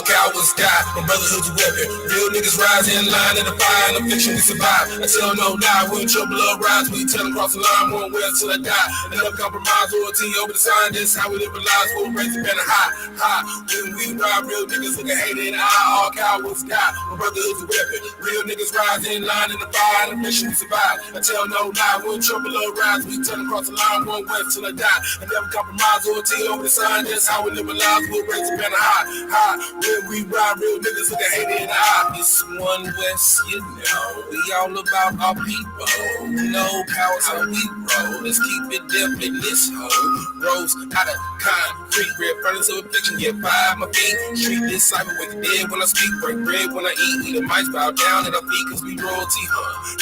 All cowards die, my brotherhood's a weapon. Real niggas rise in line in the fire, and the fiction we survive. I tell no lie, when trouble arise, we tell them cross the line, one way till I die. And never compromise, loyalty over the sign, that's how we live our lives, we'll raise the banner high, high. When we ride, real niggas look at hate in the eye. All cowards die, my brotherhood's a weapon. Real niggas rise in line in the fire, and the fiction we survive. I tell no lie, when trouble arise, we tell them cross the line, one way till I die. And never compromise, loyalty over the sign, that's how we live our lives, we'll raise the banner high, high. When we ride, real niggas look at hate in the eye. It's one West, you know, we all about our people. No powers how we roll. Let's keep it deep in this hole. Rose out of concrete, red furnace of affliction, get by my feet. Street this cyber with the dead when I speak, break bread when I eat. We the mice bow down at our feet cause we royalty,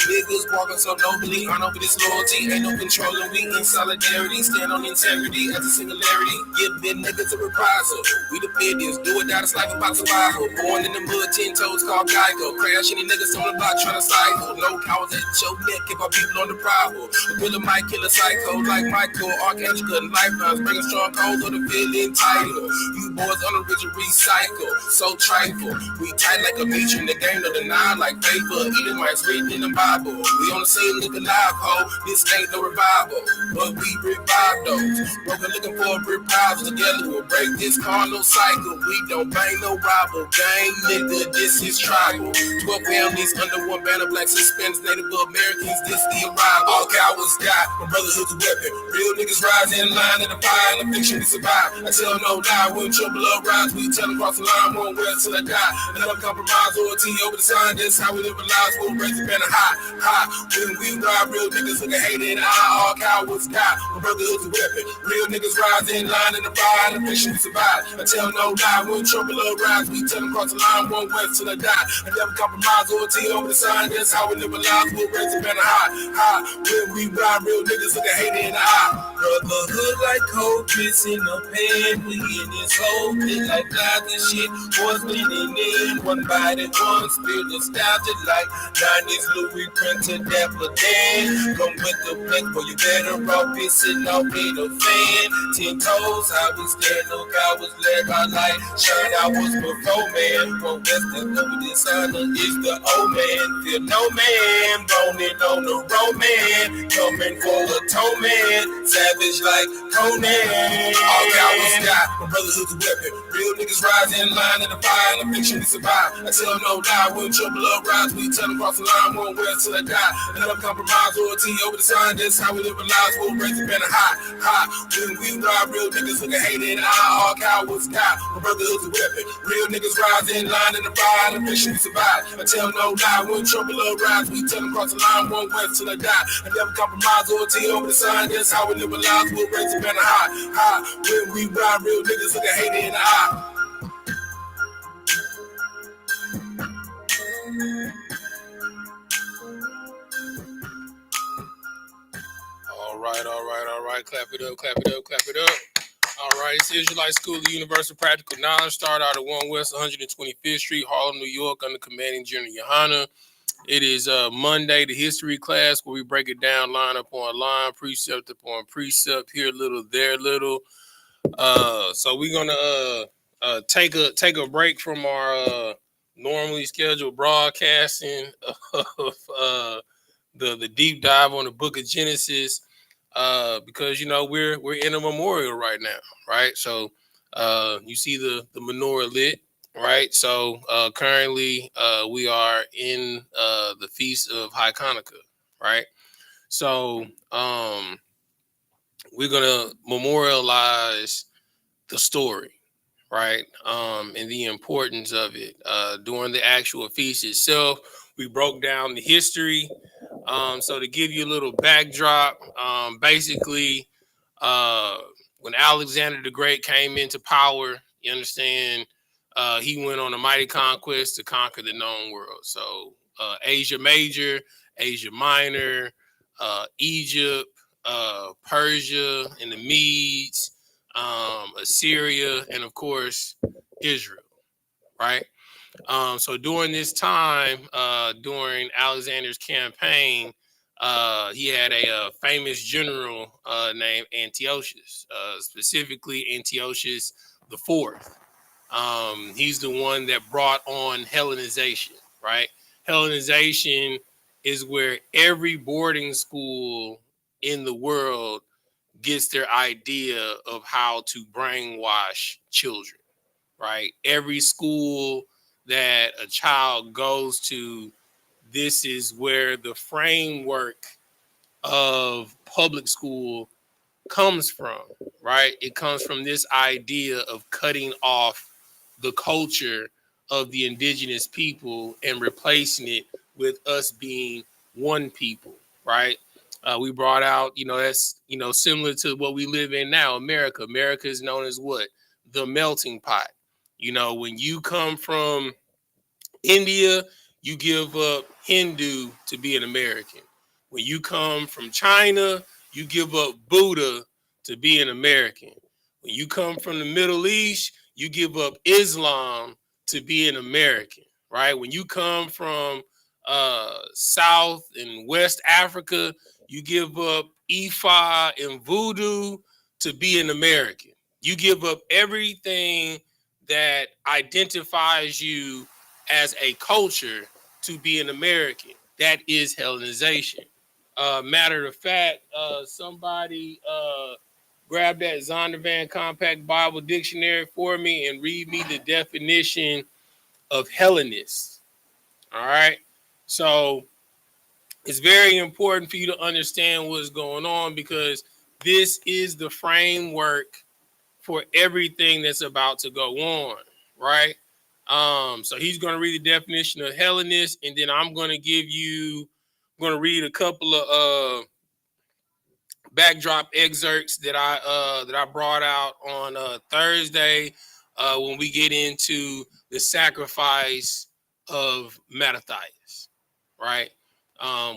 Niggas walking so nobly, on over this loyalty. Ain't no controlling, we in solidarity. Stand on integrity as a singularity. Give them niggas a reprisal. We the fittest, do it down, it's like about survival. Born in the mud, 10 toes called Geico. Crash any niggas on the block trying to cycle. No cowards at your neck if our people on the prowl. A killer might kill a psycho like Michael. Archangel cutting lifelines, bringing strong codes on the feeling title. You boys on the rigid recycle, so trifle. We tight like a beach in the game, no deny like paper. Eating mice written in the Bible. We on the same look alive, ho. This ain't no revival, but we revive those. Broken looking for a reprisal. Together we'll break this carnal cycle. We don't bang no rival. Gang nigga, this is tribal. 12 families under one banner, blacks, Hispanics, Native Americans, this the arrival. All cowards die, my brotherhood's a weapon. Real niggas rise in line in the fire, and the fiction we survive. I tell no lie, when trouble arise, we tell them cross the line, one way till I die. And never compromise, loyalty over the sign, that's how we live our lives, we'll raise the banner high, high. When we ride, real niggas look at hate in the eye. All cowards die, my brotherhood's a weapon. Real niggas rise in line in the fire, and the fiction we survive. I tell no lie, when trouble arise, we tell them cross the line, one way till I die. And never compromise, loyalty over the sign, that's how we live our lives, we'll raise the banner high, high. When we ride, real niggas look at hate in the eye. Brotherhood like cold piss in the pan. We in this whole thing like flies and shit. Boys leaning in, one body, one spirit, nostalgia like 90s Louis printed Dapper Dan. Come with the flex, boy, you better off pissing off in a fan. 10 toes, how we stand, look, I was led by light. Shine, I was before man. One Western over this honor is the old man. Feel no man, rolling on the road man. Coming for the toe man. Savage like Conan. All cowards die, my brotherhood's a weapon. Real niggas rise in line in the fire, and the fiction we survive. I tell no lie, when trouble arise, we tell them cross the line, one way till I die. And never compromise, loyalty over the sign, that's how we live our lives, we'll raise the banner high, high. When we ride, real niggas look at hate in the eye. All cowards die, my brotherhood's a weapon. Real niggas rise in line in the fire, and the fiction we survive. I tell no lie, when trouble arise, we tell them cross the line, one way till I die. And never compromise, loyalty over the sign, that's how we live our lives, we'll raise the banner high, high. When we ride, real niggas look at hate in the eye. All right. Clap it up. All right, it's Israelite School of Universal Practical Knowledge. Start out at 1 West 125th Street, Harlem, New York, under Commanding General YAHANNA. It is Monday, the history class, where we break it down line upon line, precept upon precept, here a little, there a little. So we're gonna take a break from our normally scheduled broadcasting of the deep dive on the Book of Genesis, because we're in a memorial right now, right? So you see the menorah lit. Right, so currently we are in the Feast of High Hanukkah, right? So we're gonna memorialize the story, right? And the importance of it. During the actual feast itself, we broke down the history. So to give you a little backdrop, basically, when Alexander the Great came into power, you understand. He went on a mighty conquest to conquer the known world. So Asia Major, Asia Minor, Egypt, Persia, and the Medes, Assyria, and of course, Israel, right? So during this time, during Alexander's campaign, he had a famous general named Antiochus, specifically Antiochus the Fourth. He's the one that brought on Hellenization, right? Hellenization is where every boarding school in the world gets their idea of how to brainwash children, right? Every school that a child goes to, this is where the framework of public school comes from, right? It comes from this idea of cutting off the culture of the indigenous people and replacing it with us being one people, right? We brought out, that's, similar to what we live in now, America. America is known as what? The melting pot. When you come from India, you give up Hindu to be an American. When you come from China, you give up Buddha to be an American. When you come from the Middle East, you give up Islam to be an American, right? When you come from South and West Africa, you give up Ifa and Voodoo to be an American. You give up everything that identifies you as a culture to be an American. That is Hellenization. Matter of fact, somebody grab that Zondervan Compact Bible Dictionary for me and read me the definition of Hellenist. All right. So it's very important for you to understand what's going on, because this is the framework for everything that's about to go on, right? So he's going to read the definition of Hellenist, and then I'm going to read a couple of backdrop excerpts that I brought out on Thursday when we get into the sacrifice of Mattathias, right?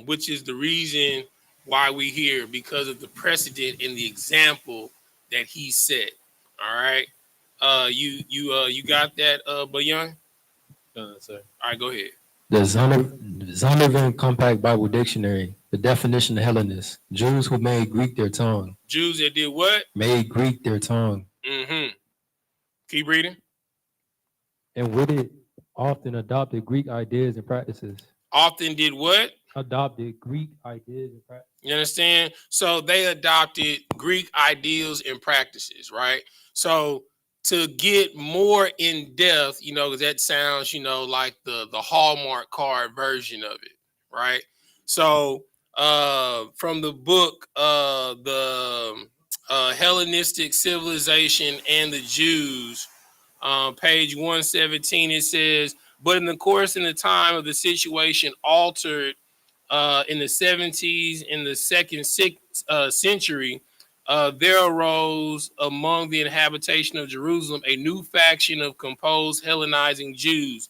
Which is the reason why we here, because of the precedent and the example that he set. All right. You got that, Bayan? Sir. All right, go ahead. The Zondervan Compact Bible Dictionary, the definition of Hellenist, Jews who made Greek their tongue. Jews that did what? Made Greek their tongue. Mm-hmm. Keep reading. And with it, often adopted Greek ideas and practices. Often did what? Adopted Greek ideas and practices. You understand? So they adopted Greek ideals and practices, right? So to get more in depth, because that sounds, like the Hallmark card version of it, right? So from the book, the Hellenistic Civilization and the Jews, page 117, it says, but in the course and the time of the situation altered in the 70s, in the second century, there arose among the inhabitation of Jerusalem a new faction of composed Hellenizing Jews,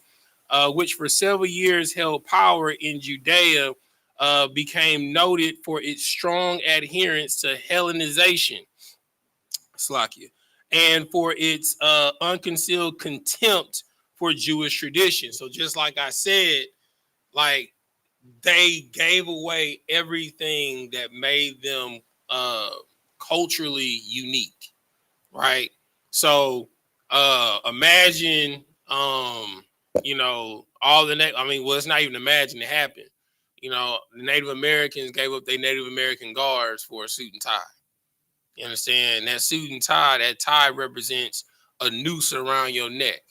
which for several years held power in Judea, became noted for its strong adherence to Hellenization, Slakia, and for its unconcealed contempt for Jewish tradition. So just like I said, like, they gave away everything that made them culturally unique, right? So imagine, all well, it's not even imagine, it happened. The Native Americans gave up their Native American guards for a suit and tie. You understand? That suit and tie, that tie represents a noose around your neck.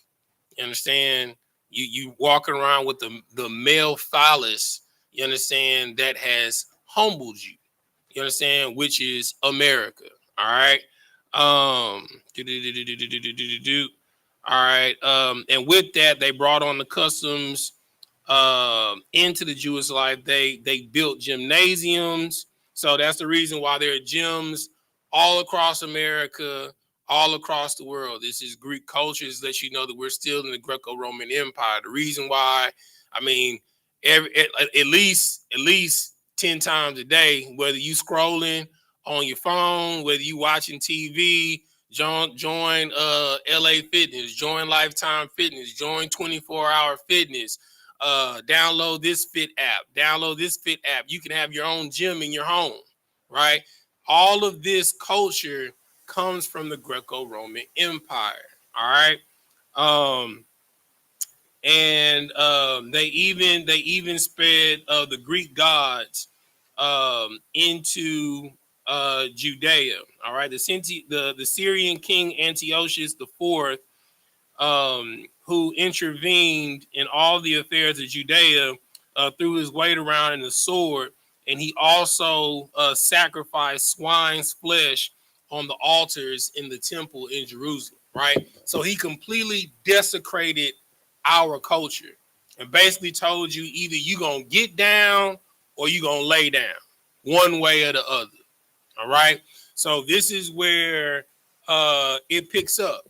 You understand? You walking around with the male phallus, you understand, that has humbled you. You understand, which is America. All right. All right. And with that, they brought on the customs into the Jewish life. They built gymnasiums. So that's the reason why there are gyms all across America, all across the world. This is Greek culture. This lets you know that we're still in the Greco-Roman Empire. The reason why, at least 10 times a day, whether you scrolling on your phone, whether you watching TV, join LA Fitness, join Lifetime Fitness, join 24-hour fitness, download this Fit app. You can have your own gym in your home, right? All of this culture comes from the Greco-Roman Empire. All right. And they even spread the Greek gods into Judea. All right, the Syrian king Antiochus IV, who intervened in all the affairs of Judea, threw his weight around in the sword, and he also sacrificed swine's flesh on the altars in the temple in Jerusalem. Right, so he completely desecrated our culture and basically told you either you gonna get down or you gonna lay down, one way or the other. All right, so this is where it picks up.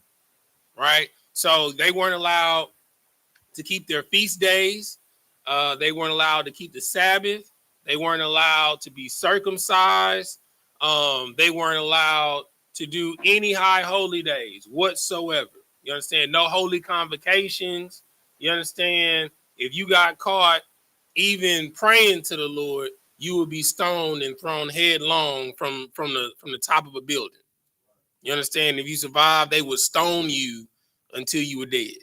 Right, so they weren't allowed to keep their feast days. They weren't allowed to keep the Sabbath. They weren't allowed to be circumcised. They weren't allowed to do any high holy days whatsoever. You understand? No holy convocations. You understand? If you got caught even praying to the Lord, you would be stoned and thrown headlong from the top of a building. You understand? If you survived, they would stone you until you were dead.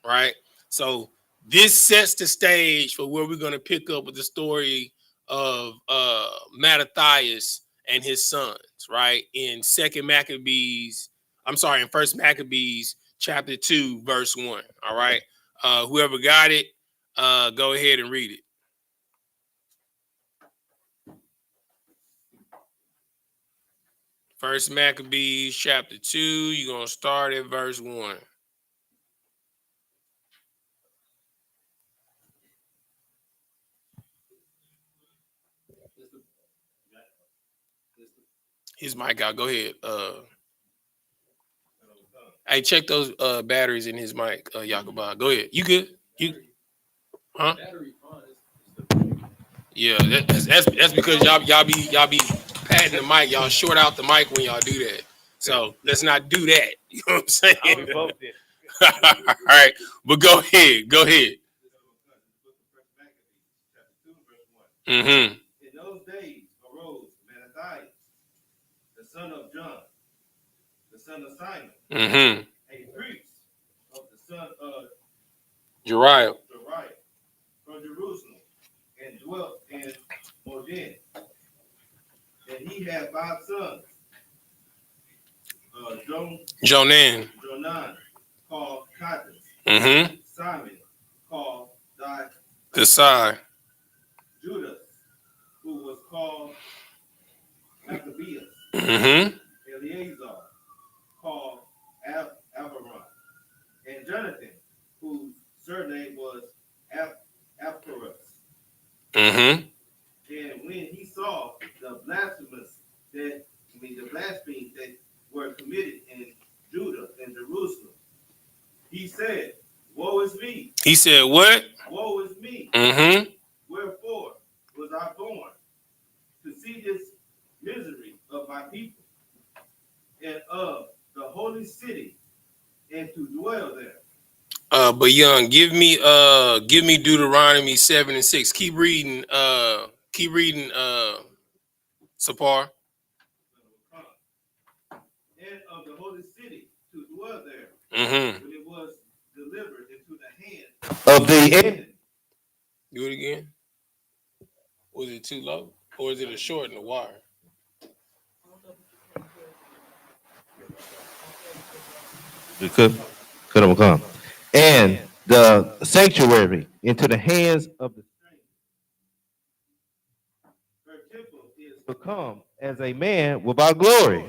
Right? So this sets the stage for where we're going to pick up with the story of Mattathias and his sons, right? In First Maccabees chapter 2, verse 1. All right. Whoever got it, go ahead and read it. First Maccabees chapter 2, you're going to start at verse 1. His mic out. Go ahead. Hey, check those batteries in his mic, Yakuba. Go ahead. You good? You huh? Yeah, that's because y'all be patting the mic. Y'all short out the mic when y'all do that. So let's not do that. You know what I'm saying? We both did. All right, but go ahead. Go ahead. Mm-hmm. In those days arose Mattathias, the son of John, the son of Simon, Mm-hmm. a priest of the son of Uriah from Jerusalem, and dwelt in Modin. And he had 5 sons, Jonan, called Cotton, mm-hmm. Simon, called Desai, Judas, who was called Mattathias, mm-hmm. Eleazar, called Abaron, and Jonathan, whose surname was Apparos. Mm-hmm. And when he saw the blasphemies that were committed in Judah and Jerusalem, he said, "Woe is me." He said, "What? Woe is me. Mm-hmm. Wherefore was I born to see this misery of my people and of the holy city, and to dwell there." But young, give me Deuteronomy 7 and 6. Keep reading, Sapar. And of the holy city to dwell there, Mm-hmm. when it was delivered into the hand of the enemy. Do it again. Was it too low, or is it a short in the wire? We could come. And the sanctuary into the hands of the stranger. Her temple is become as a man without glory.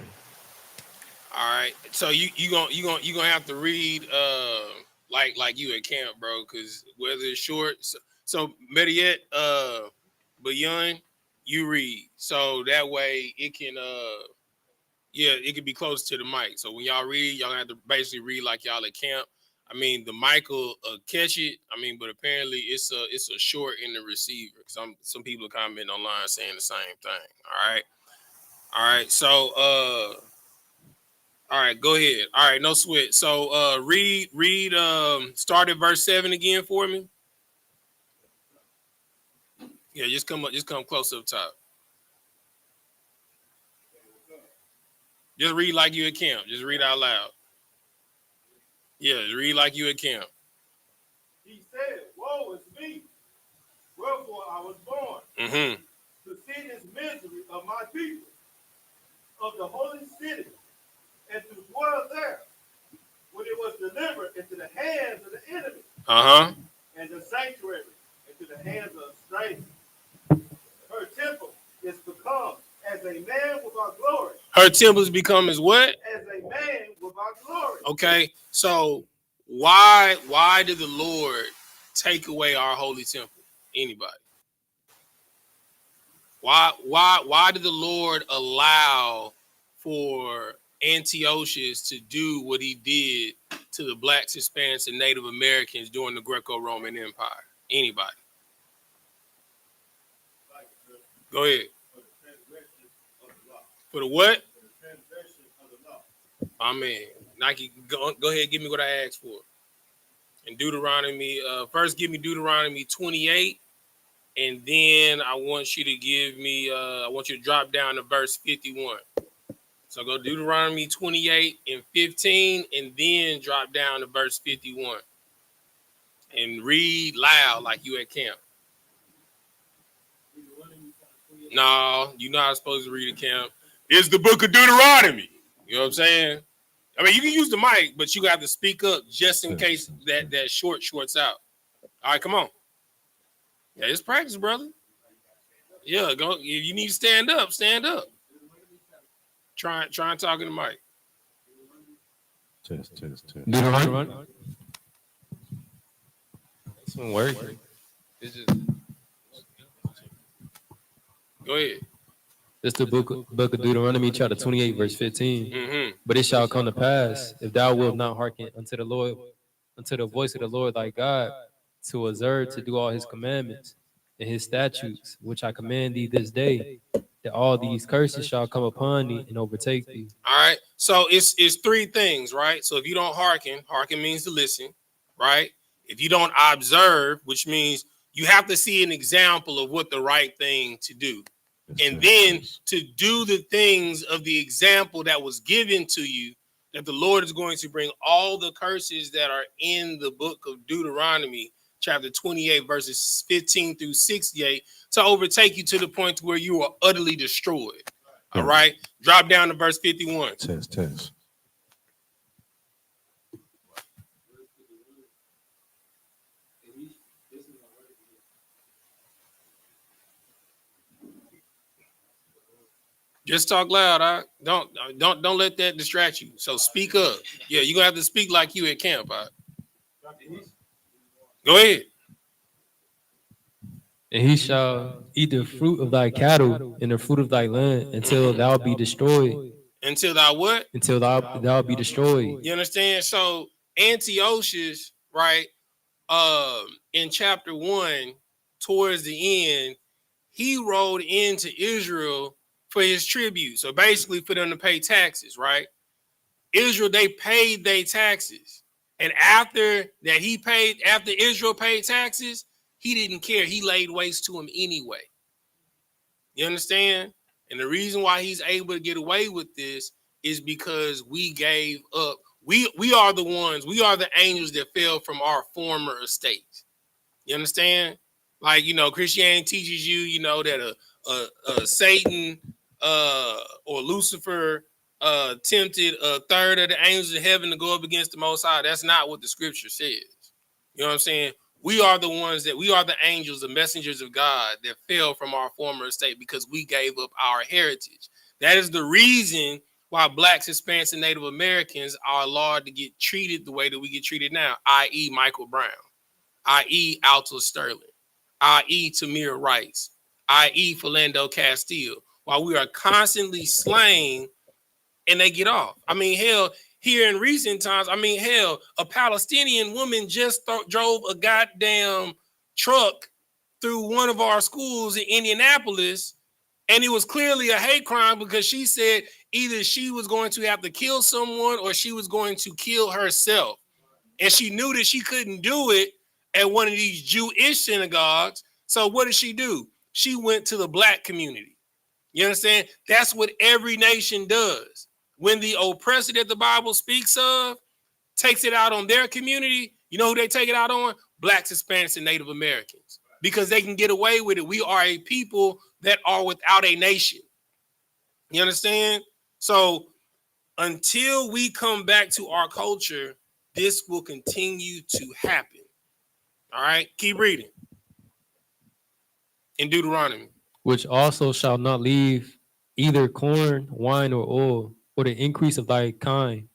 All right, so you gonna have to read like you at camp, bro, because whether it's short, so better yet, but young, you read, so that way it can it can be close to the mic. So when y'all read, y'all have to basically read like y'all at camp. I mean, the mic will catch it. I mean, but apparently it's a short in the receiver. Some people are commenting online saying the same thing. All right. So all right, go ahead. All right, no sweat. So read start at verse 7 again for me. Yeah, just come close up top. Just read like you at camp. Just read out loud. Yeah, read like you at camp. He said, woe is me, wherefore I was born, Mm-hmm. to see this misery of my people, of the holy city, and to dwell there, when it was delivered into the hands of the enemy, Uh-huh. and the sanctuary into the hands of strangers. Her temple is become as a man without glory. Her temple has become as what? As a man without glory. Okay, so why did the Lord take away our holy temple? Anybody? Why did the Lord allow for Antiochus to do what he did to the blacks, Hispanics, and Native Americans during the Greco-Roman Empire? Anybody? Go ahead. For the what? Amen. Nike, go ahead, give me what I asked for. And Deuteronomy, first give me Deuteronomy 28, and then I want you to give me, I want you to drop down to verse 51. So go Deuteronomy 28 and 15, and then drop down to verse 51. And read loud like you at camp. No, you're not supposed to read at camp. It's the book of Deuteronomy. You know what I'm saying? I mean, you can use the mic, but you got to speak up just in case that shorts out. All right, come on. Yeah, it's practice, brother. Yeah, go. If you need to stand up, stand up. Try and talk in the mic. Test. Deuteronomy. It's been working. It's just Go ahead. It's the book of Deuteronomy, chapter 28, verse 15. Mm-hmm. But it shall come to pass, if thou wilt not hearken unto the Lord, unto the voice of the Lord thy God, to observe to do all his commandments and his statutes, which I command thee this day, that all these curses shall come upon thee and overtake thee. All right. So it's three things, right? So if you don't hearken means to listen, right? If you don't observe, which means you have to see an example of what the right thing to do. And then to do the things of the example that was given to you, that the Lord is going to bring all the curses that are in the book of Deuteronomy, chapter 28, verses 15 through 68, to overtake you to the point where you are utterly destroyed. All right. Drop down to verse 51. Test. Just talk loud. Don't let that distract you. So speak up. Yeah, you're gonna have to speak like you at camp. Go ahead. And he shall eat the fruit of thy cattle and the fruit of thy land until thou be destroyed. Until thou what? Until thou be destroyed. You understand? So Antiochus, right? In chapter 1, towards the end, he rode into Israel for his tribute. So basically for them to pay taxes, right? Israel, they paid their taxes. And after Israel paid taxes, he didn't care. He laid waste to him anyway. You understand? And the reason why he's able to get away with this is because we gave up. We are the ones, we are the angels that fell from our former estates. You understand? Like, Christianity teaches you, that Satan or Lucifer tempted a third of the angels of heaven to go up against the Most High. That's not what the scripture says. You know what I'm saying? We are the angels, the messengers of God that fell from our former estate because we gave up our heritage. That is the reason why blacks, Hispanics, and Native Americans are allowed to get treated the way that we get treated now, i.e. Michael Brown, i.e. Alto Sterling, i.e. Tamir Rice, i.e. Philando Castile, while we are constantly slain and they get off. I mean, hell, here in recent times, a Palestinian woman just drove a goddamn truck through one of our schools in Indianapolis, and it was clearly a hate crime because she said either she was going to have to kill someone or she was going to kill herself. And she knew that she couldn't do it at one of these Jewish synagogues. So what did she do? She went to the black community. You understand? That's what every nation does. When the oppressor that the Bible speaks of takes it out on their community, you know who they take it out on? Blacks, Hispanics, and Native Americans. Because they can get away with it. We are a people that are without a nation. You understand? So until we come back to our culture, this will continue to happen. All right, keep reading. In Deuteronomy. Which also shall not leave either corn, wine, or oil, or the increase of thy kind,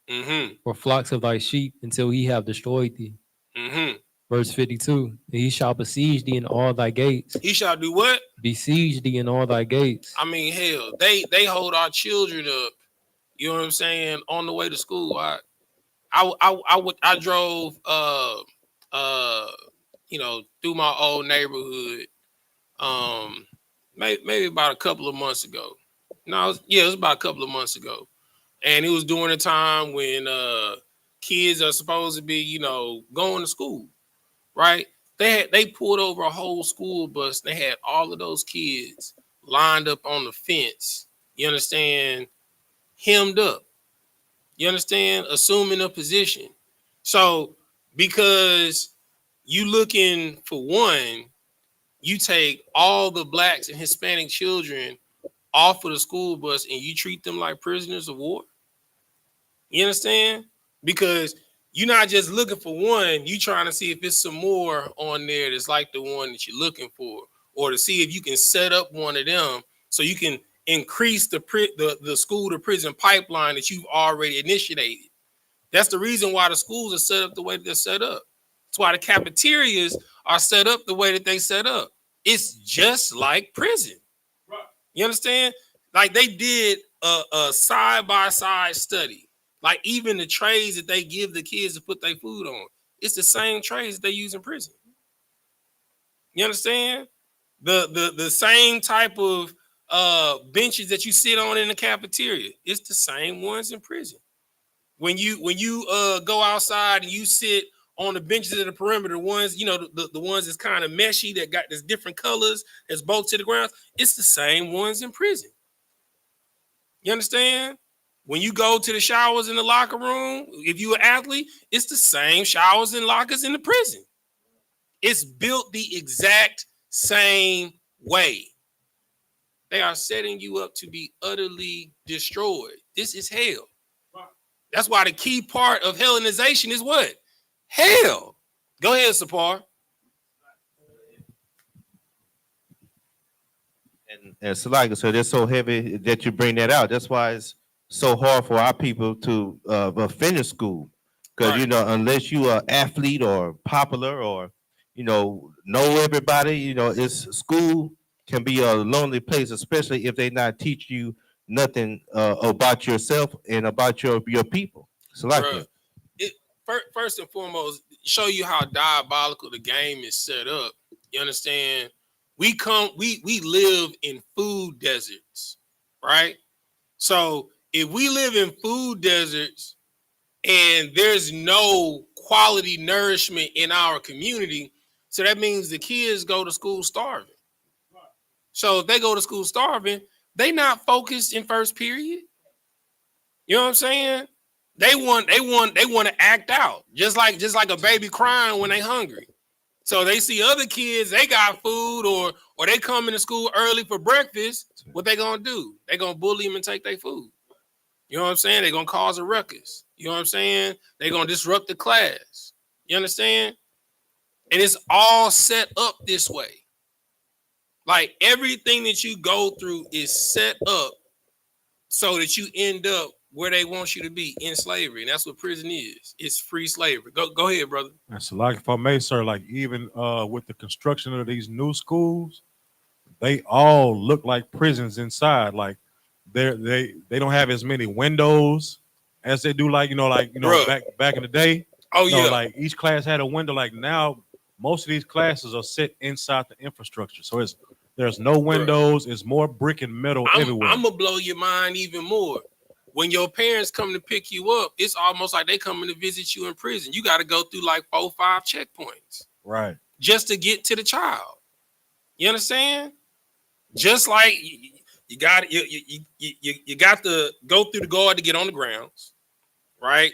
or flocks of thy sheep, until he have destroyed thee. Verse 52, and he shall besiege thee in all thy gates. He shall do what? Besiege thee in all thy gates. I mean, hell, they hold our children up, you know what I'm saying, on the way to school. I drove you know, through my old neighborhood maybe about a couple of months ago. No, it was about a couple of months ago. And it was during a time when kids are supposed to be, you know, going to school, right? They pulled over a whole school bus. They had all of those kids lined up on the fence. You understand? Hemmed up. You understand? Assuming a position. So because you looking for one, you take all the blacks and Hispanic children off of the school bus and you treat them like prisoners of war. You understand? Because you're not just looking for one, you trying to see if it's some more on there that's like the one that you're looking for, or to see if you can set up one of them so you can increase the school to prison pipeline that you've already initiated. That's the reason why the schools are set up the way that they're set up. That's why the cafeterias are set up the way that they set up. It's just like prison. You understand? Like they did a side-by-side study. Like even the trays that they give the kids to put their food on, it's the same trays that they use in prison. You understand? The same type of benches that you sit on in the cafeteria, it's the same ones in prison. When you go outside and you sit on the benches in the perimeter, ones, you know, the ones that's kind of meshy, that got this different colors, that's bolted to the ground, it's the same ones in prison. You understand? When you go to the showers in the locker room, if you're an athlete, it's the same showers and lockers in the prison. It's built the exact same way. They are setting you up to be utterly destroyed. This is hell. That's why the key part of Hellenization is what? Hell. Go ahead, Sapar. And so like, so they're so heavy that you bring that out. That's why it's so hard for our people to finish school. Because, Right. you know, unless you are athlete or popular or, you know everybody, you know, it's school can be a lonely place, especially if they not teach you nothing about yourself and about your people. So like Bruh, first and foremost, show you how diabolical the game is set up. You understand? We live in food deserts, right? So if we live in food deserts and there's no quality nourishment in our community, so that means the kids go to school starving. So if they go to school starving, they not focused in first period. You know what I'm saying? They want to act out, just like a baby crying when they hungry. So they see other kids, they got food, or they come into school early for breakfast. What they gonna do? They gonna bully them and take their food. You know what I'm saying? They gonna cause a ruckus. You know what I'm saying? They gonna disrupt the class. You understand? And it's all set up this way. Like everything that you go through is set up so that you end up where they want you to be, in slavery. And that's what prison is. It's free slavery. Go ahead, brother. And so, like, if I may, sir, like even with the construction of these new schools, they all look like prisons inside. Like they don't have as many windows as they do, like Bruh. back in the day. Oh yeah. Like each class had a window. Like now, most of these classes are set inside the infrastructure, so there's no windows. It's more brick and metal everywhere. I'm gonna blow your mind even more. When your parents come to pick you up, it's almost like they coming to visit you in prison. You got to go through like 4 or 5 checkpoints, right, just to get to the child. You understand? Just like you got to go through the guard to get on the grounds, right?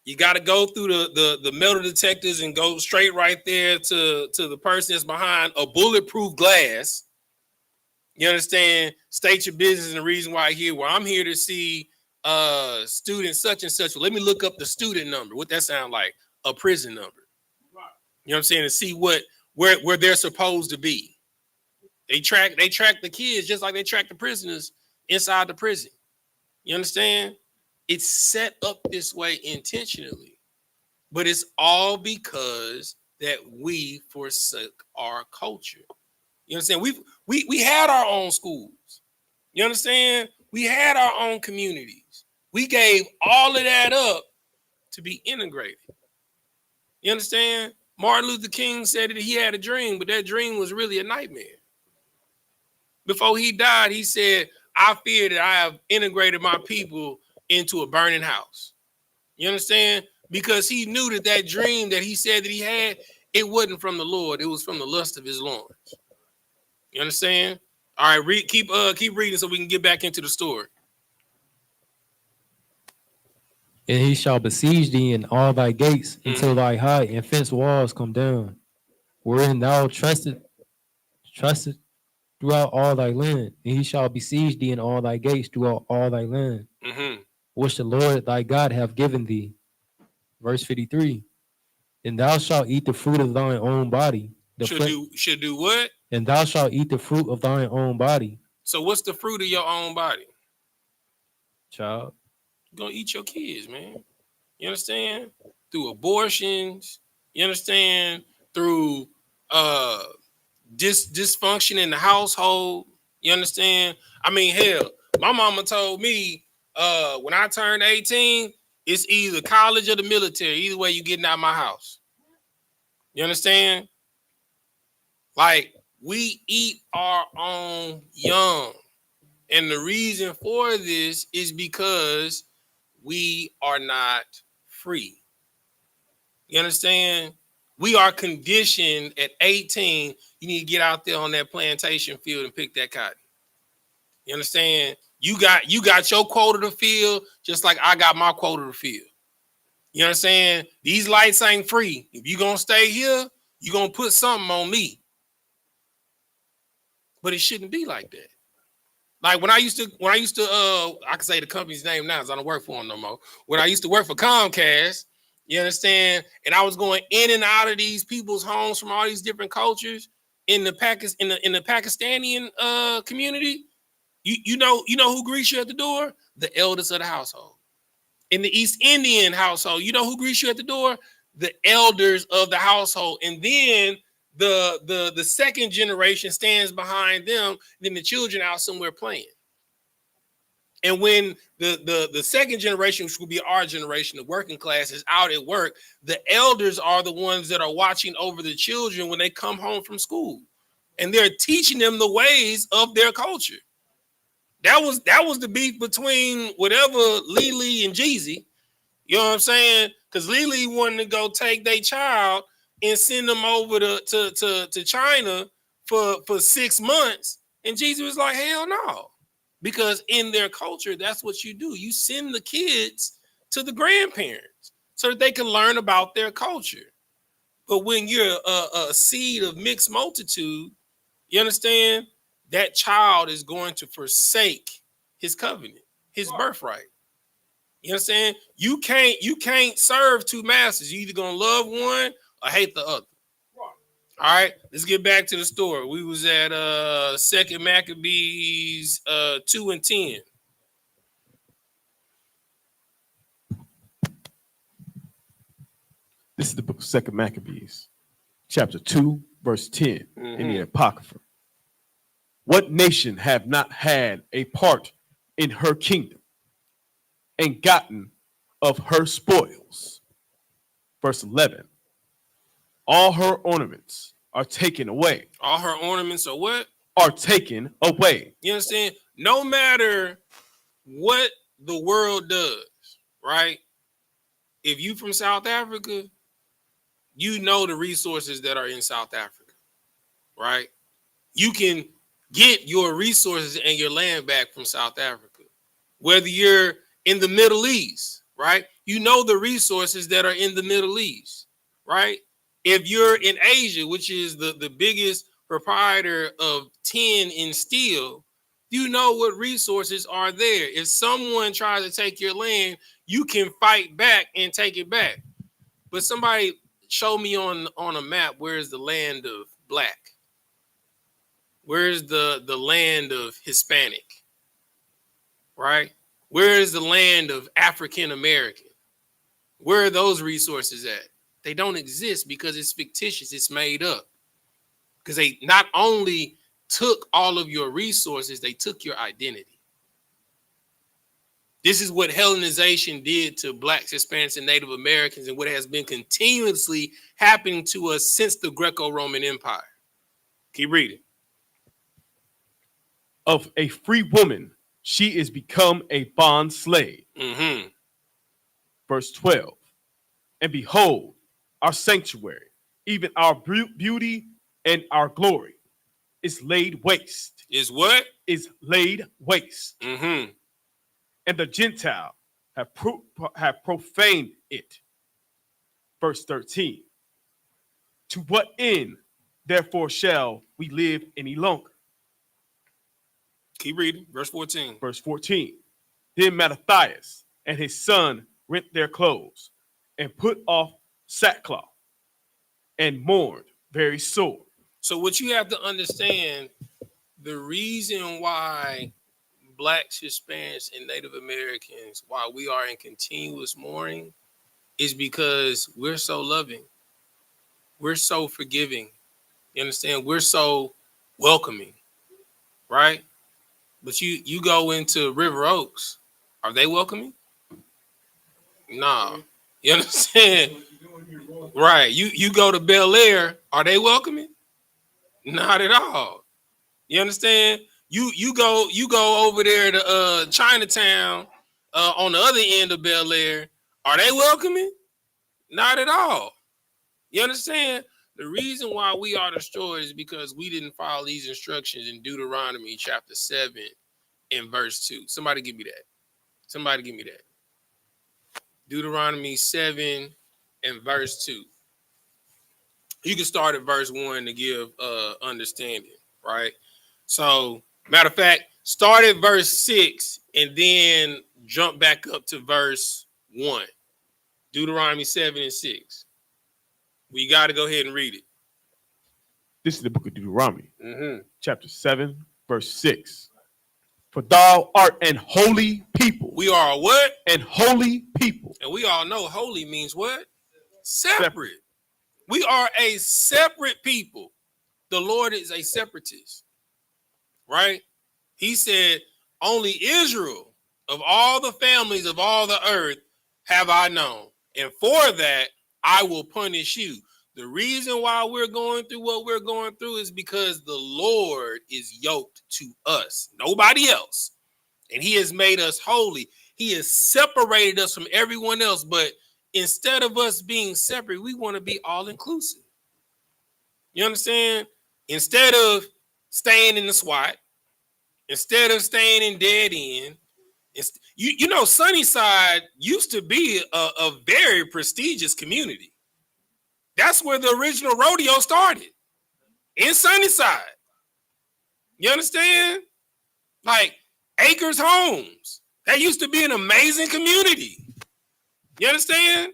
You got to go through the metal detectors and go straight right there to the person that's behind a bulletproof glass. You understand? State your business and the reason why you're here. Well, I'm here to see student such and such. Well, let me look up the student number. What that sound like? A prison number. You know what I'm saying? To see where they're supposed to be. They track the kids just like they track the prisoners inside the prison. You understand? It's set up this way intentionally, but it's all because that we forsook our culture. You understand? We had our own schools. You understand? We had our own communities. We gave all of that up to be integrated. You understand? Martin Luther King said that he had a dream, but that dream was really a nightmare. Before he died, he said, I fear that I have integrated my people into a burning house. You understand? Because he knew that that dream that he said that he had, it wasn't from the Lord. It was from the lust of his loins. You understand? All right, keep reading so we can get back into the story. And he shall besiege thee in all thy gates until thy high and fenced walls come down, wherein thou trusted throughout all thy land. And he shall besiege thee in all thy gates throughout all thy land, which the Lord thy God hath given thee. Verse 53. And thou shalt eat the fruit of thine own body. Should do what? And thou shalt eat the fruit of thine own body. So what's the fruit of your own body? Child. You're gonna eat your kids, man. You understand? Through abortions, you understand? Through dysfunction in the household. You understand? I mean, hell, my mama told me when I turned 18, it's either college or the military. Either way, you getting out of my house. You understand? Like, we eat our own young. And the reason for this is because we are not free. You understand? We are conditioned at 18. You need to get out there on that plantation field and pick that cotton. You understand? You got your quota to field, just like I got my quota to field. You understand? These lights ain't free. If you're gonna stay here, you're gonna put something on me. But it shouldn't be like that. Like when I used to, I can say the company's name now because I don't work for them no more. When I used to work for Comcast, you understand, and I was going in and out of these people's homes from all these different cultures in the Pakistani community. You know who greets you at the door? The elders of the household. In the East Indian household, you know who greets you at the door? The elders of the household. And then the second generation stands behind them, then the children out somewhere playing. And when the second generation, which will be our generation, the working class, is out at work, the elders are the ones that are watching over the children when they come home from school. And they're teaching them the ways of their culture. That was the beef between whatever Lily and Jeezy. You know what I'm saying? Because Lily wanted to go take their child and send them over to China for 6 months. And Jeezy was like, hell no. Because in their culture, that's what you do. You send the kids to the grandparents so that they can learn about their culture. But when you're a seed of mixed multitude, you understand? That child is going to forsake his covenant, his birthright. You understand? You can't serve two masters. You're either gonna love one or hate the other. All right, let's get back to the story. We was at 2 Maccabees 2 and 10. This is the book of 2 Maccabees, chapter 2, verse 10, in the Apocrypha. What nation have not had a part in her kingdom and gotten of her spoils? Verse 11. All her ornaments are taken away. All her ornaments are what? Are taken away. You understand? No matter what the world does, right? If you from South Africa, you know the resources that are in South Africa, right? You can get your resources and your land back from South Africa. Whether you're in the Middle East, right? You know the resources that are in the Middle East, right? If you're in Asia, which is the biggest proprietor of tin and steel, you know what resources are there. If someone tries to take your land, you can fight back and take it back. But somebody show me on a map, where's the land of black? Where's the land of Hispanic? Right? Where is the land of African American? Where are those resources at? They don't exist because it's fictitious. It's made up. Because they not only took all of your resources, they took your identity. This is what Hellenization did to blacks, Hispanics, and Native Americans, and what has been continuously happening to us since the Greco-Roman Empire. Keep reading. Of a free woman, she is become a bond slave. Mm-hmm. Verse 12. And behold, our sanctuary, even our beauty and our glory, is laid waste. Is what? Is laid waste. Mm-hmm. And the Gentile have profaned it. Verse 13. To what end, therefore, shall we live any longer? Keep reading. Verse 14. Verse 14. Then Mattathias and his son rent their clothes and put off sackcloth and mourned very sore. So what you have to understand, the reason why blacks, Hispanics, and Native Americans, why we are in continuous mourning, is because we're so loving. We're so forgiving. You understand? We're so welcoming, right? But you go into River Oaks, are they welcoming? Nah. You understand? Right. You go to Bel Air, are they welcoming? Not at all. You understand? You go over there to Chinatown on the other end of Bel Air, are they welcoming? Not at all. You understand? The reason why we are destroyed is because we didn't follow these instructions in Deuteronomy chapter 7 and verse 2. Somebody give me that. Somebody give me that. Deuteronomy 7 and verse 2. You can start at verse 1 to give understanding, right? So, matter of fact, start at verse 6 and then jump back up to verse 1. Deuteronomy 7 and 6. We got to go ahead and read it. This is the book of Deuteronomy, Mm-hmm. chapter 7, verse 6. For thou art an holy people. We are a what? An holy people. And we all know holy means what? Separate. We are a separate people. The Lord is a separatist, right? He said, only Israel of all the families of all the earth have I known. And for that, I will punish you. The reason why we're going through what we're going through is because the Lord is yoked to us, nobody else. And he has made us holy. He has separated us from everyone else. But instead of us being separate, we want to be all inclusive. You understand? Instead of staying in the SWAT, instead of staying in dead end, you know, Sunnyside used to be a very prestigious community. That's where the original rodeo started, in Sunnyside. You understand? Like Acres Homes. That used to be an amazing community. You understand?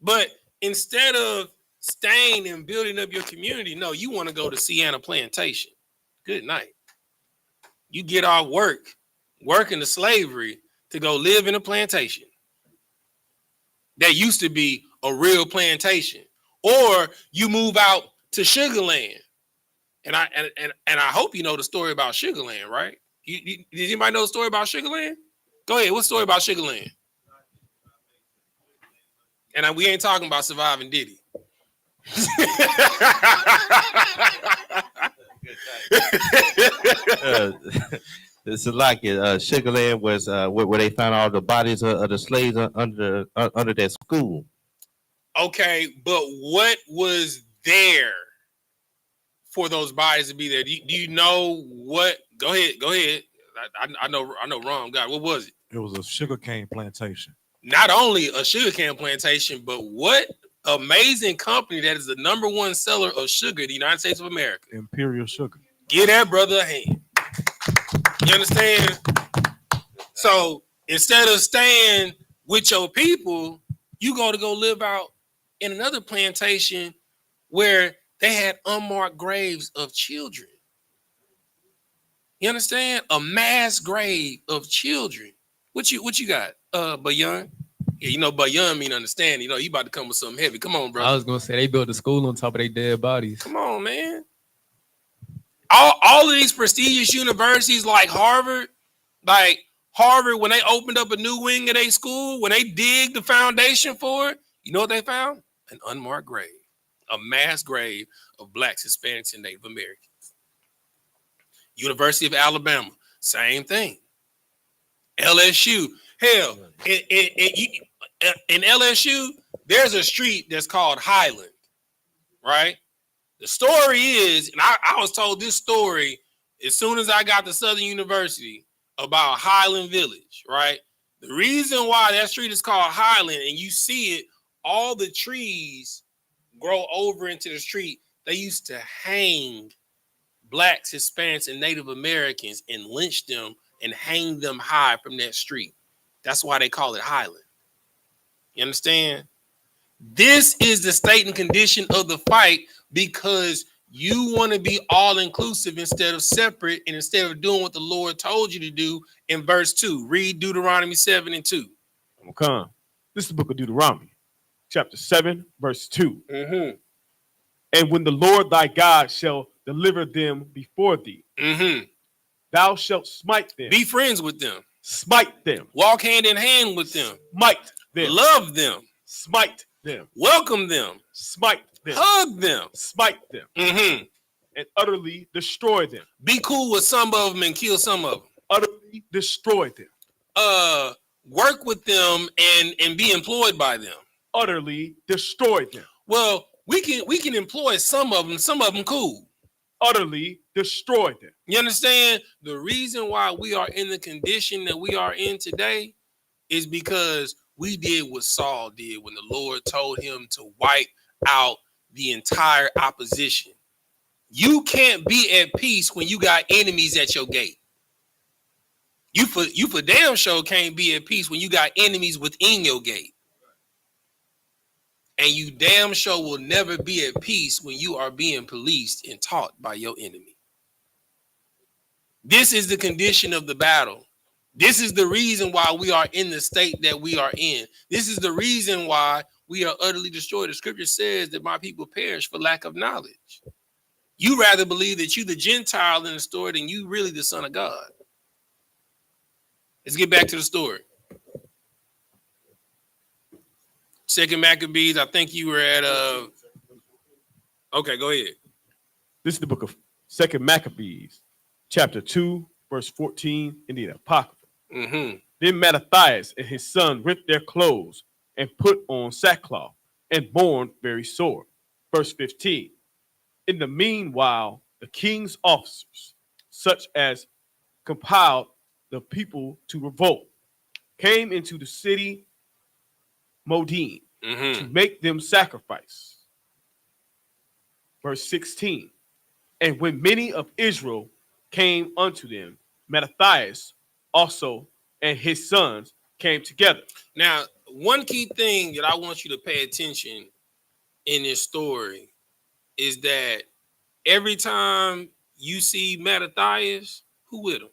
But instead of staying and building up your community, no, you want to go to Sienna Plantation. Good night. You get off working to slavery to go live in a plantation. That used to be a real plantation. Or you move out to Sugar Land. And I hope you know the story about Sugar Land, right? Did anybody know the story about Sugar Land? Go ahead. What's the story about Sugar Land? And we ain't talking about Surviving Diddy. This is like it. Sugar Land was where they found all the bodies of the slaves under that school. Okay, but what was there for those bodies to be there? Do you know what? Go ahead. I know wrong. God, what was it? It was a sugarcane plantation. not only a sugarcane plantation, but what amazing company that is the #1 seller of sugar in the United States of America. Imperial Sugar. Give that brother a hand. You understand? So instead of staying with your people, you go live out in another plantation where they had unmarked graves of children. You understand? A mass grave of children. What you got? Bayan? Yeah, you know Bayan mean understand. You know, you about to come with something heavy. Come on, bro. I was gonna say they built a school on top of their dead bodies. Come on, man. All of these prestigious universities like Harvard, when they opened up a new wing of their school, when they digged the foundation for it, you know what they found? An unmarked grave, a mass grave of blacks, Hispanics, and Native Americans. University of Alabama, same thing. LSU, hell, in LSU, there's a street that's called Highland, right? The story is, and I was told this story as soon as I got to Southern University about Highland Village, right? The reason why that street is called Highland, and you see it, all the trees grow over into the street. They used to hang blacks, Hispanics, and Native Americans and lynch them and hang them high from that street. That's why they call it Highland. You understand? This is the state and condition of the fight because you want to be all-inclusive instead of separate and instead of doing what the Lord told you to do in verse 2. Read Deuteronomy 7:2. Okay. This is the book of Deuteronomy, chapter 7, verse 2. Mm-hmm. And when the Lord thy God shall deliver them before thee, thou shalt smite them. Be friends with them. Smite them. Walk hand in hand with them. Smite them. Love them. Smite them. Welcome them. Smite them. Hug them. Smite them. And utterly destroy them. Be cool with some of them and kill some of them. Utterly destroy them. Work with them and be employed by them. Utterly destroy them. Well, we can employ some of them cool. Utterly destroy them. You understand? The reason why we are in the condition that we are in today is because we did what Saul did when the Lord told him to wipe out the entire opposition. You can't be at peace when you got enemies at your gate. You for damn sure can't be at peace when you got enemies within your gate. And you damn sure will never be at peace when you are being policed and taught by your enemy. This is the condition of the battle. This is the reason why we are in the state that we are in. This is the reason why we are utterly destroyed. The scripture says that my people perish for lack of knowledge. You rather believe that you the Gentile in the story than you really the Son of God. Let's get back to the story. 2 Maccabees, I think you were at okay, go ahead. This is the book of 2 Maccabees, chapter 2, verse 14, in the Apocrypha. Then Mattathias and his son rent their clothes and put on sackcloth and mourned very sore. Verse 15. In the meanwhile, the king's officers, such as compiled the people to revolt, came into the city Modin to make them sacrifice. Verse 16. And when many of Israel came unto them, Mattathias also and his sons came together. Now, one key thing that I want you to pay attention in this story is that every time you see Mattathias, who with him?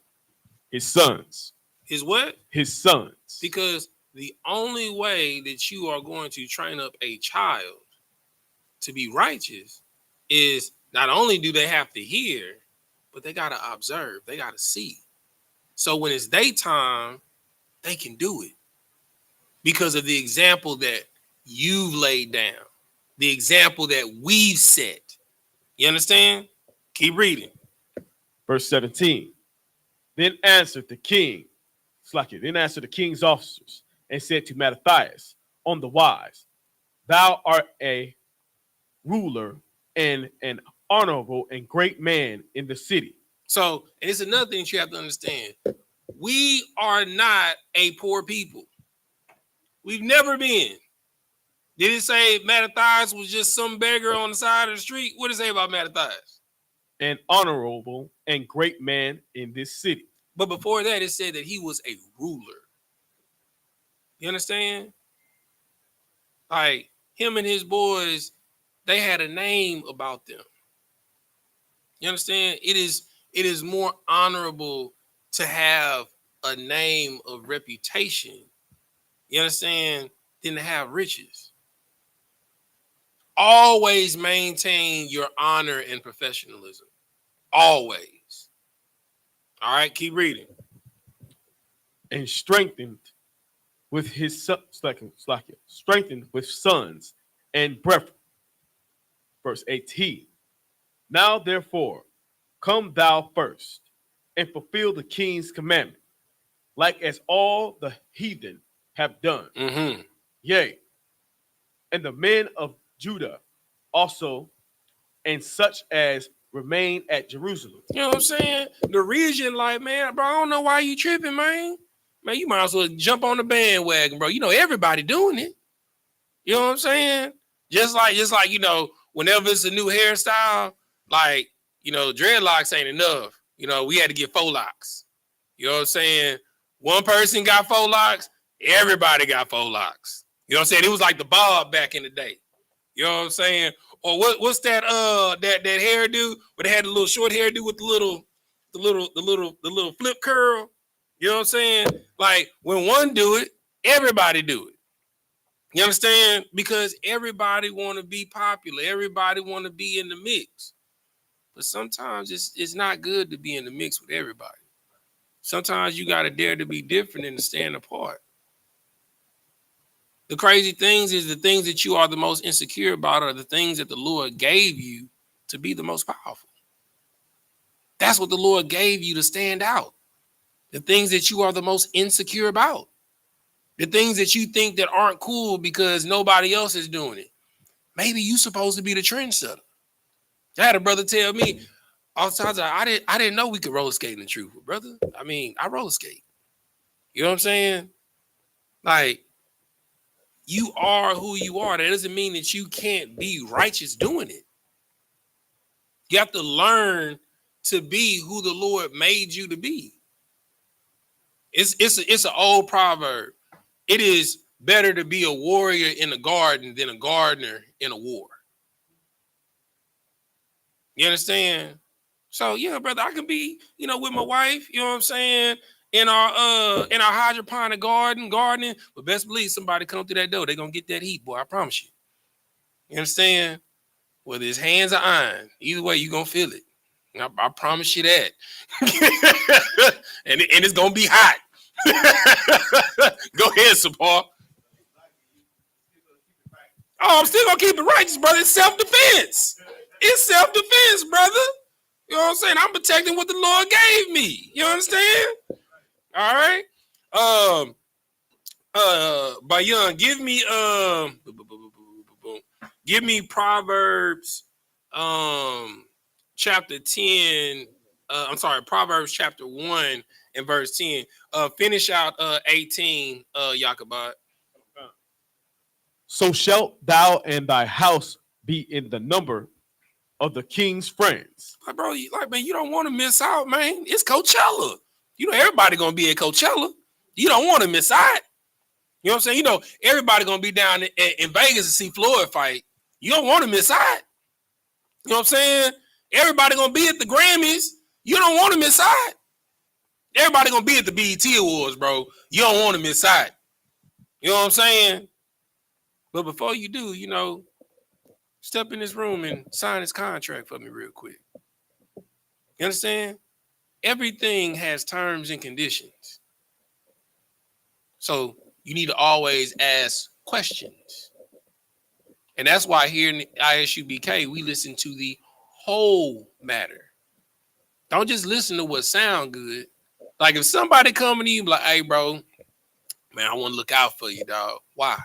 His sons. His what? His sons. Because the only way that you are going to train up a child to be righteous is not only do they have to hear, but they got to observe. They got to see. So when it's daytime, they can do it because of the example that you've laid down, the example that we've set. You understand? Keep reading. Verse 17. Then answered the king, then answered the king's officers and said to Mattathias, on the wise, thou art a ruler and an honorable and great man in the city. So, and it's another thing that you have to understand. We are not a poor people. We've never been. Did it say Mattathias was just some beggar on the side of the street? What did it say about Mattathias? An honorable and great man in this city. But before that, it said that he was a ruler. You understand? Like him and his boys, they had a name about them. You understand? It is more honorable to have a name of reputation, you understand, than to have riches. Always maintain your honor and professionalism. Always. All right, keep reading. And strengthened with his strengthened with sons and brethren. Verse 18. Now therefore, come thou first, and fulfill the king's commandment, like as all the heathen have done. Mm-hmm. Yea, and the men of Judah also, and such as remain at Jerusalem. You know what I'm saying? The region, like, man, bro, I don't know why you tripping, man. Man, you might as well jump on the bandwagon, bro. You know, everybody doing it. You know what I'm saying? Just like, you know, whenever it's a new hairstyle, like, you know, dreadlocks ain't enough. You know, we had to get faux locks. You know what I'm saying? One person got faux locks, everybody got faux locks. You know what I'm saying? It was like the bob back in the day. You know what I'm saying? Or what's that that hairdo where they had the little short hairdo with the little flip curl? You know what I'm saying? Like when one do it, everybody do it. You understand? Because everybody want to be popular. Everybody want to be in the mix. But sometimes it's not good to be in the mix with everybody. Sometimes you got to dare to be different and to stand apart. The crazy things is the things that you are the most insecure about are the things that the Lord gave you to be the most powerful. That's what the Lord gave you to stand out. The things that you are the most insecure about. The things that you think that aren't cool because nobody else is doing it. Maybe you're supposed to be the trendsetter. I had a brother tell me all the time, I didn't know we could roller skate in the truth, brother. I mean, I roller skate. You know what I'm saying? Like, you are who you are. That doesn't mean that you can't be righteous doing it. You have to learn to be who the Lord made you to be. It's an old proverb. It is better to be a warrior in a garden than a gardener in a war. You understand? So yeah, brother, I can be, you know, with my wife, you know what I'm saying, in our hydroponic gardening, but best believe somebody come through that door, they're gonna get that heat, boy. I promise you. You understand? Whether it's hands or iron, either way, you're gonna feel it. I promise you that. and it's gonna be hot. Go ahead, Support. Oh, I'm still gonna keep it righteous, brother. It's self-defense. It's self-defense, brother. You know what I'm saying? I'm protecting what the Lord gave me. You understand? All right. Bayan, give me Proverbs chapter 10. Proverbs chapter 1 and verse 10. Finish out 18, Yahawashi. So shalt thou and thy house be in the number of the king's friends. Like, bro, man, you don't want to miss out, man. It's Coachella. You know, everybody gonna be at Coachella. You don't want to miss out. You know what I'm saying? You know, everybody gonna be down in Vegas to see Floyd fight. You don't want to miss out. You know what I'm saying? Everybody gonna be at the Grammys. You don't want to miss out. Everybody gonna be at the BET Awards, bro. You don't want to miss out. You know what I'm saying? But before you do, you know, step in this room and sign this contract for me real quick. You understand? Everything has terms and conditions. So you need to always ask questions. And that's why here in the I.S.U.P.K, we listen to the whole matter. Don't just listen to what sound good. Like if somebody coming to you like, hey, bro, man, I want to look out for you, dog. Why?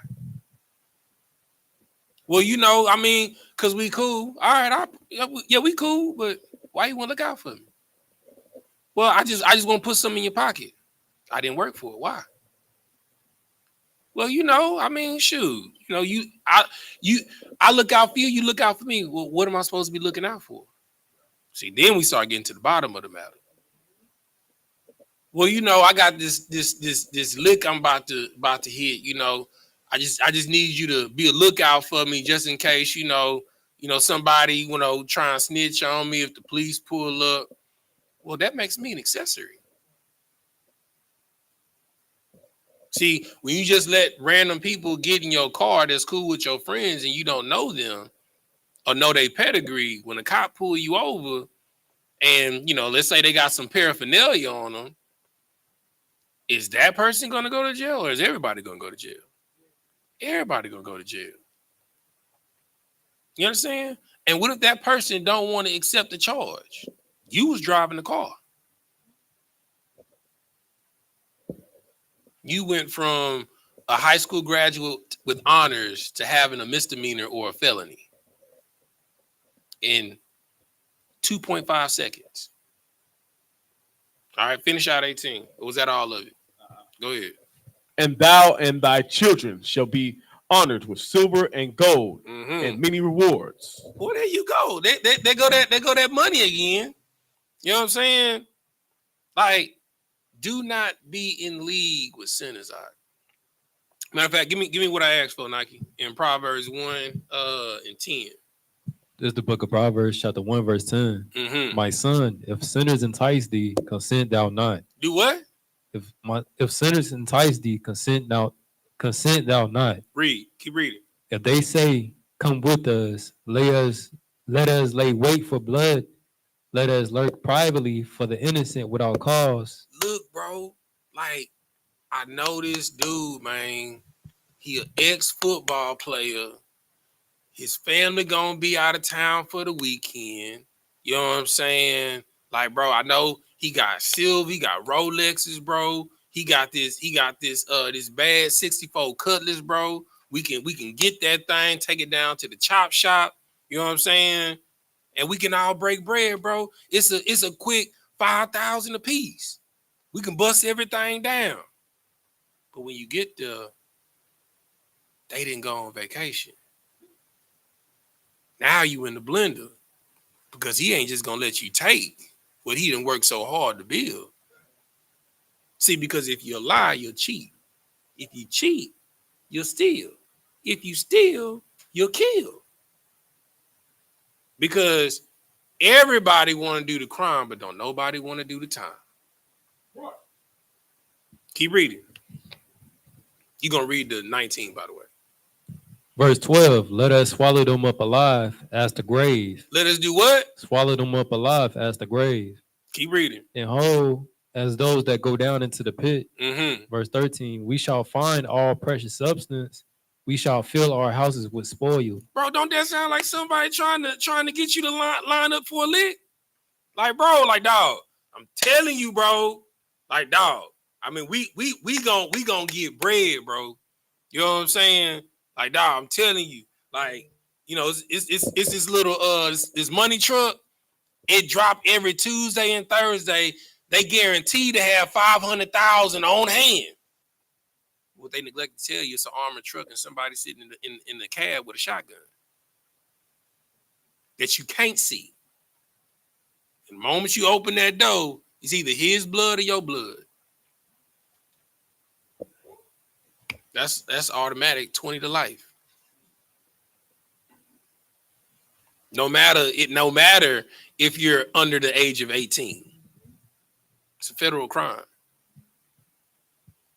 Well, you know, I mean, because we cool. All right, we cool, but why you want to look out for me? Well, I just want to put something in your pocket. I didn't work for it. Why? Well, I mean, shoot, I look out for you, you look out for me. Well, what am I supposed to be looking out for? See, then we start getting to the bottom of the matter. Well, I got this lick I'm about to hit. I just need you to be a lookout for me, just in case somebody try and snitch on me if the police pull up. Well, that makes me an accessory. See, when you just let random people get in your car that's cool with your friends and you don't know them or know their pedigree, when a cop pull you over and let's say they got some paraphernalia on them, is that person going to go to jail or is everybody going to go to jail? Everybody going to go to jail. You understand? And what if that person don't want to accept the charge? You was driving the car. You went from a high school graduate with honors to having a misdemeanor or a felony in 2.5 seconds. All right, finish out 18. Or was that all of it? Go ahead. And thou and thy children shall be honored with silver and gold and many rewards. Well, there you go. They go that money again. You know what I'm saying? Like, do not be in league with sinners. All right. Matter of fact, give me what I asked for, Nike, in Proverbs 1 and 10. This is the book of Proverbs, chapter 1, verse 10. My son, if sinners entice thee, consent thou not. Do what? If sinners entice thee, consent thou not. Read. Keep reading. If they say, come with us, let us lay wait for blood, let us lurk privately for the innocent without cause. Look, bro, like, I know this dude, man. He an ex-football player. His family gonna be out of town for the weekend. You know what I'm saying? Like, bro, I know he got silver, he got Rolexes, bro. He got this bad 64 Cutlass, bro. We can get that thing, take it down to the chop shop. You know what I'm saying? And we can all break bread, bro. It's a quick 5,000 a piece. We can bust everything down. But when you get there, they didn't go on vacation. Now you in the blender because he ain't just gonna let you take what he done worked so hard to build. See, because if you lie, you'll cheat. If you cheat, you'll steal. If you steal, you'll kill. Because everybody want to do the crime, but don't nobody want to do the time. What? Keep reading. You're going to read the 19, by the way. Verse 12, let us swallow them up alive as the grave. Let us do what? Swallow them up alive as the grave. Keep reading. And whole as those that go down into the pit. Verse 13, we shall find all precious substance. We shall fill our houses with spoil. Bro, don't that sound like somebody trying to get you to line up for a lick? Like, bro, like, dog, I'm telling you, bro. Like, dog, I mean, we gonna get bread, bro. You know what I'm saying? Like, dog, I'm telling you, like, it's this little this money truck. It dropped every Tuesday and Thursday. They guarantee to have 500,000 on hand. What they neglect to tell you, it's an armored truck and somebody sitting in the cab with a shotgun that you can't see. And the moment you open that door, it's either his blood or your blood. That's automatic 20 to life. No matter if you're under the age of 18. It's a federal crime.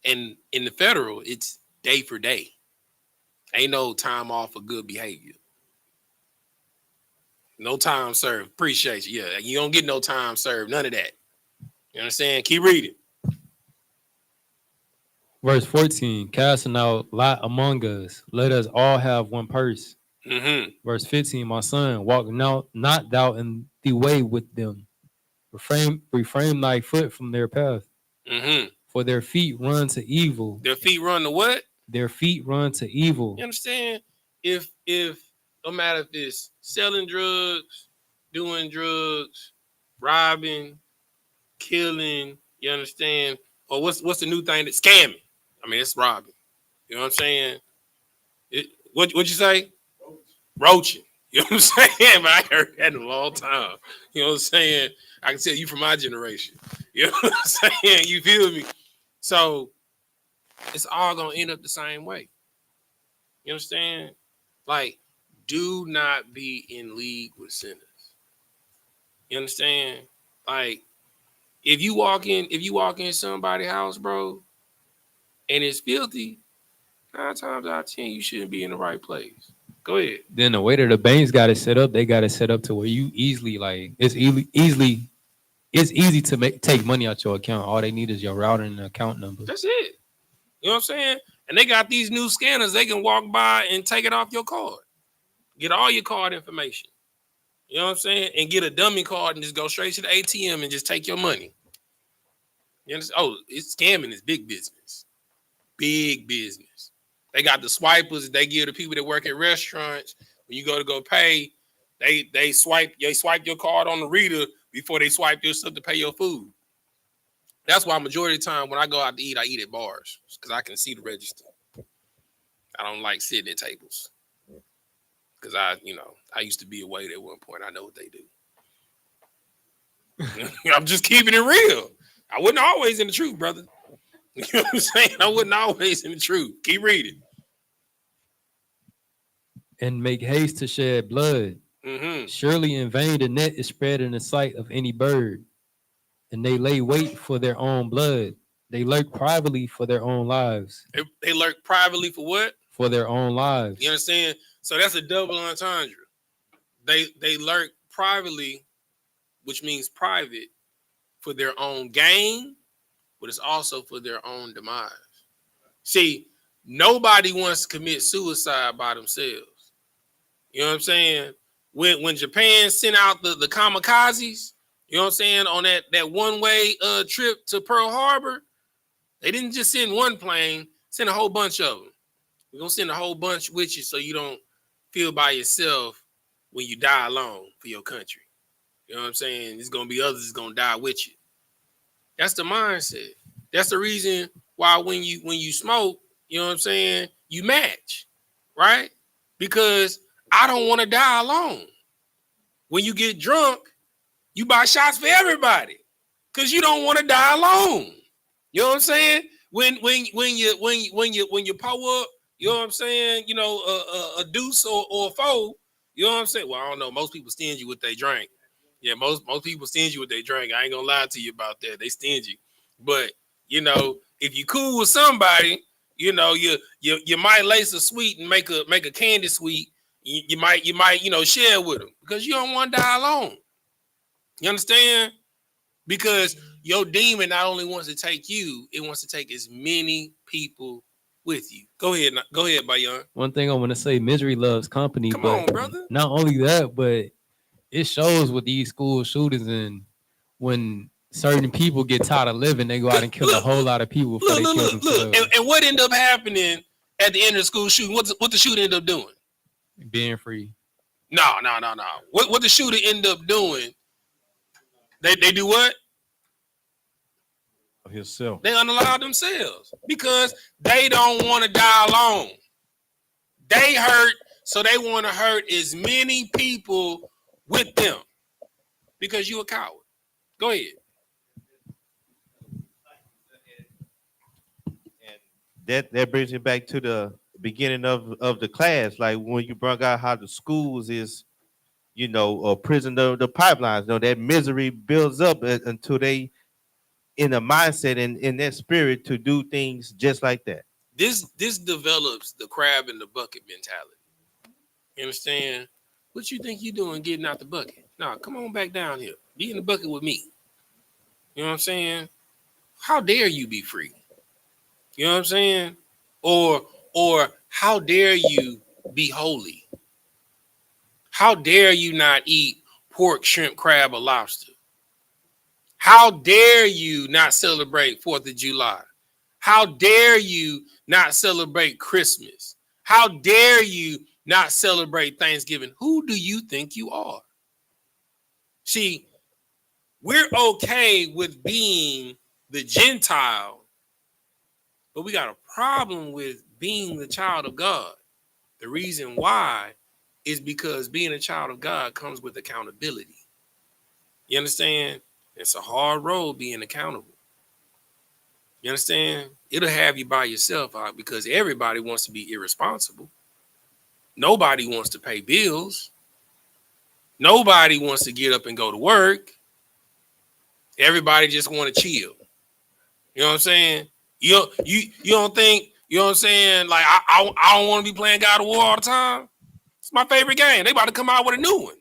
And in the federal, it's day for day. Ain't no time off for good behavior. No time served. Appreciate you. Yeah, you don't get no time served. None of that. You understand? Keep reading. Verse 14, casting out lot among us, let us all have one purse. Verse 15, my son, walk not thou in the way with them. Refrain thy foot from their path. For their feet run to evil. Their feet run to what? Their feet run to evil. You understand? If no matter if it's selling drugs, doing drugs, robbing, killing, you understand? Or what's the new thing that's scamming? I mean, it's robbing. You know what I'm saying? What'd you say? Roaching. You know what I'm saying? But I heard that in a long time. You know what I'm saying? I can tell you from my generation. You know what I'm saying? You feel me? So it's all gonna end up the same way. You understand? Like, do not be in league with sinners. You understand? Like, if you walk in somebody's house, bro, and it's filthy, 9 times out of 10, you shouldn't be in the right place. Go ahead. Then the way that the banks got it set up, they got it set up to where you easily it's easy to take money out your account. All they need is your router and account number. That's it. You know what I'm saying? And they got these new scanners. They can walk by and take it off your card. Get all your card information. You know what I'm saying? And get a dummy card and just go straight to the ATM and just take your money. You understand? Oh, it's scamming is big business. Big business. They got the swipers they give to people that work at restaurants. When you go pay, they swipe your card on the reader before they swipe your stuff to pay your food. That's why majority of the time when I go out to eat, I eat at bars because I can see the register. I don't like sitting at tables because I used to be a waiter at one point. I know what they do. I'm just keeping it real. I wasn't always in the truth, brother. You know what I'm saying? I wasn't always in the truth. Keep reading. And make haste to shed blood. Mm-hmm. Surely in vain the net is spread in the sight of any bird, and they lay wait for their own blood. They lurk privately for their own lives. They lurk privately for what? For their own lives. You understand? So that's a double entendre. They lurk privately, which means private, for their own gain, but it's also for their own demise. See, nobody wants to commit suicide by themselves. You know what I'm saying? When Japan sent out the kamikazes, you know what I'm saying, on that one-way trip to Pearl Harbor, they didn't just send one plane, send a whole bunch of them. We're going to send a whole bunch with you so you don't feel by yourself when you die alone for your country. You know what I'm saying? There's going to be others that's going to die with you. That's the mindset. That's the reason why when you smoke, you know what I'm saying, you match, right? Because I don't want to die alone. When you get drunk, you buy shots for everybody because you don't want to die alone. You know what I'm saying? When you pull up, you know what I'm saying? You know, a deuce or a foe. You know what I'm saying? Well, I don't know. Most people stingy with they drink. Yeah, most people stingy with they drink. I ain't gonna lie to you about that. They stingy. But you know, if you cool with somebody, you know, you might lace a sweet and make a candy sweet. You might share with them because you don't want to die alone. You understand? Because your demon not only wants to take you, it wants to take as many people with you. Go ahead, Bayan. One thing I want to say, misery loves company. Come but on, brother. Not only that, but it shows with these school shootings, and when certain people get tired of living, they go out and kill a whole lot of people before they kill themselves. And what ended up happening at the end of the school shooting? What the shooter ended up doing? Being free. No. What the shooter ended up doing? They do what? Himself. They unalive themselves because they don't want to die alone. They hurt, so they want to hurt as many people with them because you a coward. Go ahead. And that brings me back to the beginning of the class, like when you brought out how the schools is, you know, a prison of the pipelines. You know, that misery builds up until they in a mindset and in that spirit to do things just like that. This develops the crab in the bucket mentality. You understand? What you think you doing getting out the bucket? Nah, come on back down here. Be in the bucket with me. You know what I'm saying? How dare you be free? You know what I'm saying? Or how dare you be holy? How dare you not eat pork, shrimp, crab, or lobster? How dare you not celebrate 4th of July? How dare you not celebrate Christmas? How dare you not celebrate Thanksgiving? Who do you think you are? See, we're okay with being the Gentile, but we got a problem with being the child of God. The reason why is because being a child of God comes with accountability. You understand? It's a hard road being accountable. You understand? It'll have you by yourself out because everybody wants to be irresponsible. Nobody wants to pay bills. Nobody wants to get up and go to work. Everybody just want to chill. You know what I'm saying? You don't think, you know what I'm saying? Like I don't want to be playing God of War all the time. It's my favorite game. They about to come out with a new one.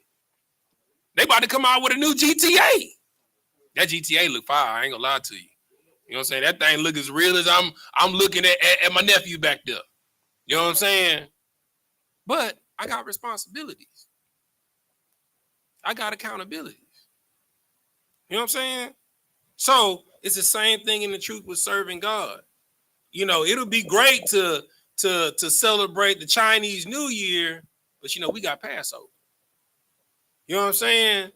They about to come out with a new GTA. That GTA look fire. I ain't gonna lie to you. You know what I'm saying? That thing look as real as I'm looking at my nephew back there. You know what I'm saying? But I got responsibilities. I got accountabilities. You know what I'm saying? So it's the same thing in the truth with serving God. You know, it'll be great to celebrate the Chinese New Year, but you know, we got Passover. You know what I'm saying?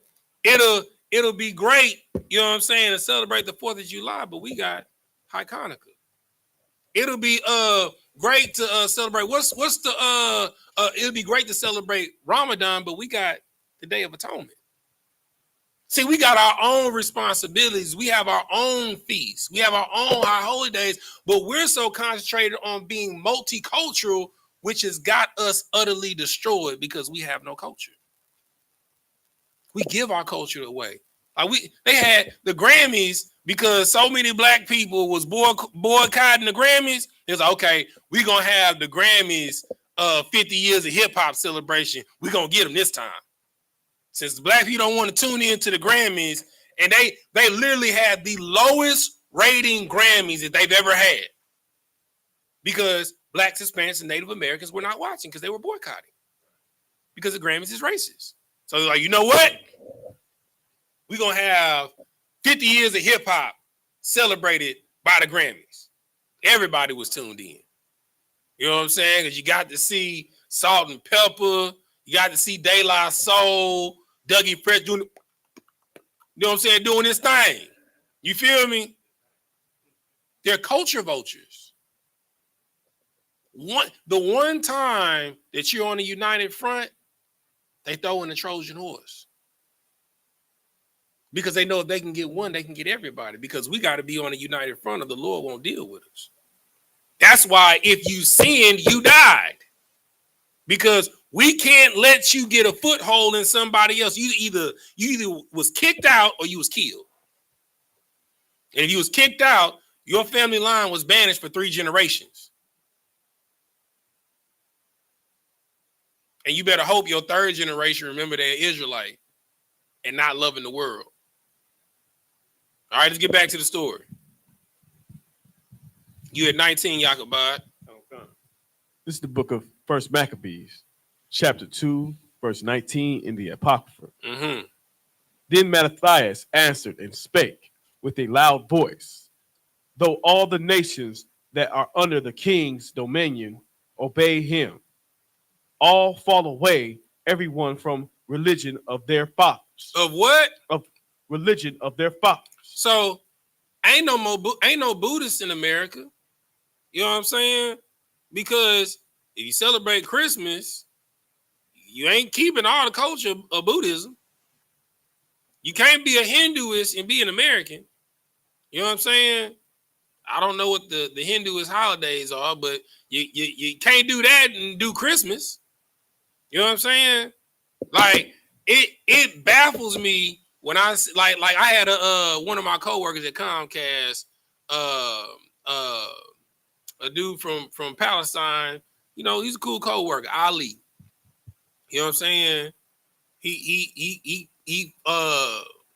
It'll be great, you know what I'm saying, to celebrate the 4th of July, but we got Hanukkah. It'll be great to celebrate. What's the it'll be great to celebrate Ramadan, but we got the Day of Atonement. See, we got our own responsibilities. We have our own feasts. We have our own high holy days, but we're so concentrated on being multicultural, which has got us utterly destroyed because we have no culture. We give our culture away. Like they had the Grammys because so many black people was boycotting the Grammys. It's like, okay, we're going to have the Grammys 50 years of hip hop celebration. We're going to get them this time. Since the black people don't want to tune into the Grammys, and they literally had the lowest rating Grammys that they've ever had because blacks, Hispanics, and Native Americans were not watching because they were boycotting because the Grammys is racist. So they're like, you know what? We're going to have 50 years of hip hop celebrated by the Grammys. Everybody was tuned in. You know what I'm saying? Because you got to see Salt and Pepper. You got to see De La Soul, Dougie Fresh doing, you know what I'm saying, doing this thing. You feel me? They're culture vultures. The one time that you're on a united front, they throw in the Trojan horse. Because they know if they can get one, they can get everybody. Because we got to be on a united front or the Lord won't deal with us. That's why if you sinned, you died. Because we can't let you get a foothold in somebody else. You either was kicked out or you was killed. And if you was kicked out, your family line was banished for 3 generations. And you better hope your 3rd generation remember they're Israelite and not loving the world. All right, let's get back to the story. You at 19, Yahweh. This is the book of 1 Maccabees, chapter 2, verse 19 in the Apocrypha. Mm-hmm. Then Mattathias answered and spake with a loud voice, though all the nations that are under the king's dominion obey him, all fall away, everyone from religion of their fathers. Of what? Of religion of their fathers. So ain't no Buddhists in America. You know what I'm saying? Because if you celebrate Christmas, you ain't keeping all the culture of Buddhism. You can't be a Hinduist and be an American. You know what I'm saying? I don't know what the Hinduist holidays are, but you can't do that and do Christmas. You know what I'm saying? Like it baffles me when I like I had one of my coworkers at Comcast, a dude from Palestine. You know, he's a cool coworker, Ali. You know what I'm saying? He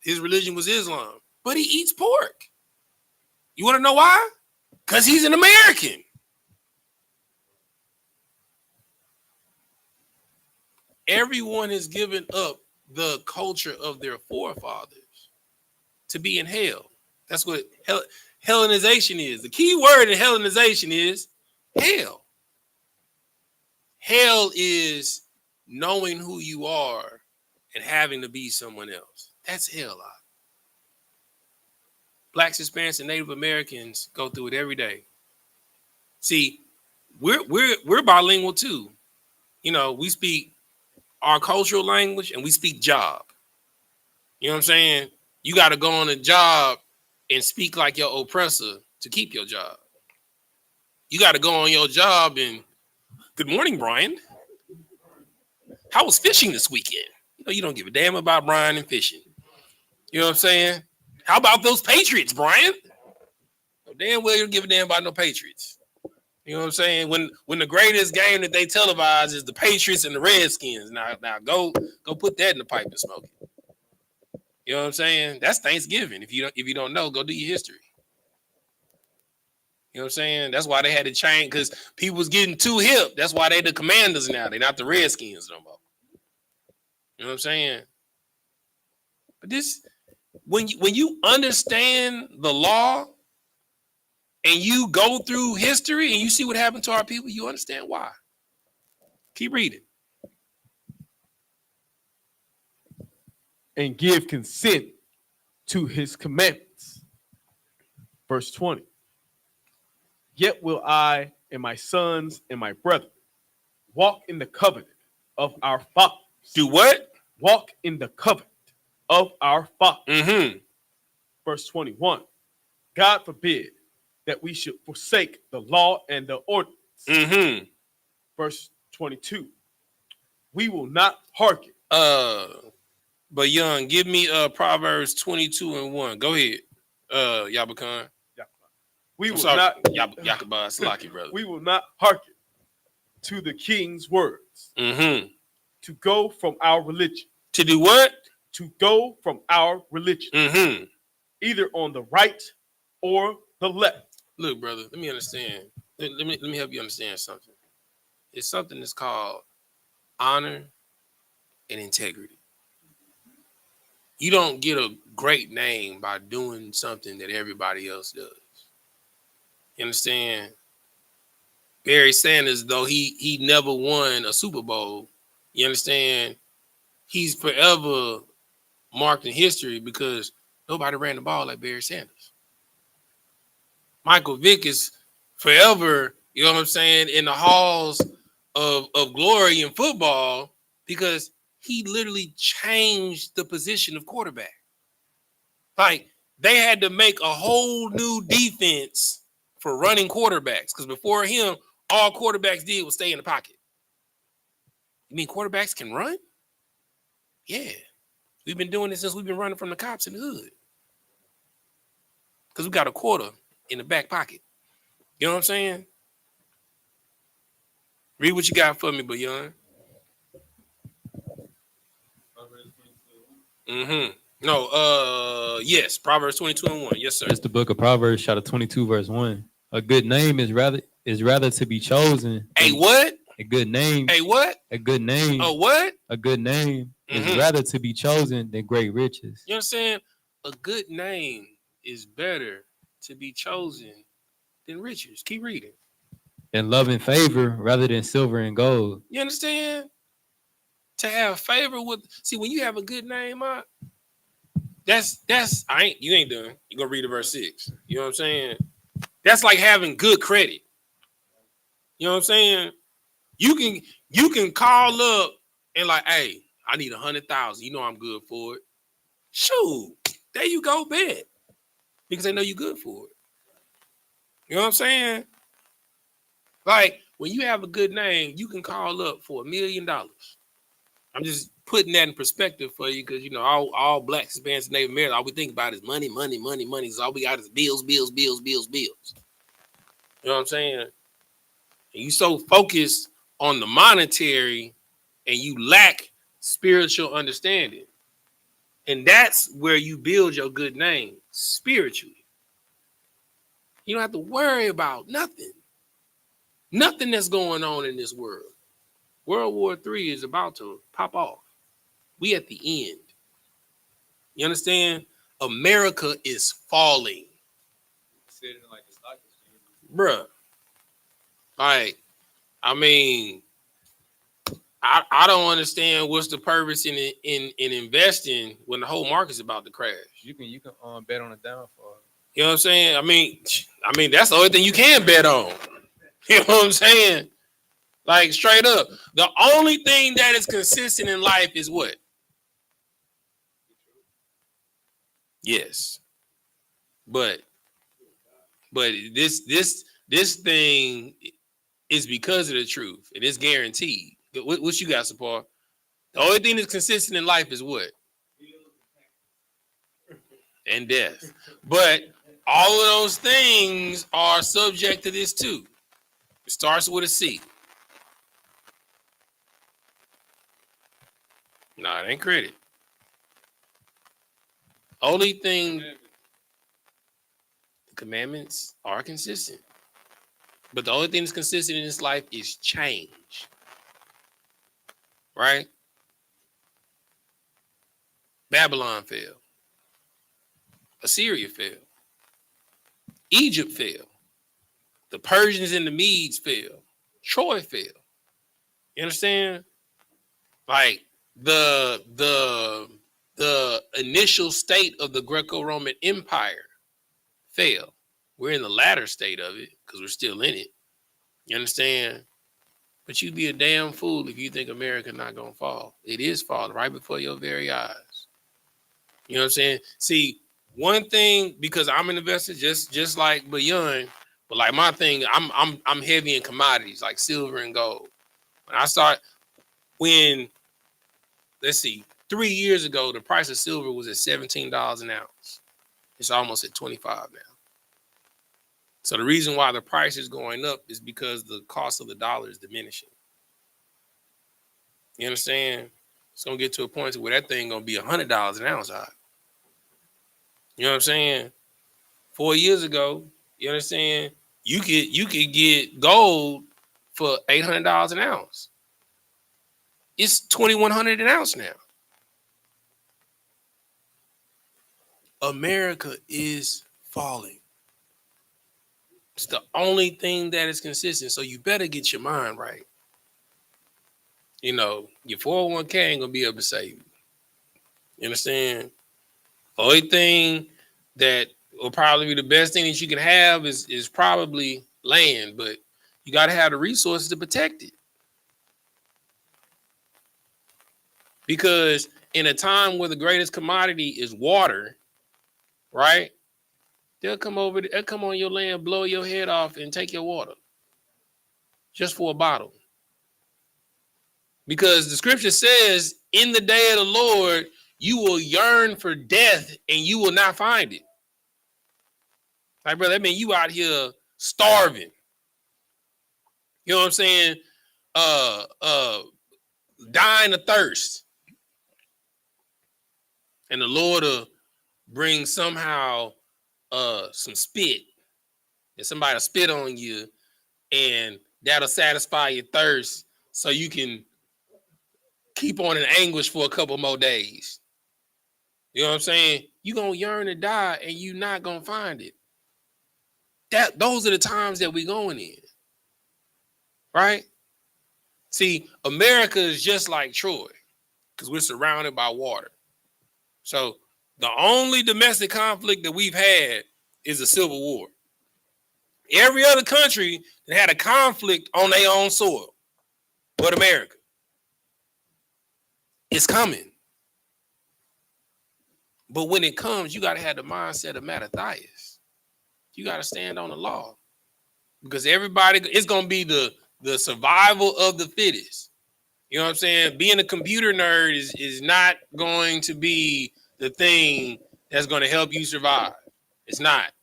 his religion was Islam, but he eats pork. You want to know why? Because he's an American. Everyone has given up the culture of their forefathers to be in hell. That's what Hellenization is. The key word in Hellenization is hell. Hell is knowing who you are and having to be someone else. That's hell. Blacks, Hispanics, and Native Americans go through it every day. See, we're bilingual too. You know, we speak our cultural language and we speak job. You know what I'm saying? You got to go on a job and speak like your oppressor to keep your job. You got to go on your job and good morning, Brian. How was fishing this weekend? You know, you don't give a damn about Brian and fishing. You know what I'm saying? How about those Patriots, Brian? Oh, damn well you don't give a damn about no Patriots. You know what I'm saying? When the greatest game that they televise is the Patriots and the Redskins. Now go put that in the pipe and smoke it. You know what I'm saying? That's Thanksgiving. If you don't know, go do your history. You know what I'm saying? That's why they had to change, because people was getting too hip. That's why they the Commanders now. They're not the Redskins no more. You know what I'm saying? But this, when you understand the law and you go through history and you see what happened to our people, you understand why. Keep reading. And give consent to his commandments. Verse 20. Yet will I and my sons and my brethren walk in the covenant of our fathers. Do what? Walk in the covenant of our fathers. Mm-hmm. Verse 21. God forbid that we should forsake the law and the ordinance. Mm-hmm. Verse 22. We will not hearken. But young, give me Proverbs 22:1. Go ahead. Yabakan. We will not Yakaba, Salaki, brother. We will not hearken to the king's words. Mm-hmm. To go from our religion. To do what? To go from our religion. Mm-hmm. Either on the right or the left. Look, brother, let me understand. Let me help you understand something. It's something that's called honor and integrity. You don't get a great name by doing something that everybody else does. You understand? Barry Sanders, though he never won a Super Bowl, you understand? He's forever marked in history because nobody ran the ball like Barry Sanders. Michael Vick is forever, you know what I'm saying, in the halls of glory in football because he literally changed the position of quarterback. Like, they had to make a whole new defense for running quarterbacks because before him, all quarterbacks did was stay in the pocket. You mean quarterbacks can run? Yeah. We've been doing this since we've been running from the cops in the hood. Because we got a quarter in the back pocket. You know what I'm saying? Read what you got for me, Bayon. Mm-hmm. No, yes, Proverbs 22:1. Yes, sir. It's the book of Proverbs, chapter 22, verse 1. A good name is rather to be chosen. A what? A good name. A what? A good name. A what? A good name is rather to be chosen than great riches. You know what I'm saying? A good name is better to be chosen than riches. Keep reading. And love and favor rather than silver and gold. You understand? To have favor with, see, when you have a good name, you ain't done. You gonna read the verse 6. You know what I'm saying? That's like having good credit. You know what I'm saying? You can call up and like, hey, I need 100,000. You know I'm good for it. Shoot, there you go, bet. Because they know you good for it. You know what I'm saying? Like, when you have a good name, you can call up for $1 million. I'm just putting that in perspective for you because, you know, all Black, Hispanics, and Native Americans, all we think about is money, money, money, money. So all we got is bills, bills, bills, bills, bills. You know what I'm saying? And you so focused on the monetary and you lack spiritual understanding. And that's where you build your good name, spiritually. You don't have to worry about nothing. Nothing that's going on in this world. World War III is about to pop off. We at the end. You understand? America is falling. Bruh. Like, I mean, I don't understand what's the purpose in investing when the whole market's about to crash. You can bet on a downfall. You know what I'm saying? I mean that's the only thing you can bet on. You know what I'm saying? Like straight up. The only thing that is consistent in life is what? Yes. But this thing is because of the truth, and it's guaranteed. What you got, Sapar? The only thing that's consistent in life is what? And death. But all of those things are subject to this too. It starts with a C. Nah, it ain't credit. Only thing, the commandments are consistent. But the only thing that's consistent in this life is change. Right? Babylon fell. Assyria fell. Egypt fell. The Persians and the Medes fell. Troy fell. You understand? Like the initial state of the Greco-Roman Empire fell. We're in the latter state of it because we're still in it. You understand? But you'd be a damn fool if you think America not gonna fall. It is falling right before your very eyes. You know what I'm saying? See, one thing, because I'm an investor, just like Bayon, but like my thing, I'm heavy in commodities like silver and gold. Let's see, 3 years ago, the price of silver was at $17 an ounce. It's almost at 25 now. So the reason why the price is going up is because the cost of the dollar is diminishing. You understand? It's gonna get to a point where that thing gonna be $100 an ounce high. You know what I'm saying? 4 years ago, you understand? You could get gold for $800 an ounce. It's $2,100 an ounce now. America is falling. It's the only thing that is consistent. So you better get your mind right. You know, your 401k ain't gonna be able to save you. You understand? The only thing that will probably be the best thing that you can have is probably land, but you got to have the resources to protect it. Because in a time where the greatest commodity is water, right? They'll come on your land, blow your head off, and take your water just for a bottle. Because the scripture says, in the day of the Lord, you will yearn for death and you will not find it. Like, brother, that means you out here starving. You know what I'm saying? Dying of thirst. And the Lord will bring somehow some spit. And somebody will spit on you, and that'll satisfy your thirst so you can keep on in anguish for a couple more days. You know what I'm saying? You're going to yearn to die, and you're not going to find it. Those are the times that we're going in. Right? See, America is just like Troy because we're surrounded by water. So the only domestic conflict that we've had is a civil war. Every other country that had a conflict on their own soil, but America. It's coming. But when it comes, you got to have the mindset of Mattathias. You got to stand on the law. Because everybody, it's going to be the survival of the fittest. You know what I'm saying? Being a computer nerd is not going to be the thing that's going to help you survive. It's not.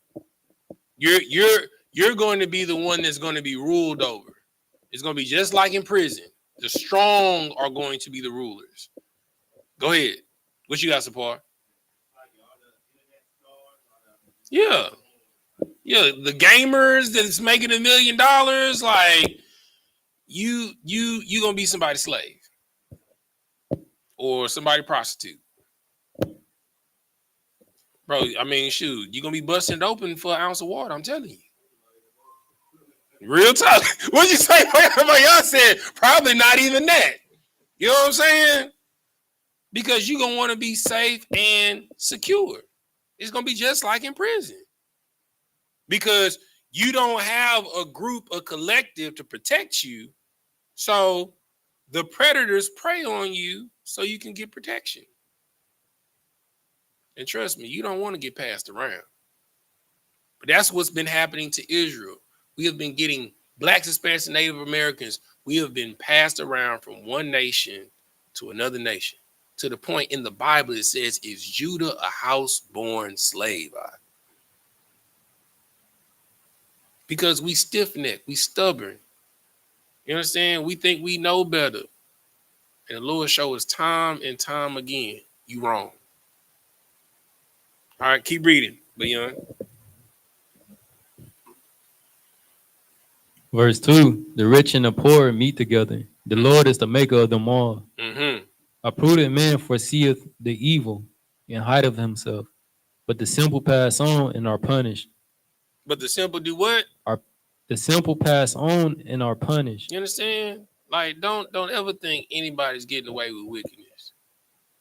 You're going to be the one that's going to be ruled over. It's going to be just like in prison. The strong are going to be the rulers. Go ahead. What you got, Sapar? Yeah. Yeah, the gamers that's making $1 million, like you gonna be somebody's slave or somebody prostitute. Bro, I mean, shoot, you're gonna be busting it open for an ounce of water, I'm telling you. Real talk. What'd you say? Y'all said probably not even that. You know what I'm saying? Because you're gonna want to be safe and secure. It's gonna be just like in prison. Because You don't have a group, a collective to protect you. So the predators prey on you so you can get protection. And trust me, you don't want to get passed around. But that's what's been happening to Israel. We have been getting Blacks, Hispanics, and Native Americans. We have been passed around from one nation to another nation, to the point in the Bible it says, is Judah a house-born slave? Because we stiff-necked, we stubborn. You understand? We think we know better. And the Lord shows us time and time again, you wrong. All right, keep reading, Leon. Verse 2, the rich and the poor meet together. The Lord is the maker of them all. Mm-hmm. A prudent man foreseeth the evil and hideth himself, but the simple pass on and are punished. But the simple do what? The simple pass on and are punished. You understand? Like, don't ever think anybody's getting away with wickedness.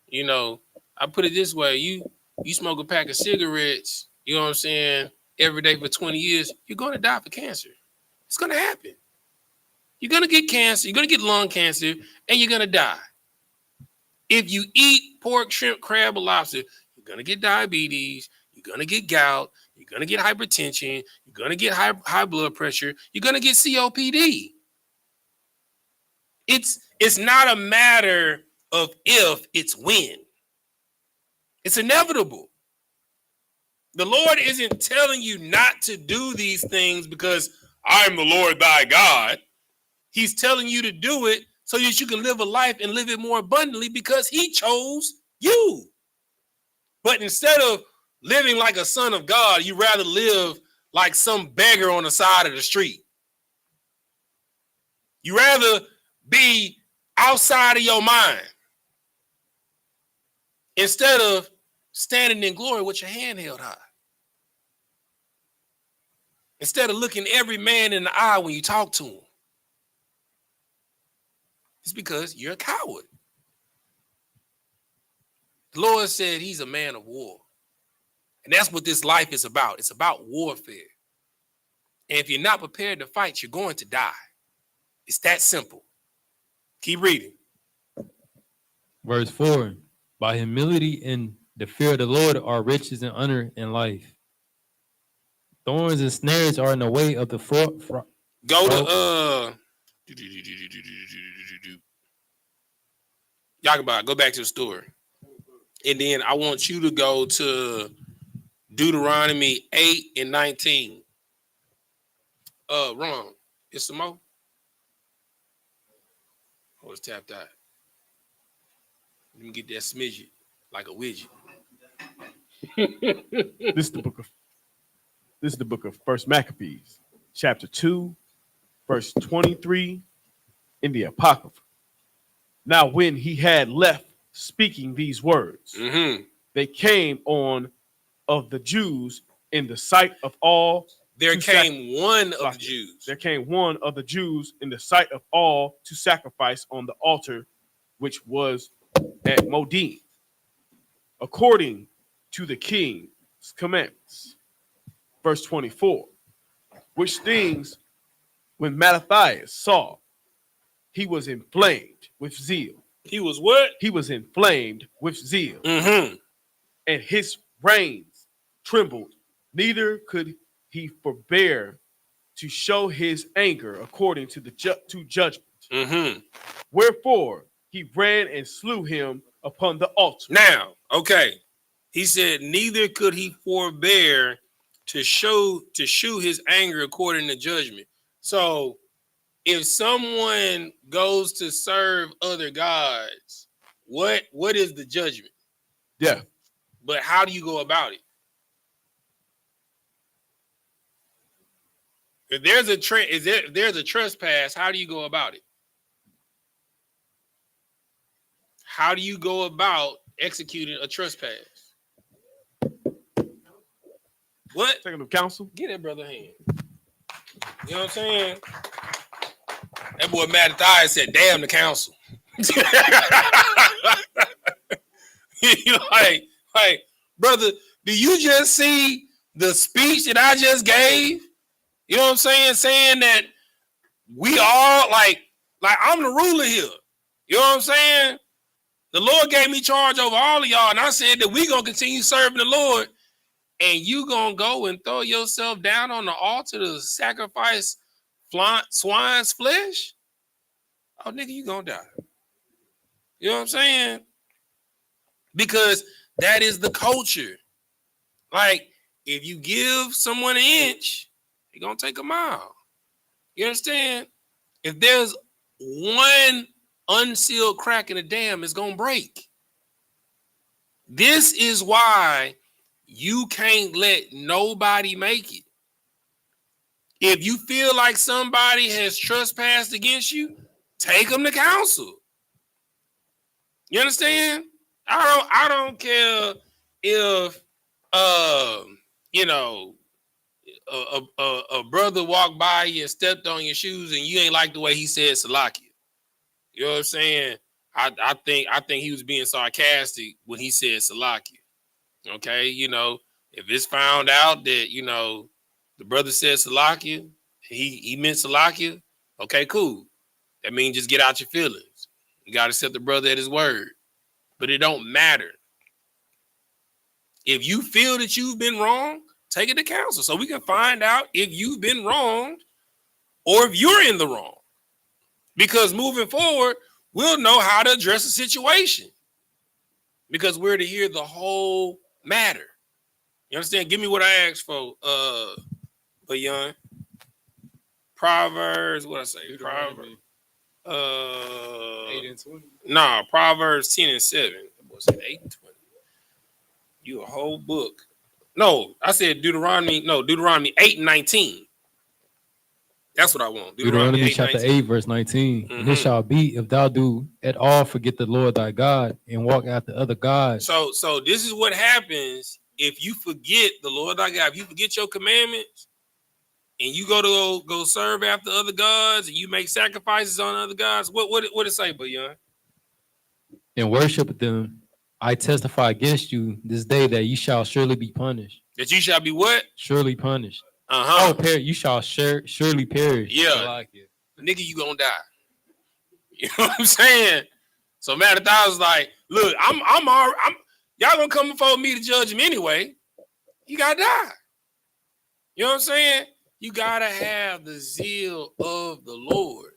You know, I put it this way: you smoke a pack of cigarettes, you know what I'm saying, every day for 20 years, you're gonna die for cancer. It's gonna happen. You're gonna get cancer, you're gonna get lung cancer, and you're gonna die. If you eat pork, shrimp, crab, or lobster, you're gonna get diabetes, you're gonna get gout, you're gonna get hypertension, you're gonna get high blood pressure, you're gonna get COPD. It's not a matter of if, it's when. It's inevitable. The Lord isn't telling you not to do these things because I'm the Lord thy God. He's telling you to do it so that you can live a life and live it more abundantly because he chose you. But instead of living like a son of God, you rather live like some beggar on the side of the street. You rather be outside of your mind instead of standing in glory with your hand held high. Instead of looking every man in the eye when you talk to him. It's because you're a coward. The Lord said he's a man of war. And that's what this life is about. It's about warfare. And if you're not prepared to fight, you're going to die. It's that simple. Keep reading. Verse 4, by humility and the fear of the Lord are riches and honor and life. Thorns and snares are in the way of the Go to Yahweh, go back to the story. And then I want you to go to Deuteronomy 8 and 19. Wrong. It's some more. Oh, it's tapped out. Let me get that smidget like a widget. This is the book of First Maccabees, chapter 2, verse 23 in the Apocrypha. Now, when he had left speaking these words, they came on of the Jews in the sight of all. There came one of the Jews. There came one of the Jews in the sight of all to sacrifice on the altar, which was at Modin, according to the king's commandments. Verse 24, which things when Mattathias saw, he was inflamed with zeal. He was what? He was inflamed with zeal. And his reins trembled, neither could he forbear to show his anger according to the to judgment. Wherefore he ran and slew him upon the altar. Now, okay. He said, neither could he forbear to shew his anger according to judgment. So if someone goes to serve other gods, what is the judgment? Yeah. But how do you go about it? If there's a trespass, how do you go about it? How do you go about executing a trespass? What? Second of counsel. Get that brother hand. You know what I'm saying? That boy Mattathias said, damn the council. like, brother, do you just see the speech that I just gave? You know what I'm saying? Saying that we all like I'm the ruler here. You know what I'm saying? The Lord gave me charge over all of y'all, and I said that we gonna continue serving the Lord, and you gonna go and throw yourself down on the altar to sacrifice swine's flesh? Oh, nigga, you gonna die. You know what I'm saying? Because that is the culture. Like, if you give someone an inch, you're gonna take a mile. You understand? If there's one unsealed crack in the dam, it's gonna break. This is why you can't let nobody make it. If you feel like somebody has trespassed against you, take them to counsel. You understand? I don't care if you know, a brother walked by you and stepped on your shoes and you ain't like the way he said Salakia. You know what I'm saying? I think he was being sarcastic when he said Salakia. Okay, you know, if it's found out that, you know, the brother said Salakia, he meant Salakia, okay, cool. That means just get out your feelings. You got to accept the brother at his word. But it don't matter. If you feel that you've been wrong, take it to counsel so we can find out if you've been wronged or if you're in the wrong. Because moving forward, we'll know how to address the situation. Because we're to hear the whole matter. You understand? Give me what I asked for, young. Proverbs, what I say? Proverbs. 8 and 20. Nah, Proverbs 10 and 7. What's it? 8 and 20. You a whole book. No, I said Deuteronomy 8 and 19. That's what I want. Deuteronomy chapter 8, verse 19. And it shall be, if thou do at all forget the Lord thy God and walk after other gods. So this is what happens if you forget the Lord thy God. If you forget your commandments and you go serve after other gods and you make sacrifices on other gods, what it say, Bayon? And worship them, I testify against you this day that you shall surely be punished. That you shall be what? Surely punished. Oh, you shall surely perish. Yeah. Like it. Nigga, you gonna die. You know what I'm saying? So Mattathias was like, look, I'm y'all gonna come before me to judge him anyway. You gotta die. You know what I'm saying? You gotta have the zeal of the Lord.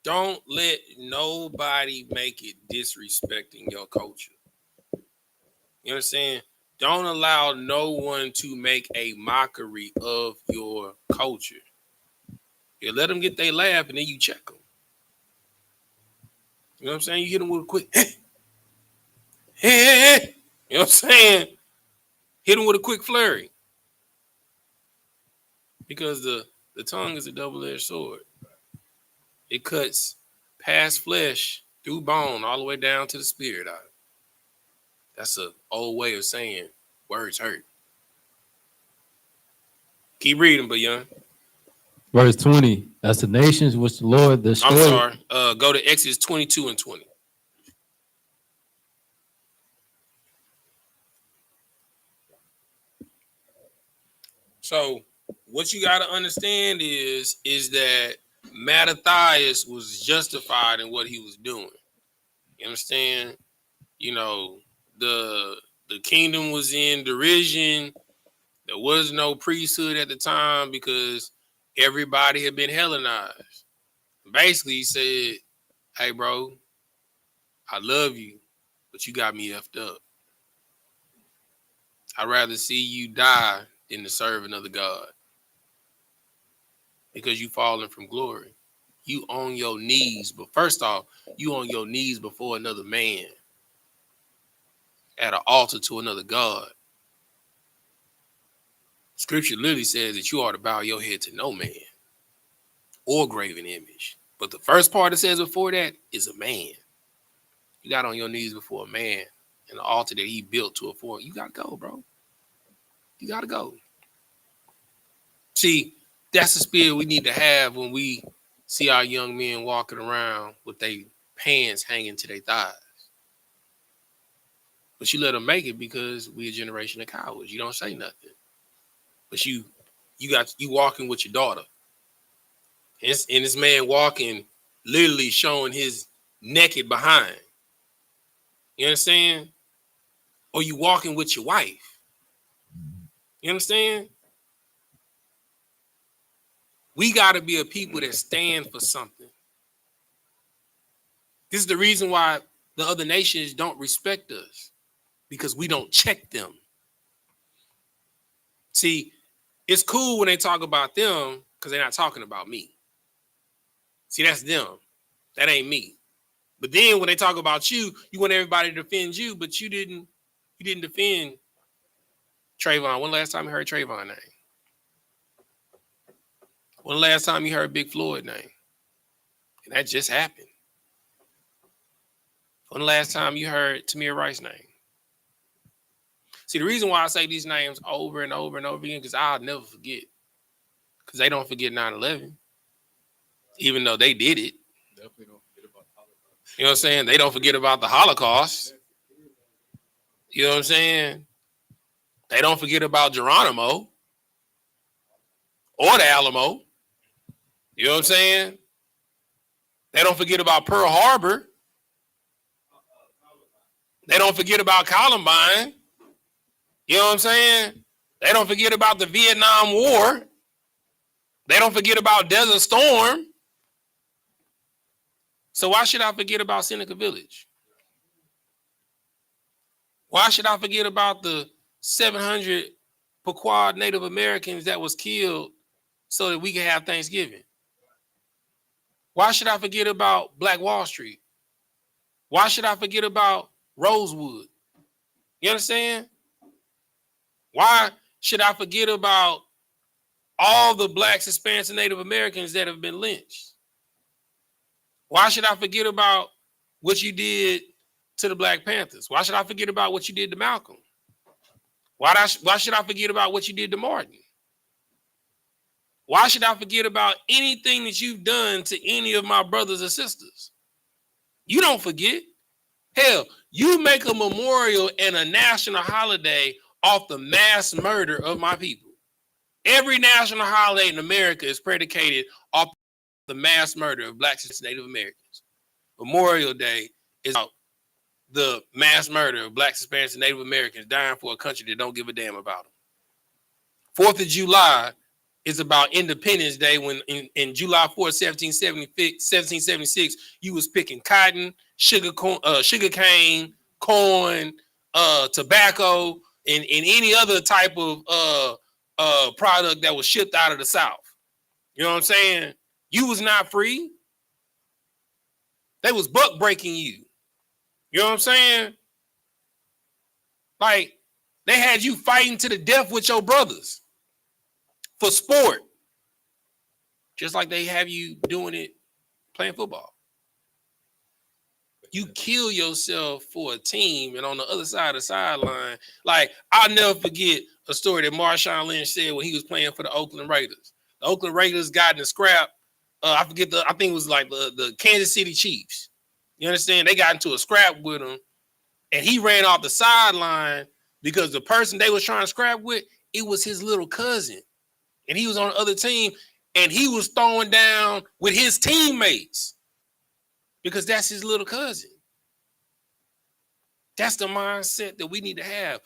Don't let nobody make it disrespecting your culture. You understand? Don't allow no one to make a mockery of your culture. You let them get their laugh and then you check them. You know what I'm saying? You hit them with a quick, hey. You know what I'm saying? Hit them with a quick flurry. Because the tongue is a double-edged sword. It cuts past flesh through bone all the way down to the spirit. That's an old way of saying words hurt. Keep reading, but young. Verse 20. That's the nations which the Lord destroyed. I'm sorry. Go to Exodus 22 and 20. So what you got to understand is that Mattathias was justified in what he was doing. You understand? You know, the kingdom was in derision. There was no priesthood at the time because everybody had been Hellenized. Basically, he said, hey, bro, I love you, but you got me effed up. I'd rather see you die than to serve another God. Because you falling from glory. You on your knees, but first off, you on your knees before another man at an altar to another God. Scripture literally says that you ought to bow your head to no man or graven image. But the first part it says before that is a man. You got on your knees before a man and the altar that he built to afford. You got to go, bro. You got to go. See, that's the spirit we need to have when we see our young men walking around with their pants hanging to their thighs. But you let them make it because we a generation of cowards. You don't say nothing. But you you walking with your daughter. And this man walking, literally showing his naked behind. You understand? Or you walking with your wife. You understand? We got to be a people that stand for something. This is the reason why the other nations don't respect us, because we don't check them. See, it's cool when they talk about them because they're not talking about me. See, that's them. That ain't me. But then when they talk about you, you want everybody to defend you, but you didn't defend Trayvon. When last time you heard Trayvon name? When last time you heard Big Floyd name? And that just happened. When the last time you heard Tamir Rice's name? See, the reason why I say these names over and over and over again, because I'll never forget. Because they don't forget 9/11, even though they did it. Definitely don't forget about the Holocaust. You know what I'm saying? They don't forget about the Holocaust. You know what I'm saying? They don't forget about Geronimo or the Alamo. You know what I'm saying? They don't forget about Pearl Harbor. They don't forget about Columbine. You know what I'm saying? They don't forget about the Vietnam War. They don't forget about Desert Storm. So why should I forget about Seneca Village? Why should I forget about the 700 Pequod Native Americans that was killed so that we can have Thanksgiving? Why should I forget about Black Wall Street? Why should I forget about Rosewood? You understand? Why should I forget about all the Blacks, Hispanics, and Native Americans that have been lynched? Why should I forget about what you did to the Black Panthers? Why should I forget about what you did to Malcolm? Why should I forget about what you did to Martin? Why should I forget about anything that you've done to any of my brothers or sisters? You don't forget. Hell, you make a memorial and a national holiday off the mass murder of my people. Every national holiday in America is predicated off the mass murder of Blacks and Native Americans. Memorial Day is about the mass murder of Blacks, Hispanics, and Native Americans dying for a country that don't give a damn about them. 4th of July is about Independence Day, when in July 4th, 1776, you was picking cotton, sugar cane, corn, tobacco, and any other type of product that was shipped out of the South. You know what I'm saying? You was not free. They was buck breaking you. You know what I'm saying? Like, they had you fighting to the death with your brothers for sport. Just like they have you doing it playing football. You kill yourself for a team, and on the other side of the sideline, like, I'll never forget a story that Marshawn Lynch said when he was playing for the Oakland Raiders. The Oakland Raiders got in a scrap. I think it was like the Kansas City Chiefs. You understand? They got into a scrap with him, and he ran off the sideline because the person they was trying to scrap with, it was his little cousin. And he was on the other team, and he was throwing down with his teammates because that's his little cousin. That's the mindset that we need to have.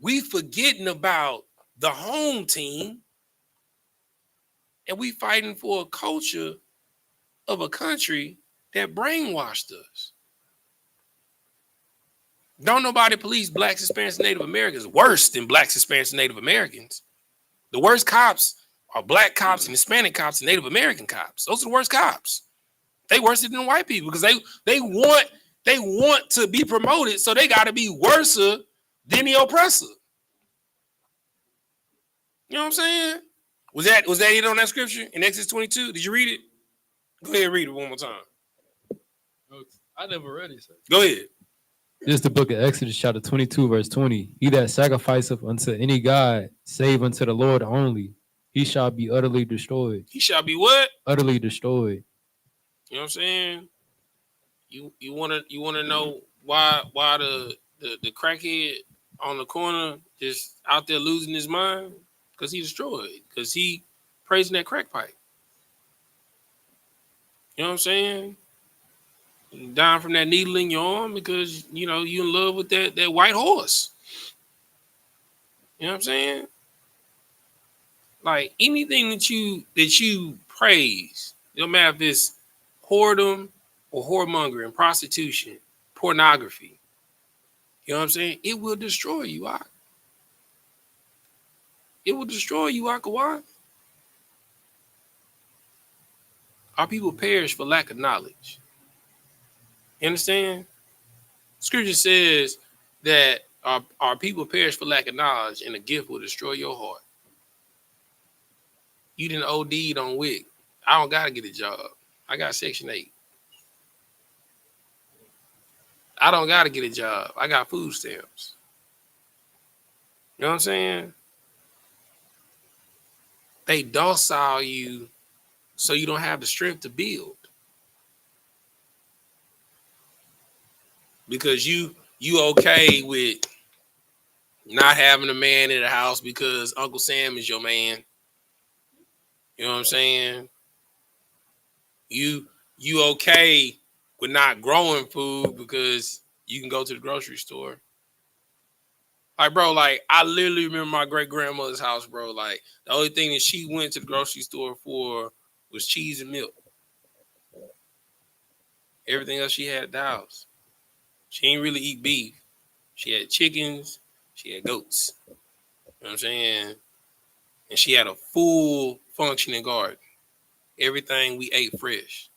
We forgetting about the home team, and we fighting for a culture of a country that brainwashed us. Don't nobody police Blacks, Hispanics, and Native Americans worse than Blacks, Hispanics, and Native Americans. The worst cops are Black cops and Hispanic cops and Native American cops. Those are the worst cops. They worse than the white people because they want to be promoted, so they got to be worse than the oppressor. You know what I'm saying? Was that it on that scripture in Exodus 22? Did you read it? Go ahead and read it one more time. I never read it, sir. Go ahead. This is the book of Exodus, chapter 22, verse 20. He that sacrificeth unto any God, save unto the Lord only, he shall be utterly destroyed. He shall be what? Utterly destroyed. You know what I'm saying? You wanna know why the crackhead on the corner just out there losing his mind? because he destroyed, because he praising that crack pipe. You know what I'm saying? You dying from that needle in your arm because, you know, you in love with that white horse. You know what I'm saying? Like anything that you praise, no matter if it's whoredom or whoremongering, prostitution, pornography, you know what I'm saying? It will destroy you. It will destroy you, Akawan. Our people perish for lack of knowledge. You understand? Scripture says that our people perish for lack of knowledge, and a gift will destroy your heart. You didn't OD'd on WIC. I don't gotta get a job. I got Section 8. I don't gotta get a job. I got food stamps. You know what I'm saying? They docile you so you don't have the strength to build. Because you okay with not having a man in the house because Uncle Sam is your man. You know what I'm saying? You okay with not growing food because you can go to the grocery store. Like, bro, like, I literally remember my great-grandmother's house, bro. Like, the only thing that she went to the grocery store for was cheese and milk. Everything else she had at the house. She didn't really eat beef. She had chickens. She had goats. You know what I'm saying? And she had a full functioning garden. Everything we ate fresh.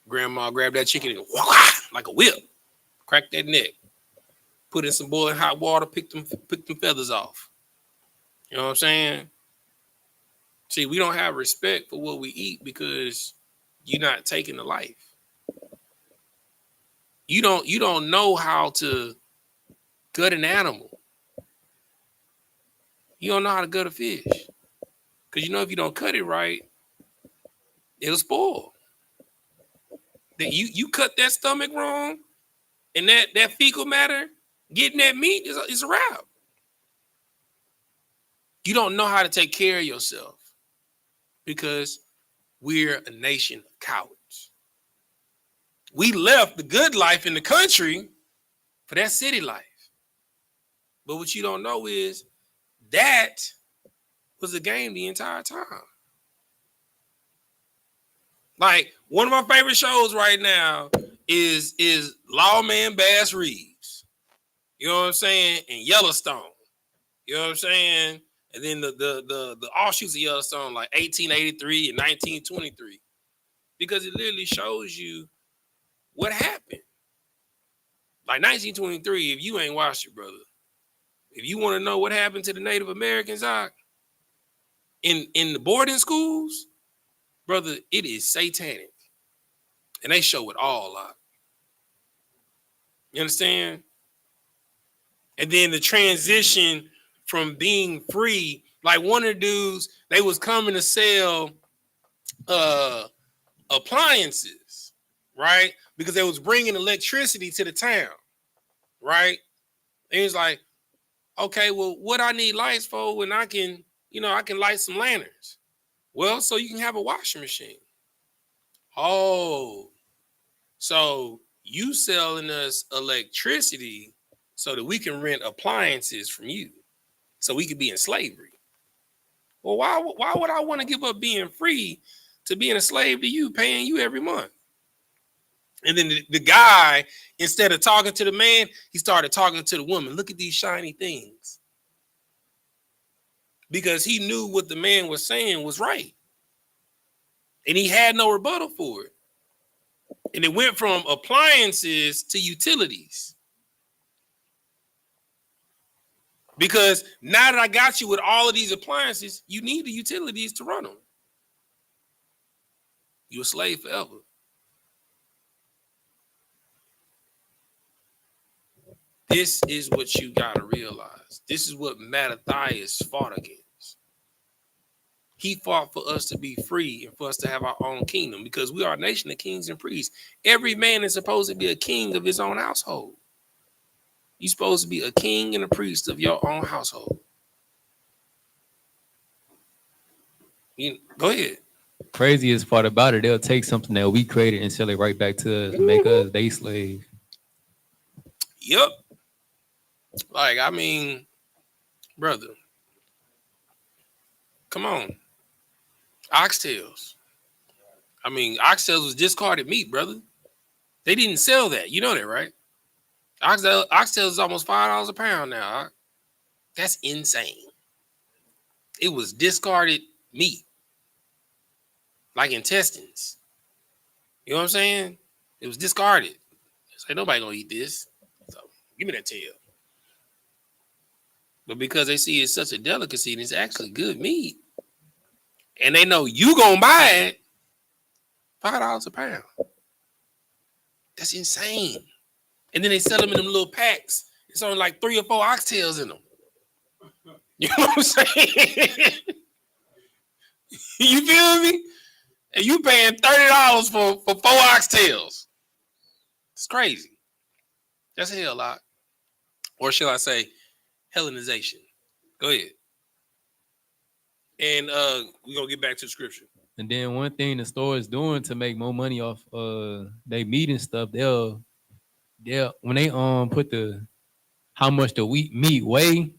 Grandma grabbed that chicken and like a whip. Cracked that neck. Put in some boiling hot water, pick them feathers off. You know what I'm saying? See, we don't have respect for what we eat because you're not taking the life. You don't know how to gut an animal. You don't know how to gut a fish. Because you know if you don't cut it right, it'll spoil. That you cut that stomach wrong, and that fecal matter, getting that meat is a wrap. You don't know how to take care of yourself because we're a nation of cowards. We left the good life in the country for that city life. But what you don't know is that was a game the entire time. Like, one of my favorite shows right now is Lawman Bass Reeves. You know what I'm saying? And Yellowstone. You know what I'm saying? And then the offshoots of Yellowstone, like 1883 and 1923. Because it literally shows you what happened. Like 1923, if you ain't watched it, brother, if you want to know what happened to the Native Americans in the boarding schools, brother, it is satanic. And they show it all out. You understand? And then the transition from being free, like one of the dudes, they was coming to sell appliances, right? Because they was bringing electricity to the town, right? And he's like, okay, well, what I need lights for when I can light some lanterns. Well, so you can have a washing machine. Oh, so you selling us electricity so that we can rent appliances from you, so we could be in slavery. Well, why would I want to give up being free to being a slave to you, paying you every month? And then the guy, instead of talking to the man, he started talking to the woman. Look at these shiny things. Because he knew what the man was saying was right. And he had no rebuttal for it. And it went from appliances to utilities. Because now that I got you with all of these appliances, you need the utilities to run them. You're a slave forever. This is what you got to realize. This is what Mattathias fought against. He fought for us to be free and for us to have our own kingdom, because we are a nation of kings and priests. Every man is supposed to be a king of his own household. You're supposed to be a king and a priest of your own household. Go ahead. Craziest part about it, they'll take something that we created and sell it right back to us and make us they slave. Yep. Like, I mean, brother, come on. Oxtails. I mean, oxtails was discarded meat, brother. They didn't sell that. You know that, right? Oxtails is almost $5 a pound now. That's insane. It was discarded meat, like intestines. You know what I'm saying? It was discarded. It's like nobody gonna eat this. So give me that tail. But because they see it's such a delicacy and it's actually good meat, and they know you gonna buy it, $5 a pound. That's insane. And then they sell them in them little packs. It's only like 3 or 4 oxtails in them. You know what I'm saying? You feel me? And you paying $30 for 4 oxtails. It's crazy. That's hell a lot. Or shall I say, Hellenization. Go ahead. And we're gonna get back to the scripture. And then one thing the store is doing to make more money off they meat and stuff, they'll when they put the how much the meat weigh,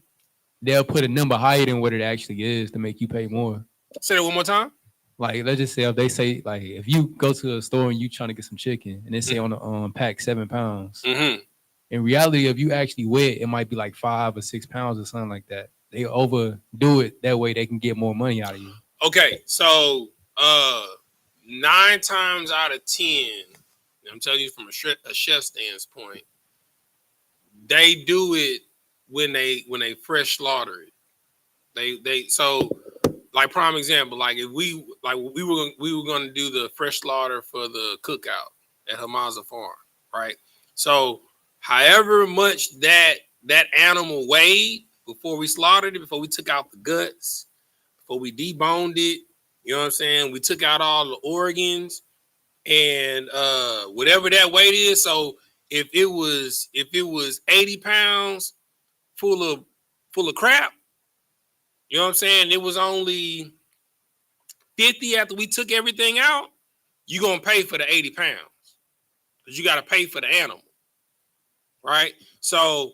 they'll put a number higher than what it actually is to make you pay more. Say that one more time. Like, let's just say if they say, like, if you go to a store and you trying to get some chicken and they say on the pack 7 pounds, in reality, if you actually weigh it, it might be like 5 or 6 pounds or something like that. They overdo it that way they can get more money out of you. Okay, so 9 times out of 10, I'm telling you from a chef standpoint, they do it when they fresh slaughter it. They so, like, prime example, like if we were going to do the fresh slaughter for the cookout at Hamaza Farm, right? So however much that animal weighed before we slaughtered it, before we took out the guts, before we deboned it, you know what I'm saying? We took out all the organs and whatever that weight is. So if it was 80 pounds full of crap, you know what I'm saying? It was only 50 after we took everything out. You're gonna pay for the 80 pounds because you got to pay for the animal, right? So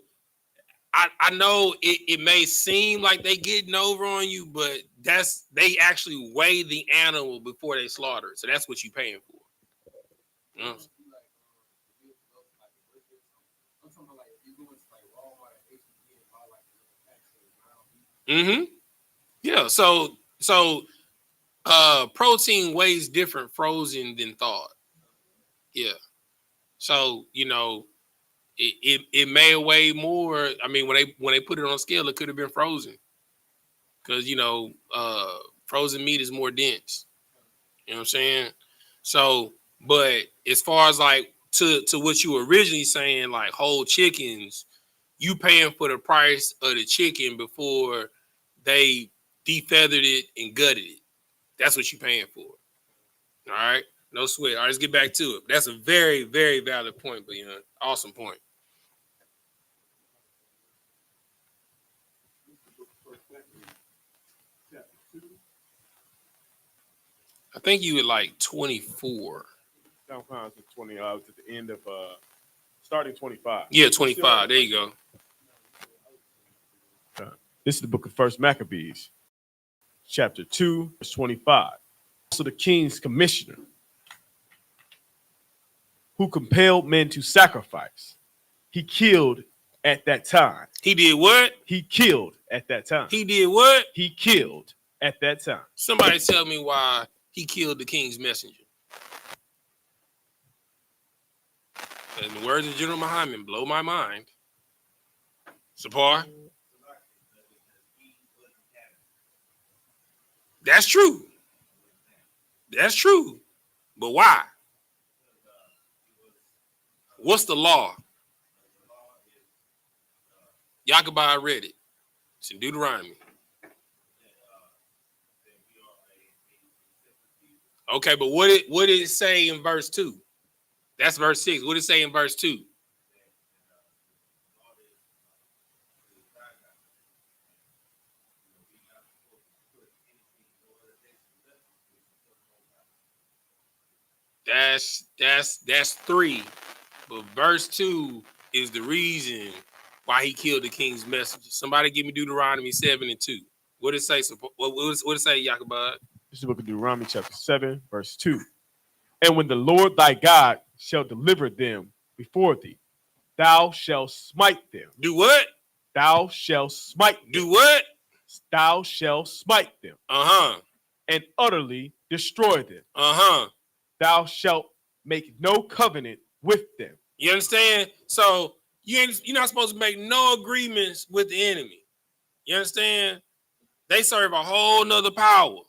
I know it may seem like they getting over on you, but they actually weigh the animal before they slaughter it. So that's what you're paying for. You know? Yeah. So protein weighs different frozen than thawed. Yeah. So, you know, it may weigh more. I mean, when they put it on scale, it could have been frozen. Because, you know, frozen meat is more dense. You know what I'm saying? So, but as far as like to what you were originally saying, like whole chickens, you paying for the price of the chicken before they defeathered it and gutted it. That's what you're paying for. All right? No sweat. All right, let's get back to it. That's a very, very valid point, but awesome point. I think you were like 24. Down pounds to 20. I was at the end of starting 25. Yeah, 25. There you go. This is the book of First Maccabees, chapter 2, verse 25. Also the king's commissioner, who compelled men to sacrifice, he killed at that time. He did what? He killed at that time. He did what? He killed at that time. Somebody tell me why he killed the king's messenger. In the words of General Muhammad, blow my mind. Sapar? That's true. That's true. But why? What's the law? Yaakobah read it. It's in Deuteronomy. Okay, but what did it say in verse 2? That's verse 6. What did it say in verse 2? That's 3. But verse 2 is the reason why he killed the king's messenger. Somebody give me Deuteronomy 7:2. What it say? What it say, Yahweh? This is the book of Deuteronomy, chapter 7, verse 2. And when the Lord thy God shall deliver them before thee, thou shalt smite them. Do what? Thou shalt smite them. Do what? Thou shalt smite them. And utterly destroy them. Thou shalt make no covenant with them. You understand? So you're not supposed to make no agreements with the enemy. You understand? They serve a whole nother power.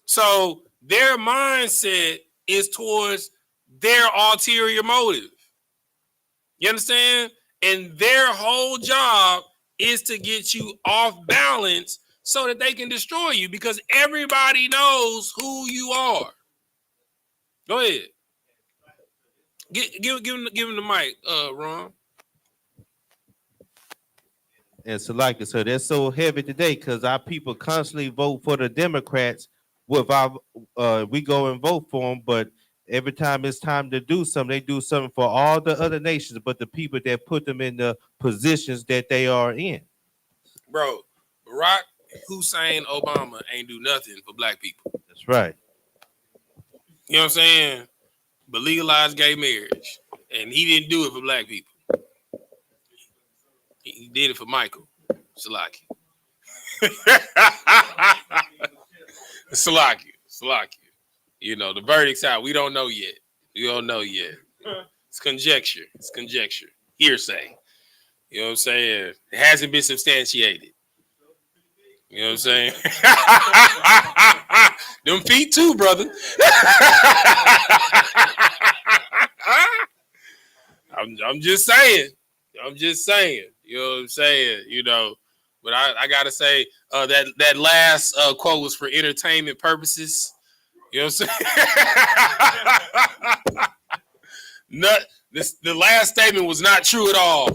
So their mindset is towards their ulterior motive. You understand? And their whole job is to get you off balance so that they can destroy you, because everybody knows who you are. Go ahead. Give him the mic, Ron. And so that's so heavy today because our people constantly vote for the Democrats. With our, we go and vote for them, but every time it's time to do something, they do something for all the other nations, but the people that put them in the positions that they are in. Bro, Barack Hussein Obama ain't do nothing for black people. That's right. You know what I'm saying? But legalized gay marriage, and he didn't do it for black people. He did it for Michael Salaki. Salaki. You know, the verdict's out. We don't know yet. It's conjecture. Hearsay. You know what I'm saying? It hasn't been substantiated. You know what I'm saying? Them feet too, brother. I'm just saying. You know what I'm saying? You know, but I gotta say that last quote was for entertainment purposes. You know what I'm saying? The last statement was not true at all.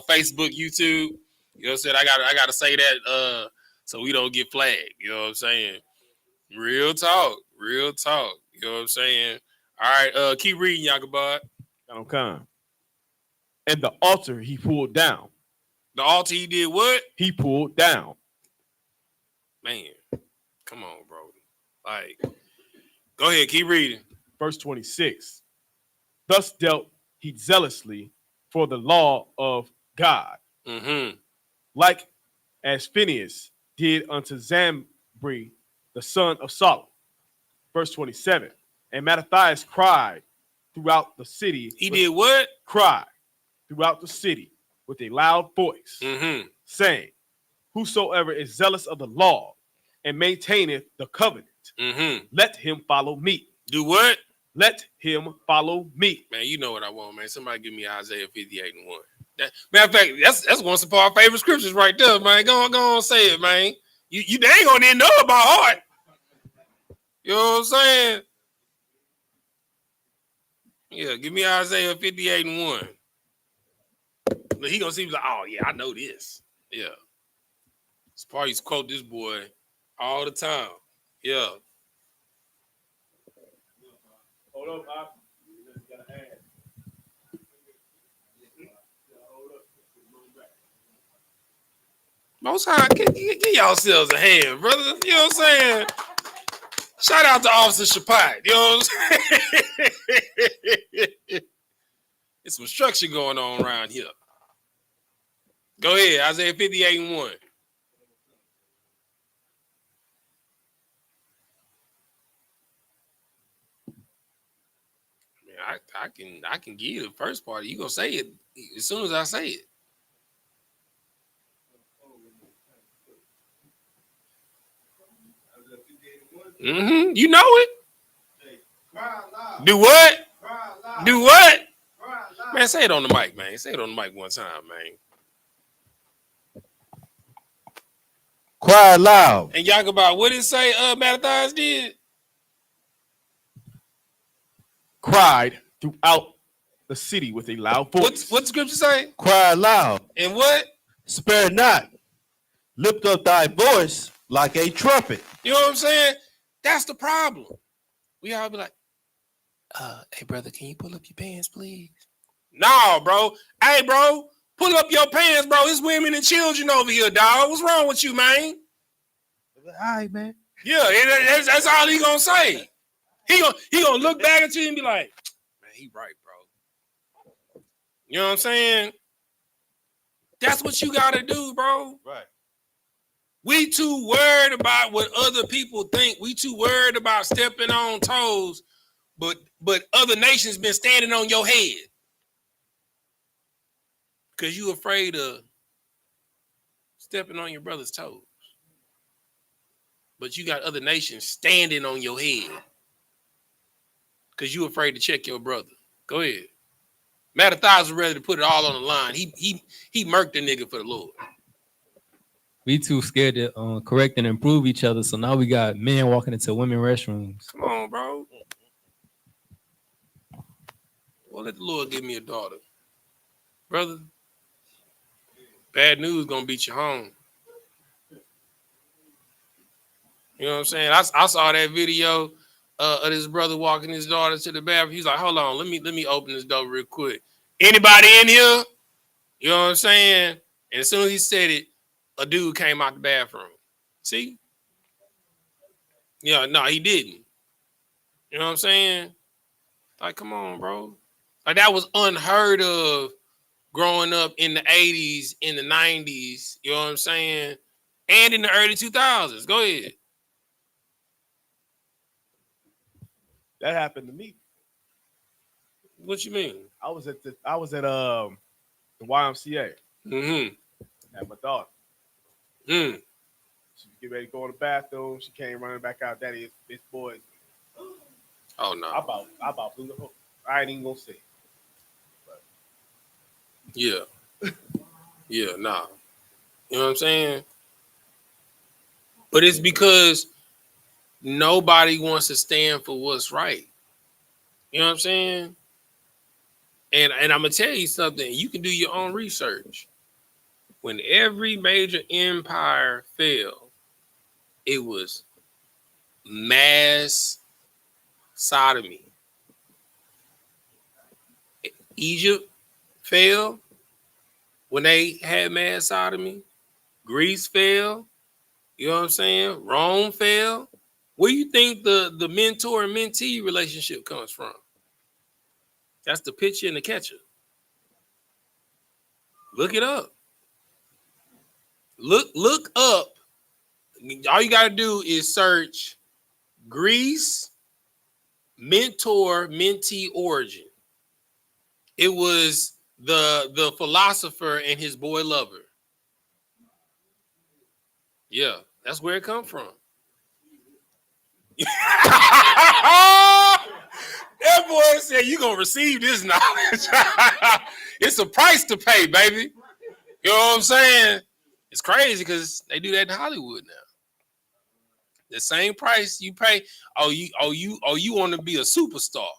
Facebook, YouTube. You know what I'm saying? I gotta say that so we don't get flagged. You know what I'm saying? Real talk. You know what I'm saying? All right, keep reading, Yakubad. Okay. And the altar he pulled down. The altar he did what? He pulled down. Man, come on, bro. Like, go ahead, keep reading. Verse 26. Thus dealt he zealously for the law of God. Like as Phinehas did unto Zambri, the son of Solomon. Verse 27. And Mattathias cried throughout the city. He did what? Cried throughout the city with a loud voice, saying, whosoever is zealous of the law and maintaineth the covenant, let him follow me. Do what? Let him follow me. Man, you know what I want, man. Somebody give me Isaiah 58:1. Matter of fact, that's one of our favorite scriptures right there, man. Go on, say it, man. You dang on didn't know it by heart. You know what I'm saying? Yeah, give me Isaiah 58:1. Look, he gonna see like, oh yeah, I know this. Yeah. Spar used to quote this boy all the time. Yeah. Hold up, you just gotta add. Most high, give yourselves a hand, brother. You know what I'm saying? Shout out to Officer I.S.U.P.K. You know what I'm saying? It's some structure going on around here. Go ahead, Isaiah 58:1. I can give you the first part. You gonna say it as soon as I say it. You know it. Do what? Do what? Man, say it on the mic, man. Say it on the mic one time, man. Cry loud. And y'all about what did it say Mattathias did? Cried throughout the city with a loud voice. What the scripture say? Cry loud. And what? Spare not. Lift up thy voice like a trumpet. You know what I'm saying? That's the problem. We all be like, Hey brother, can you pull up your pants, please? No, bro. Hey, bro, pull up your pants, bro. It's women and children over here, dog. What's wrong with you, man? All right, man. Yeah, that's all he gonna say. He gonna look back at you and be like, man, he right, bro. You know what I'm saying? That's what you gotta do, bro. Right. We too worried about what other people think. We too worried about stepping on toes, but other nations been standing on your head because you afraid of stepping on your brother's toes. But you got other nations standing on your head because you afraid to check your brother. Go ahead. Mattathias was ready to put it all on the line. He murked the nigga for the Lord. We too scared to correct and improve each other. So now we got men walking into women restrooms. Come on, bro. Well, let the Lord give me a daughter. Brother, bad news gonna beat you home. You know what I'm saying? I saw that video of this brother walking his daughter to the bathroom. He's like, hold on, let me open this door real quick. Anybody in here? You know what I'm saying? And as soon as he said it, a dude came out the bathroom. See? Yeah, no, he didn't. You know what I'm saying? Like, come on, bro. Like, that was unheard of growing up in the 80s, in the 90s. You know what I'm saying? And in the early 2000s. Go ahead. That happened to me. What you mean? I was at the YMCA. Mm-hmm. At my daughter. Mm. She was getting ready to go in the bathroom. She came running back out. Daddy, this boy. Oh no. I about blew the hook. I ain't even gonna say. But. Yeah. Yeah, nah. You know what I'm saying? But it's because nobody wants to stand for what's right. You know what I'm saying? And I'm gonna tell you something. You can do your own research. When every major empire fell, it was mass sodomy. Egypt fell when they had mass sodomy. Greece fell. You know what I'm saying? Rome fell. Where do you think the mentor and mentee relationship comes from? That's the pitcher and the catcher. Look it up. Look up. All you got to do is search Greece mentor mentee origin. It was the philosopher and his boy lover. Yeah, that's where it come from. That boy said you gonna receive this knowledge. It's a price to pay, baby. You know what I'm saying? It's crazy because they do that in Hollywood now. The same price you pay. You want to be a superstar.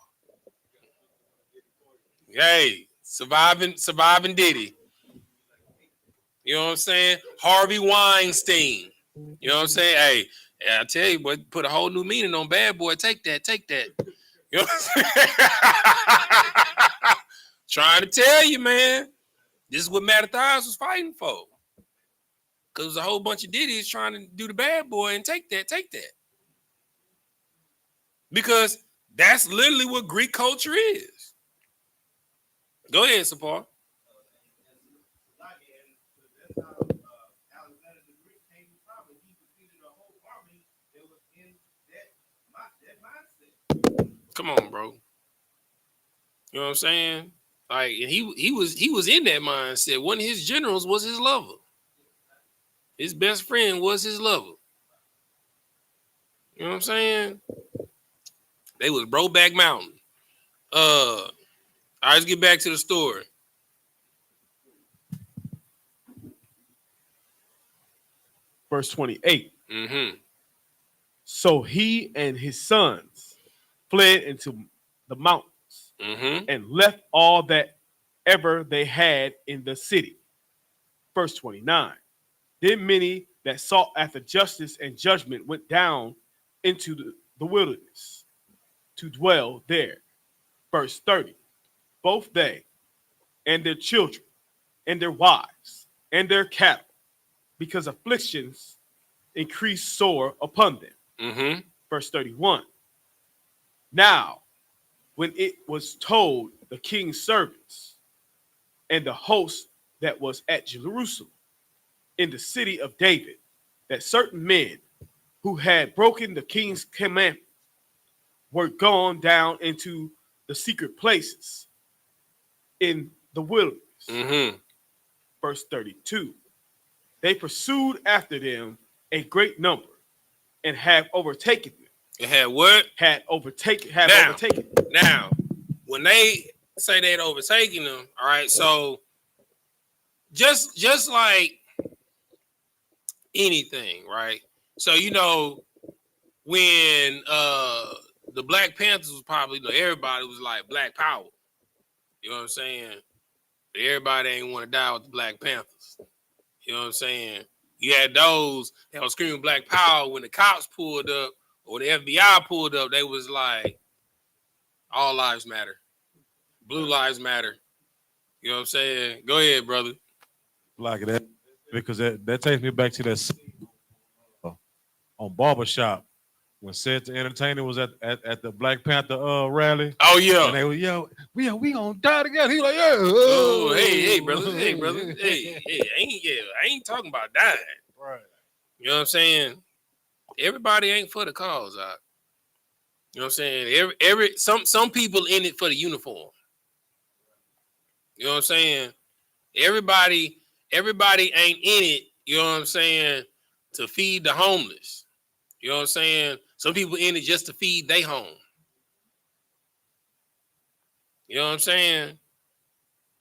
Hey, surviving Diddy. You know what I'm saying? Harvey Weinstein. You know what I'm saying? Hey, I tell you, boy, put a whole new meaning on bad boy. Take that. You know what I'm saying? Trying to tell you, man. This is what Mattathias was fighting for. Because there's a whole bunch of Diddy's trying to do the bad boy and take that. Because that's literally what Greek culture is. Go ahead, Sapar. Come on, bro. You know what I'm saying? Like, and he was in that mindset. One of his generals was his lover. His best friend was his lover. You know what I'm saying? They was Brokeback Mountain. All right, let's get back to the story. Verse 28. Mm-hmm. So he and his sons fled into the mountains and left all that ever they had in the city. Verse 29. Then many that sought after justice and judgment went down into the wilderness to dwell there. Verse 30. Both they and their children and their wives and their cattle, because afflictions increase sore upon them. Mm-hmm. Verse 31. Now, when it was told the king's servants and the host that was at Jerusalem in the city of David, that certain men who had broken the king's commandment were gone down into the secret places in the wilderness. Mm-hmm. Verse 32. They pursued after them a great number and have overtaken them. It had what? Have overtaken. Now, when they say they'd overtaken them, all right, so just like anything, right? So, you know, when the Black Panthers was probably, you know, everybody was like Black Power. You know what I'm saying? But everybody ain't want to die with the Black Panthers. You know what I'm saying? You had those that was screaming Black Power when the cops pulled up or the FBI pulled up. They was like, all lives matter. Blue lives matter. You know what I'm saying? Go ahead, brother. Like that, because that takes me back to that scene on Barbershop when Seth the Entertainer was at the Black Panther rally. Oh yeah. And they were, we gonna die together. He like, yeah. Oh, hey, brother. I ain't talking about dying. Right. You know what I'm saying? Everybody ain't for the cause, out. You know what I'm saying? Some people in it for the uniform. You know what I'm saying? Everybody ain't in it, you know what I'm saying, to feed the homeless. You know what I'm saying? Some people in it just to feed their home. You know what I'm saying?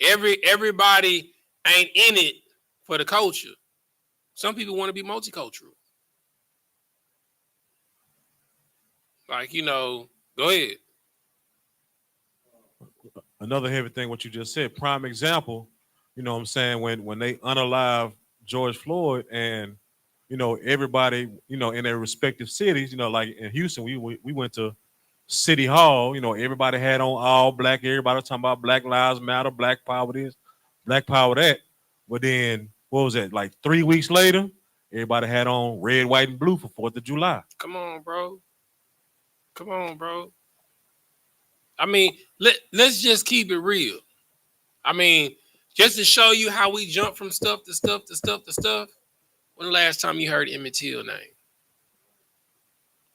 Everybody ain't in it for the culture. Some people want to be multicultural. Like, you know, go ahead. Another heavy thing, what you just said, prime example, you know what I'm saying, when they unalive George Floyd and, you know, everybody, you know, in their respective cities, you know, like in Houston, we went to City Hall, you know, everybody had on all black, everybody was talking about Black Lives Matter, Black Power this, Black Power that. But then, what was that, like 3 weeks later, everybody had on red, white, and blue for 4th of July. Come on, bro. I mean, let's just keep it real. I mean, just to show you how we jump from stuff to stuff to stuff to stuff. When the last time you heard Emmett Till name?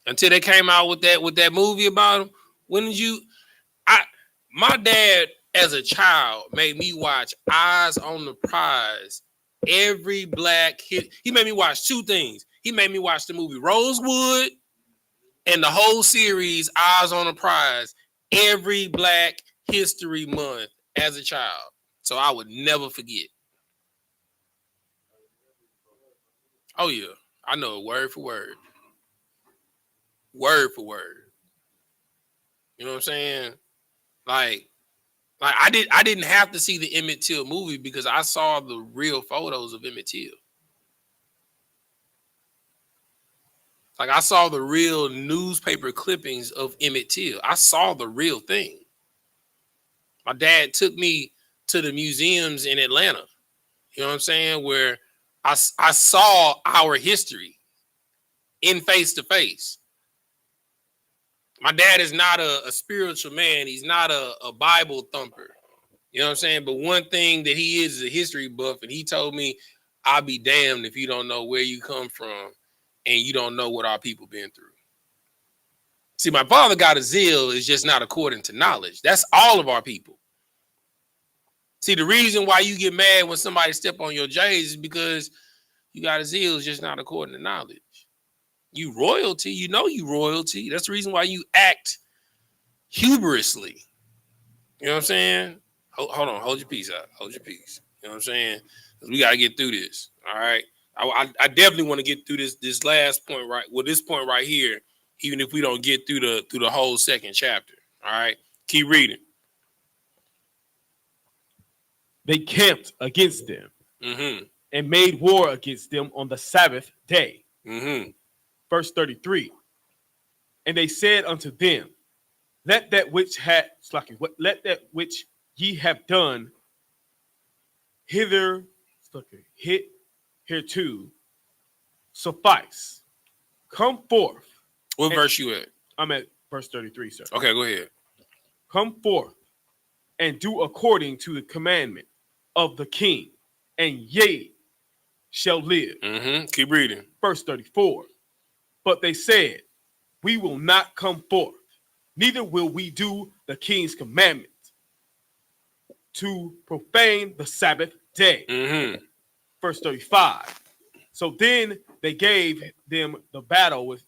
Until they came out with that movie about him. When did you? My dad as a child made me watch Eyes on the Prize. Every black hit. He made me watch two things. He made me watch the movie Rosewood and the whole series Eyes on the Prize every Black History Month as a child. So I would never forget. Oh yeah, I know it word for word. Word for word. You know what I'm saying? Like I didn't have to see the Emmett Till movie because I saw the real photos of Emmett Till. Like I saw the real newspaper clippings of Emmett Till. I saw the real thing. My dad took me to the museums in Atlanta. You know what I'm saying? Where I saw our history in face to face. My dad is not a spiritual man. He's not a Bible thumper. You know what I'm saying? But one thing that he is a history buff, and he told me, I'll be damned if you don't know where you come from and you don't know what our people been through. See, my father got a zeal is just not according to knowledge. That's all of our people. See, the reason why you get mad when somebody step on your J's is because you got a zeal is just not according to knowledge. You royalty, you know you royalty. That's the reason why you act hubrisly. You know what I'm saying? Hold on, hold your peace out. Hold your peace. You know what I'm saying? We got to get through this. All right. I definitely want to get through this last point right. Well, this point right here, even if we don't get through the whole second chapter. All right. Keep reading. They camped against them and made war against them on the Sabbath day. Verse 33. And they said unto them, let that which ye have done hitherto suffice. Come forth. What verse you at? I'm at verse 33, sir. Okay, go ahead. Come forth and do according to the commandment of the king, and ye shall live. Keep reading. Verse 34. But they said, we will not come forth, neither will we do the king's commandment to profane the Sabbath day. Verse 35. So then they gave them the battle with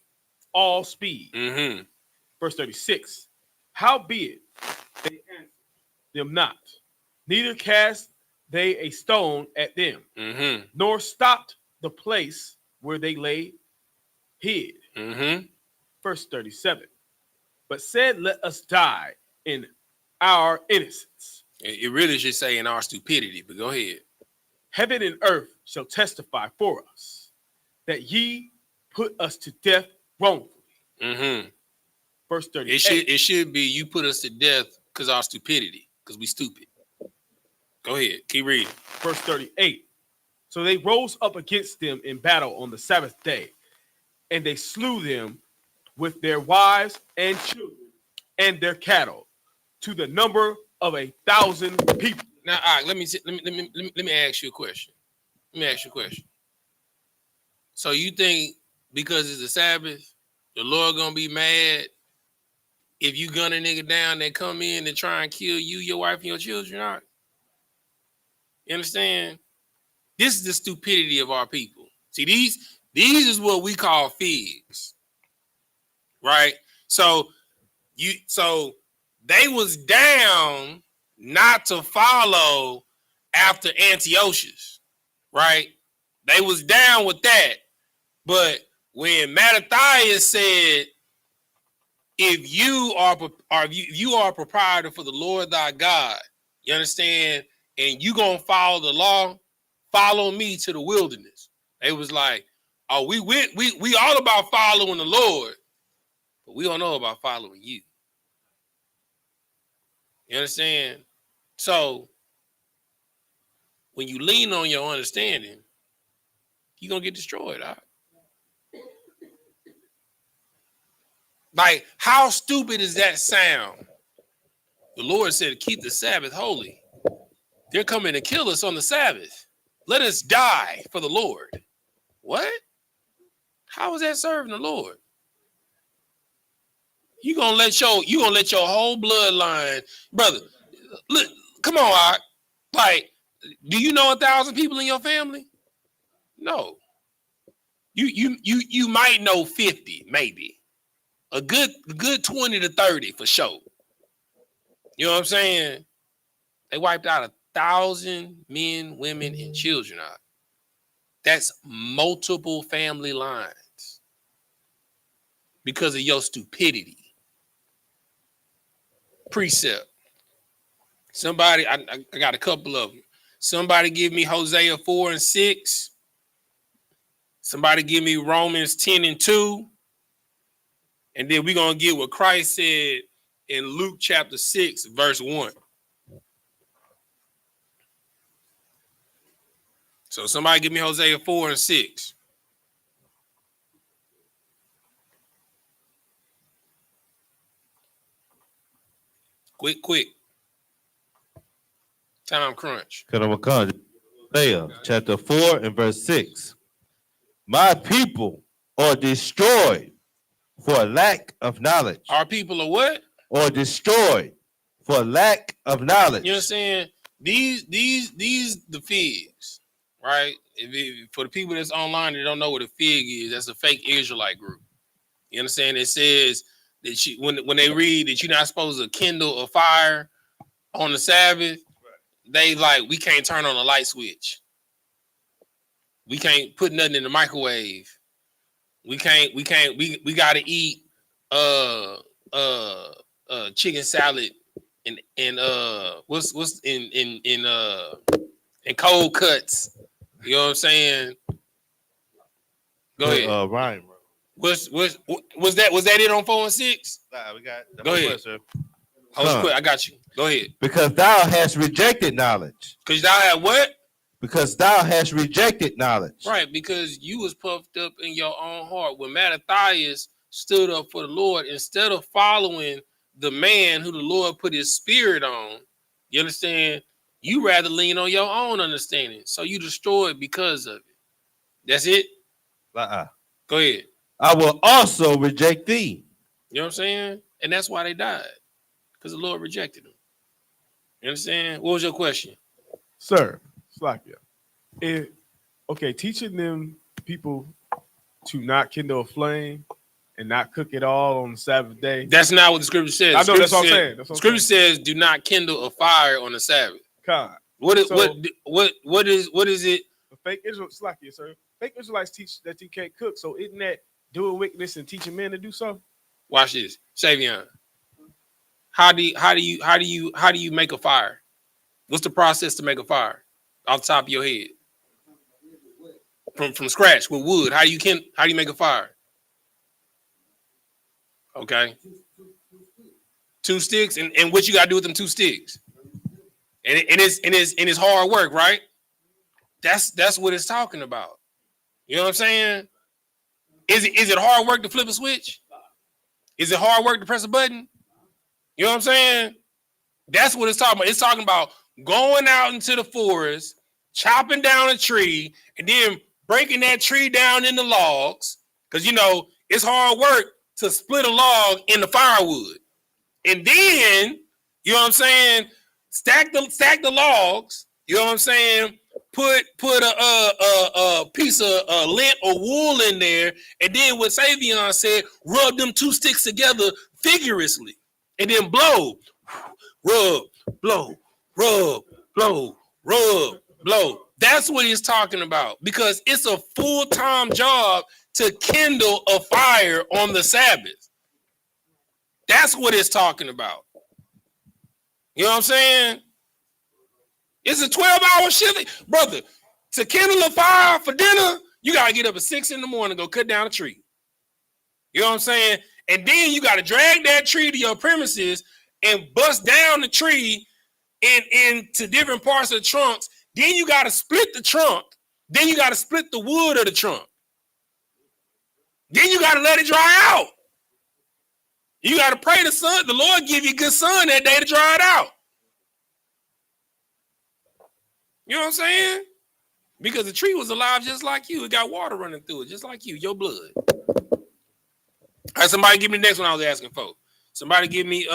all speed. Verse 36. Howbeit they answered them not, neither cast they a stone at them, nor stopped the place where they lay hid. Verse 37. But said, let us die in our innocence. It really should say in our stupidity, but go ahead. Heaven and earth shall testify for us that ye put us to death wrongfully. Verse 38. It should be you put us to death because our stupidity, because we stupid. Go ahead. Keep reading. Verse 38. So they rose up against them in battle on the Sabbath day, and they slew them with their wives and children and their cattle, to the number of 1,000 people. Now, all right, let me ask you a question. So you think because it's a Sabbath, the Lord gonna be mad if you gun a nigga down that come in and try and kill you, your wife, and your children? All right? You understand? This is the stupidity of our people. See, these is what we call figs, right? So they was down not to follow after Antiochus, right? They was down with that. But when Mattathias said, if you are a proprietor for the Lord thy God, you understand, and you gonna follow the law, follow me to the wilderness. They was like, oh, we all about following the Lord, but we don't know about following you. You understand? So when you lean on your understanding, you're gonna get destroyed. All right? Like, how stupid is that sound? The Lord said, keep the Sabbath holy. They're coming to kill us on the Sabbath. Let us die for the Lord. What? How is that serving the Lord? You gonna let your whole bloodline, brother. Look, come on, Art. Like, do you know 1,000 people in your family? No. You might know 50, maybe. A good 20 to 30 for sure. You know what I'm saying? They wiped out 1,000 men, women, and children out. That's multiple family lines because of your stupidity. Precept. Somebody, I got a couple of them. Somebody give me Hosea 4:6. Somebody give me Romans 10:2. And then we're going to get what Christ said in Luke chapter 6, verse 1. So somebody give me Hosea 4:6. Quick. Time crunch. Hosea chapter 4 and verse 6. My people are destroyed for lack of knowledge. Our people are what? Or destroyed for lack of knowledge. You know what I'm saying? These the figs, right? For the people that's online that don't know what a fig is, that's a fake Israelite group. You understand? It says that when they read that you're not supposed to kindle a fire on the Sabbath, they like, we can't turn on a light switch. We can't put nothing in the microwave. We gotta eat chicken salad and what's in cold cuts. You know what I'm saying? Go ahead. Ryan. Was that it on 4 and 6? Nah, we got the Go whole ahead. verse, sir. Hold quick. I got you. Go ahead. Because thou hast rejected knowledge. Because thou had what? Because thou hast rejected knowledge. Right, because you was puffed up in your own heart. When Mattathias stood up for the Lord, instead of following the man who the Lord put his spirit on, you understand? You rather lean on your own understanding. So you destroyed because of it. That's it? Go ahead. I will also reject thee. You know what I'm saying? And that's why they died. Because the Lord rejected them. You understand? What was your question? Sir, Slakia. Okay, teaching them people to not kindle a flame and not cook it all on the Sabbath day. That's not what the scripture says. I know, that's what I'm saying. The scripture says, "Do not kindle a fire on the Sabbath." God. What is it? The fake Israelites, Slakia, sir. Fake Israelites teach that you can't cook. So isn't that doing wickedness and teaching men to do so? Watch this, Savion. How do you make a fire? What's the process to make a fire? Off the top of your head, from scratch with wood. How do you make a fire? Okay, 2 sticks, and what you gotta do with them 2 sticks? And it's hard work, right? That's what it's talking about. You know what I'm saying? Is it hard work to flip a switch? Is it hard work to press a button? You know what I'm saying? That's what it's talking about. It's talking about going out into the forest, chopping down a tree, and then breaking that tree down into logs. Because, it's hard work to split a log into firewood. And then, you know what I'm saying, stack the logs, you know what I'm saying, put a piece of lint or wool in there, and then what Savion said, rub them 2 sticks together vigorously, and then blow, rub, blow, rub, blow, rub, blow. That's what he's talking about, because it's a full-time job to kindle a fire on the Sabbath. That's what it's talking about. You know what I'm saying? It's a 12-hour shift. Brother, to kindle a fire for dinner, you got to get up at 6 in the morning and go cut down a tree. You know what I'm saying? And then you got to drag that tree to your premises and bust down the tree into different parts of the trunks. Then you got to split the trunk. Then you got to split the wood of the trunk. Then you got to let it dry out. You got to pray the sun. The Lord give you good sun that day to dry it out. You know what I'm saying? Because the tree was alive just like you. It got water running through it, just like you, your blood. All right, somebody give me the next one I was asking for. Somebody give me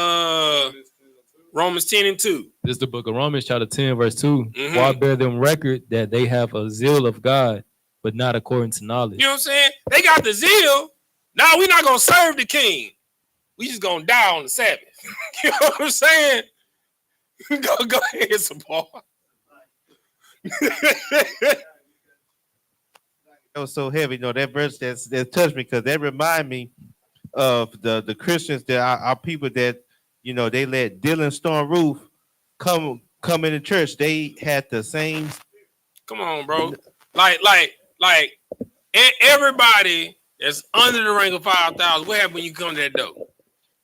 Romans 10 and 2. This is the book of Romans, chapter 10, verse 2. Mm-hmm. For I bear them record that they have a zeal of God, but not according to knowledge. You know what I'm saying? They got the zeal. No, we're not going to serve the king. We just going to die on the Sabbath. You know what I'm saying? Go ahead, support. That was so heavy. That verse that touched me, because that remind me of the Christians that are people that, they let Dylan Storm Roof come into church. They had the same. Come on, bro. Like everybody that's under the rank of 5,000, what happens when you come to that door?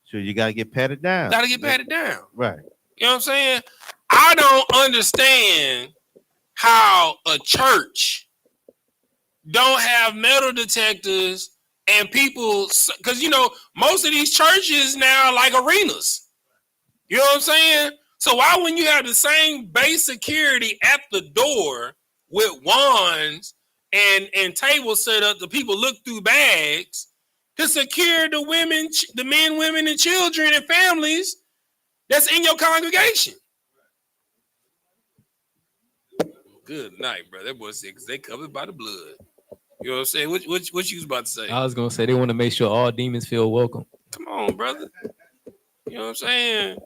So you got to get patted down. Got to get patted down. Right. You know what I'm saying? I don't understand how a church don't have metal detectors and people, because most of these churches now like arenas. You know what I'm saying? So why wouldn't you have the same base security at the door with wands and tables set up, the people look through bags to secure the women, the men, women, and children and families that's in your congregation? Good night, bro. That boy said, because they covered by the blood. You know what I'm saying? What you was about to say? I was going to say they want to make sure all demons feel welcome. Come on, brother. You know what I'm saying?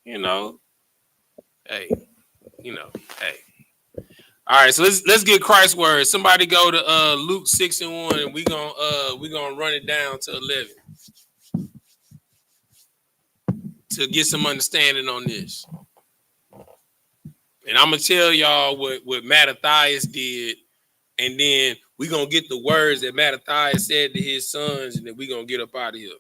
Hey. All right, so let's get Christ's word. Somebody go to Luke 6 and 1, and we gonna run it down to 11 to get some understanding on this. And I'm gonna tell y'all what Mattathias did and then we're going to get the words that Mattathias said to his sons, and then we're going to get up out of here.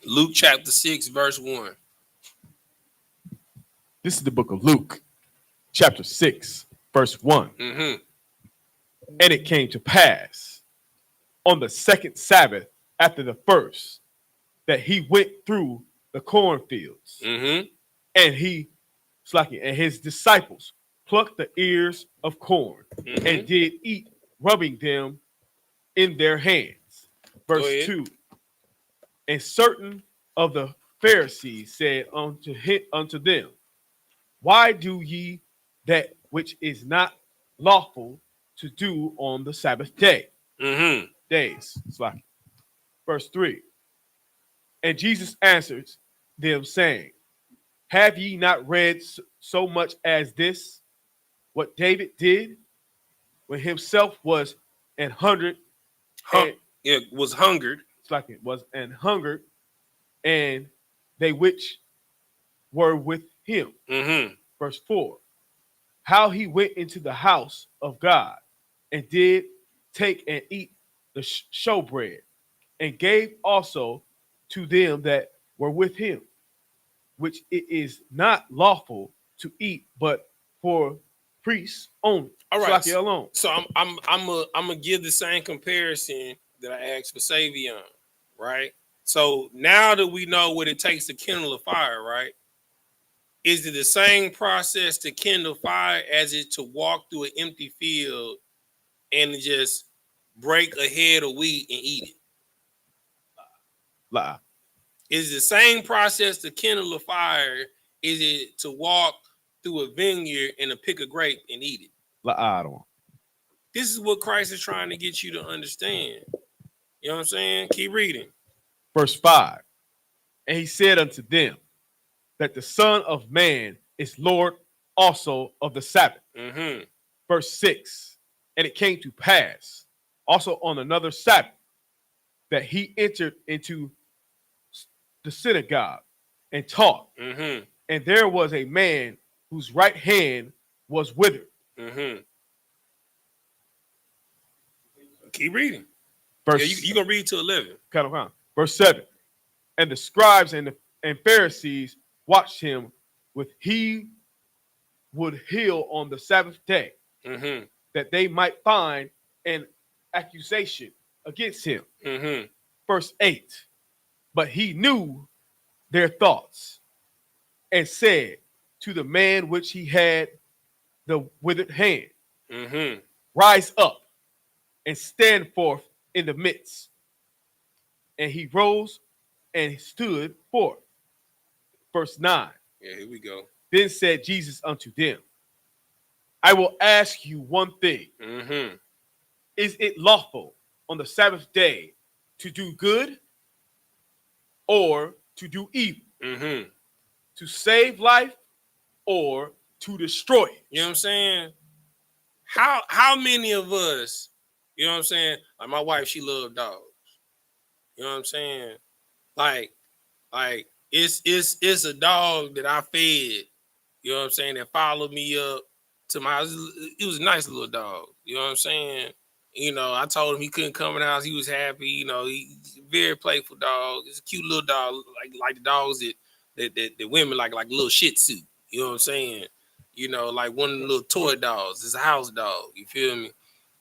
Luke chapter 6, verse 1. This is the book of Luke, chapter 6, verse 1. Mm-hmm. And it came to pass on the second Sabbath after the first that he went through the cornfields, Mm-hmm. and his disciples plucked the ears of corn Mm-hmm. and did eat, rubbing them in their hands. Verse 2. And certain of the Pharisees said unto them, why do ye that which is not lawful to do on the Sabbath day? Mm-hmm. Days. Verse 3. And Jesus answered them, saying, have ye not read so much as this, what David did when himself was an hungered, was hungered. And they which were with him. Mm-hmm. Verse 4. How he went into the house of God and did take and eat the showbread, and gave also to them that were with him, which it is not lawful to eat, but for priests only. All right. Alone. So I'm gonna give the same comparison that I asked for Savion, right? So now that we know what it takes to kindle a fire, right? Is it the same process to kindle fire as it to walk through an empty field and to just break a head of wheat and eat it? Lie. Is it the same process to kindle a fire? Is it to walk through a vineyard and to pick a grape and eat it? I don't. This is what Christ is trying to get you to understand. You know what I'm saying? Keep reading. Verse 5. And he said unto them that the Son of Man is Lord also of the Sabbath. Mm-hmm. Verse 6. And it came to pass also on another Sabbath that he entered into the synagogue and taught. Mm-hmm. And there was a man whose right hand was withered. Mm-hmm. Keep reading. Verse, you're going to read to 11. Verse 7. And the scribes and Pharisees watched him with he would heal on the Sabbath day, mm-hmm. that they might find an accusation against him. Mm-hmm. Verse 8. But he knew their thoughts and said to the man which he had the withered hand, mm-hmm. rise up and stand forth in the midst. And he rose and stood forth. Verse 9. Yeah, here we go. Then said Jesus unto them, I will ask you one thing. Mm-hmm. Is it lawful on the Sabbath day to do good or to do evil? Mm-hmm. To save life or to destroy it? You know what I'm saying? How many of us, you know what I'm saying? Like my wife, she loved dogs. You know what I'm saying? Like it's a dog that I fed, you know what I'm saying, that followed me up to my house. It was a nice little dog, you know what I'm saying? You know, I told him he couldn't come in the house. He was happy, you know, he's a very playful dog. It's a cute little dog, like the dogs that women like a little Shih Tzu, you know what I'm saying? You know, like one of the little toy dogs. It's a house dog, you feel me?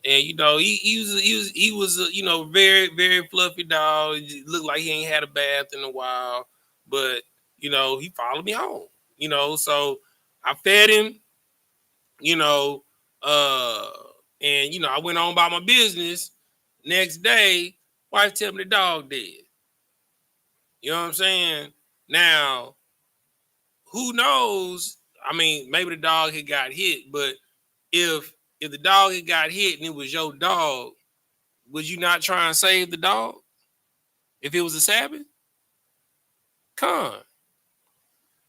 And you know, he was a, you know, very, very fluffy dog. It looked like he ain't had a bath in a while, but you know, he followed me home. You know, so I fed him. You know, and you know, I went on about my business. Next day, wife tell me the dog dead. You know what I'm saying? Now, who knows? I mean, maybe the dog had got hit, but if the dog had got hit and it was your dog, would you not try and save the dog? If it was a Sabbath?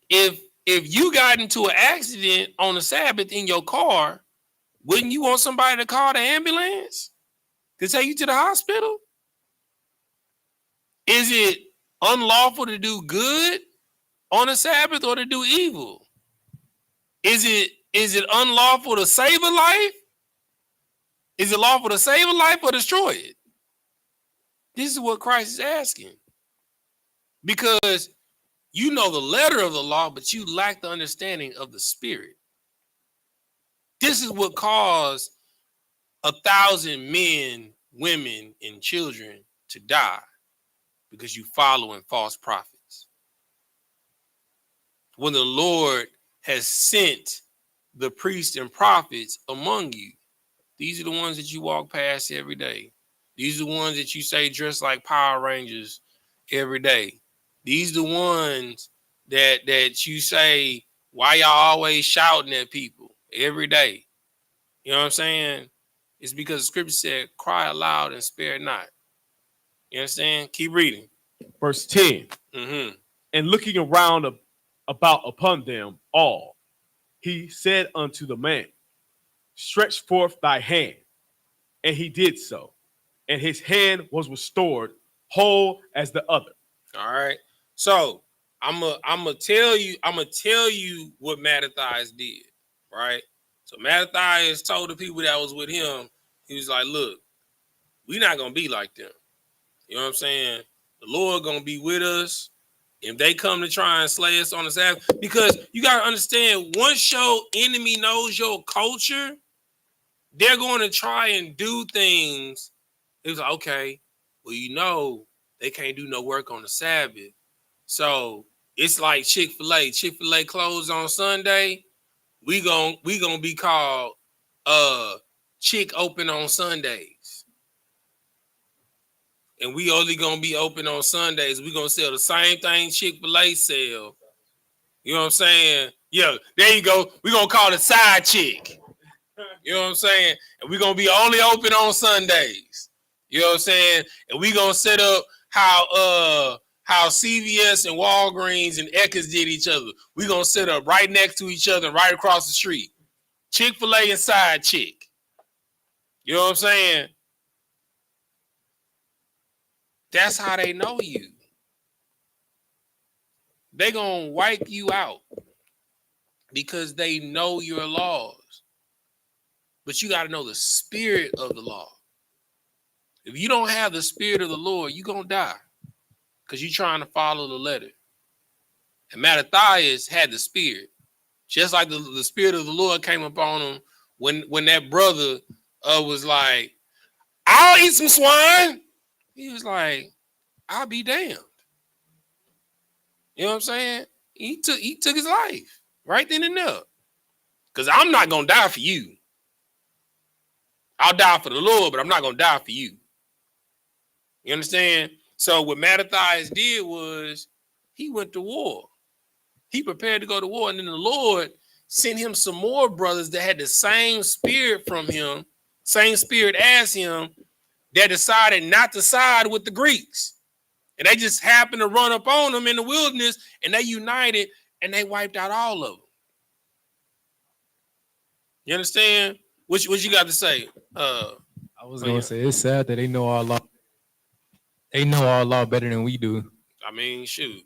If you got into an accident on a Sabbath in your car, wouldn't you want somebody to call the ambulance to take you to the hospital? Is it unlawful to do good on a Sabbath or to do evil? Is Is it unlawful to save a life? Is it lawful to save a life or destroy it? This is what Christ is asking. Because you know the letter of the law, but you lack the understanding of the spirit. This is what caused 1,000 men, women, and children to die, because you following false prophets. When the Lord has sent the priests and prophets among you, these are the ones that you walk past every day. These are the ones that you say dress like Power Rangers every day. These are the ones that you say, why y'all always shouting at people every day? You know what I'm saying? It's because the scripture said, cry aloud and spare not. You understand? Keep reading. Verse 10. Mm-hmm. And looking around about upon them all, he said unto the man, stretch forth thy hand. And he did so. And his hand was restored, whole as the other. All right. So I'm gonna tell you what Mattathias did, right? So Mattathias told the people that was with him, he was like, look, we're not gonna be like them. You know what I'm saying? The Lord gonna be with us if they come to try and slay us on the Sabbath. Because you gotta understand, once your enemy knows your culture, they're going to try and do things. It was like, okay, well, you know, they can't do no work on the Sabbath. So it's like Chick-fil-A. Chick-fil-A closed on Sunday. We gonna be called Chick open on Sundays. And we only gonna be open on Sundays. We gonna sell the same thing Chick-fil-A sell. You know what I'm saying? Yeah, there you go. We gonna call it side chick. You know what I'm saying? And we're gonna be only open on Sundays. You know what I'm saying? And we're gonna set up how CVS and Walgreens and Eckers did each other. We're gonna set up right next to each other, right across the street. Chick-fil-A and side chick. You know what I'm saying? That's how they know you. They gonna wipe you out because they know your laws. But you got to know the spirit of the law. If you don't have the spirit of the Lord, you're going to die because you're trying to follow the letter. And Mattathias had the spirit. Just like the spirit of the Lord came upon him when that brother was like, I'll eat some swine. He was like, I'll be damned. You know what I'm saying? He took his life right then and there. Because I'm not going to die for you. I'll die for the Lord, but I'm not going to die for you. You understand? So what Mattathias did was he went to war. He prepared to go to war. And then the Lord sent him some more brothers that had the same spirit from him, same spirit as him, that decided not to side with the Greeks. And they just happened to run up on them in the wilderness, and they united, and they wiped out all of them. You understand? What you got to say? I was gonna say it's sad that they know our law. They know our law better than we do. I mean, shoot.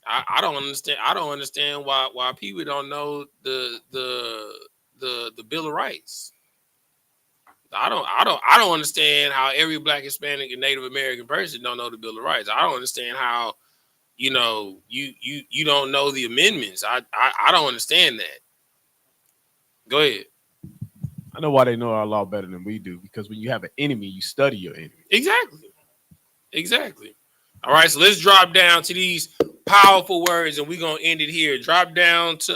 I don't understand. I don't understand why people don't know the Bill of Rights. I don't understand how every Black, Hispanic, and Native American person don't know the Bill of Rights. I don't understand how, you don't know the amendments. I don't understand that. Go ahead. I know why they know our law better than we do, because when you have an enemy, you study your enemy. Exactly. All right, so let's drop down to these powerful words, and we're gonna end it here. Drop down to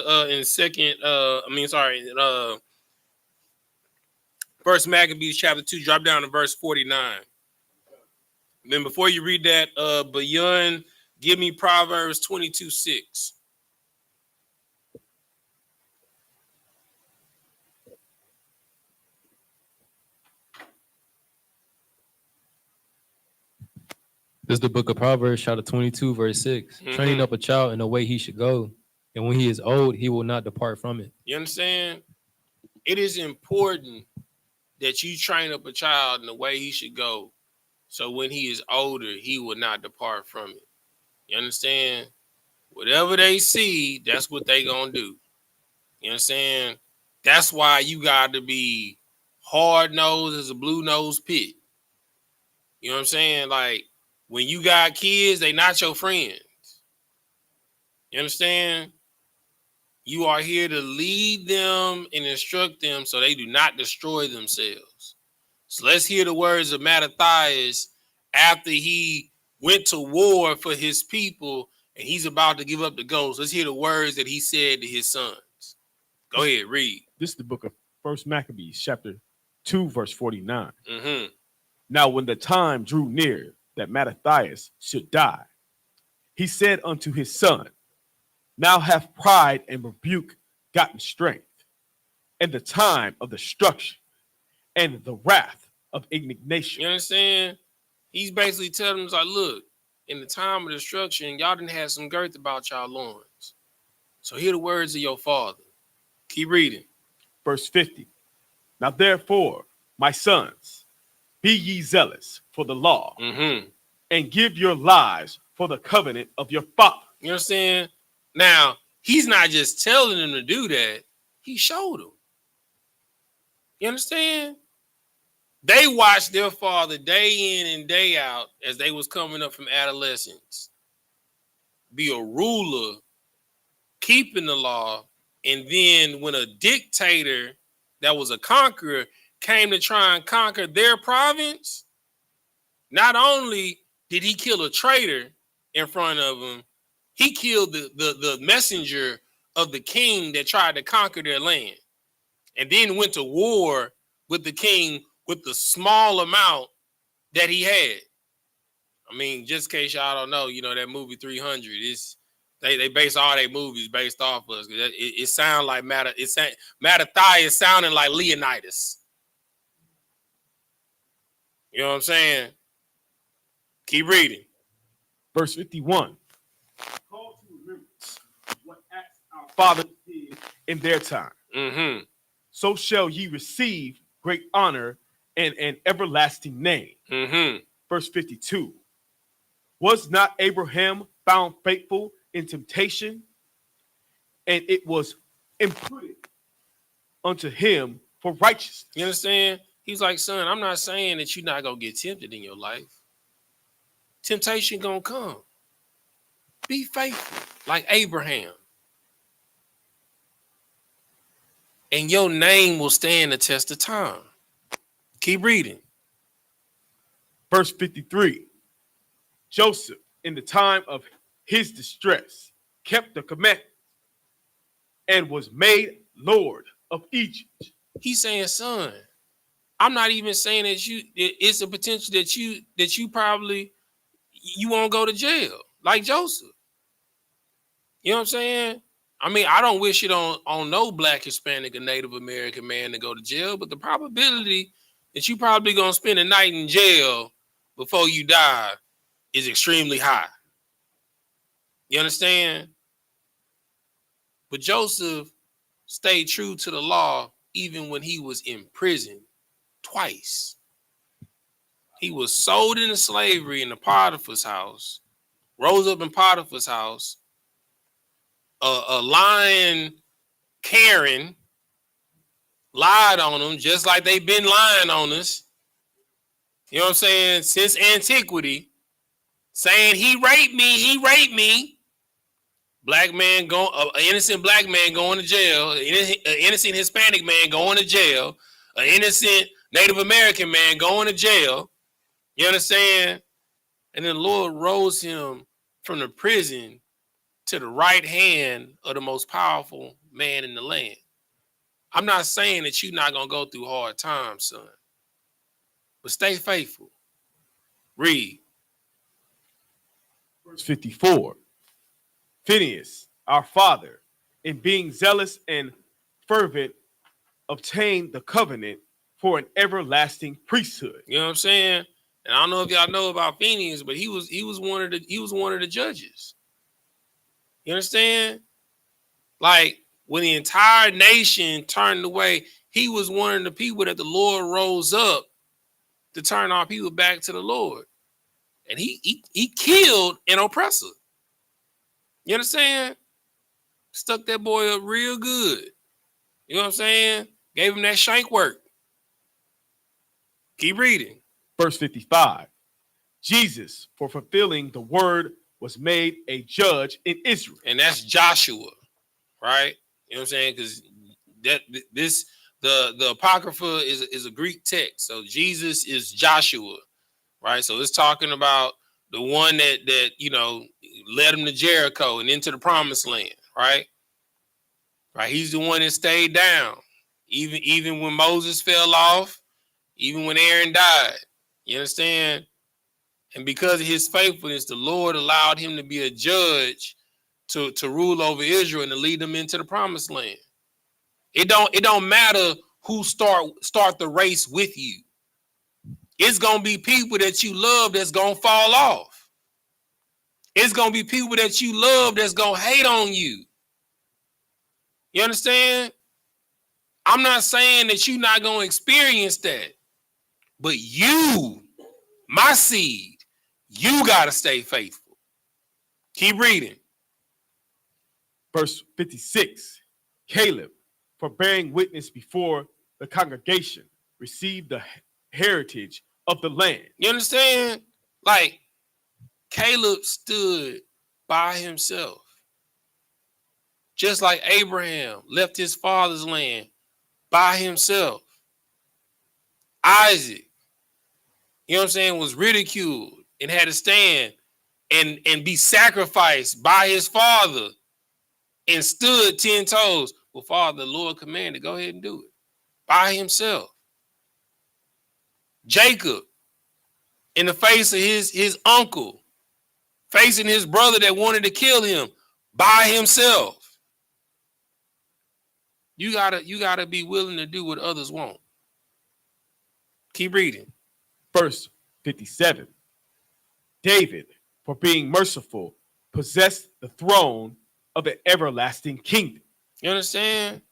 First Maccabees chapter 2, drop down to verse 49. And then before you read that, Bayan, give me Proverbs 22:6. This is the book of Proverbs, chapter 22, verse 6. Mm-hmm. Training up a child in the way he should go, and when he is old, he will not depart from it. You understand? It is important that you train up a child in the way he should go, so when he is older, he will not depart from it. You understand? Whatever they see, that's what they gonna do. You know what I'm saying? That's why you got to be hard-nosed as a blue-nosed pit. You know what I'm saying? Like, when you got kids, they not your friends. You understand? You are here to lead them and instruct them so they do not destroy themselves. So let's hear the words of Mattathias after he went to war for his people and he's about to give up the ghost. Let's hear the words that he said to his sons. Go ahead, read. This is the book of 1 Maccabees, chapter 2, verse 49. Mm-hmm. Now, when the time drew near that Mattathias should die, he said unto his son, now have pride and rebuke gotten strength, and the time of destruction and the wrath of indignation. You understand? He's basically telling them, like, look, in the time of destruction, y'all didn't have some girth about y'all loins. So hear the words of your father. Keep reading. Verse 50. Now therefore, my sons, be ye zealous for the law, and give your lives for the covenant of your father. You understand? Now, he's not just telling them to do that. He showed them. You understand? They watched their father day in and day out as they was coming up from adolescence be a ruler, keeping the law, and then when a dictator that was a conqueror came to try and conquer their province, not only did he kill a traitor in front of him, he killed the messenger of the king that tried to conquer their land, and then went to war with the king with the small amount that he had. I mean, just in case y'all don't know, you know, that movie 300 is they base all their movies based off of us. It sounds like Mattathias sounding like Leonidas. You know what I'm saying? Keep reading. Verse 51. Call to remembrance what acts our fathers did in their time. So shall ye receive great honor and an everlasting name. Verse 52. Was not Abraham found faithful in temptation, and it was imputed unto him for righteousness? You understand? He's like, son, I'm not saying that you're not going to get tempted in your life. Temptation going to come. Be faithful like Abraham. And your name will stand the test of time. Keep reading. Verse 53. Joseph, in the time of his distress, kept the commandments and was made Lord of Egypt. He's saying, son, I'm not even saying that it's a potential that you probably won't go to jail like Joseph. You know what I'm saying? I mean, I don't wish it on no Black, Hispanic, or Native American man to go to jail, but the probability that you probably gonna spend a night in jail before you die is extremely high. You understand? But Joseph stayed true to the law even when he was in prison twice. He was sold into slavery in the Potiphar's house, rose up in Potiphar's house. A lying Karen lied on him just like they've been lying on us. You know what I'm saying? Since antiquity, saying he raped me. Black man going, an innocent black man going to jail, an innocent Hispanic man going to jail, an innocent Native American man going to jail. You understand? And then the Lord rose him from the prison to the right hand of the most powerful man in the land. I'm not saying that you're not going to go through hard times, son, but stay faithful. Read. Verse 54. Phineas, our father, in being zealous and fervent, obtained the covenant for an everlasting priesthood. You know what I'm saying? And I don't know if y'all know about Phineas, but he was one of the judges. You understand? Like, when the entire nation turned away, he was one of the people that the Lord rose up to turn our people back to the Lord. And he killed an oppressor. You understand? Stuck that boy up real good. You know what I'm saying? Gave him that shank work. Keep reading. Verse 55. Jesus, for fulfilling the word, was made a judge in Israel. And that's Joshua, right? You know what I'm saying? Because the Apocrypha is a Greek text. So Jesus is Joshua, right? So it's talking about the one that you know led him to Jericho and into the promised land, right? Right. He's the one that stayed down. Even when Moses fell off, even when Aaron died. You understand? And because of his faithfulness, the Lord allowed him to be a judge to rule over Israel and to lead them into the promised land. It don't matter who start the race with you. It's gonna be people that you love that's gonna fall off. It's gonna be people that you love that's gonna hate on you. You understand? I'm not saying that you're not gonna experience that, but you, my seed, you gotta stay faithful. Keep reading. Verse 56. Caleb, for bearing witness before the congregation, received the heritage of the land. You understand? Like, Caleb stood by himself. Just like Abraham left his father's land by himself. Isaac, you know what I'm saying, was ridiculed and had to stand and be sacrificed by his father and stood 10 toes. Well, Father, the Lord commanded, go ahead and do it by himself. Jacob, in the face of his uncle, facing his brother that wanted to kill him by himself. You gotta be willing to do what others won't. Keep reading. Verse 57. David, for being merciful, possessed the throne of the everlasting kingdom. You understand?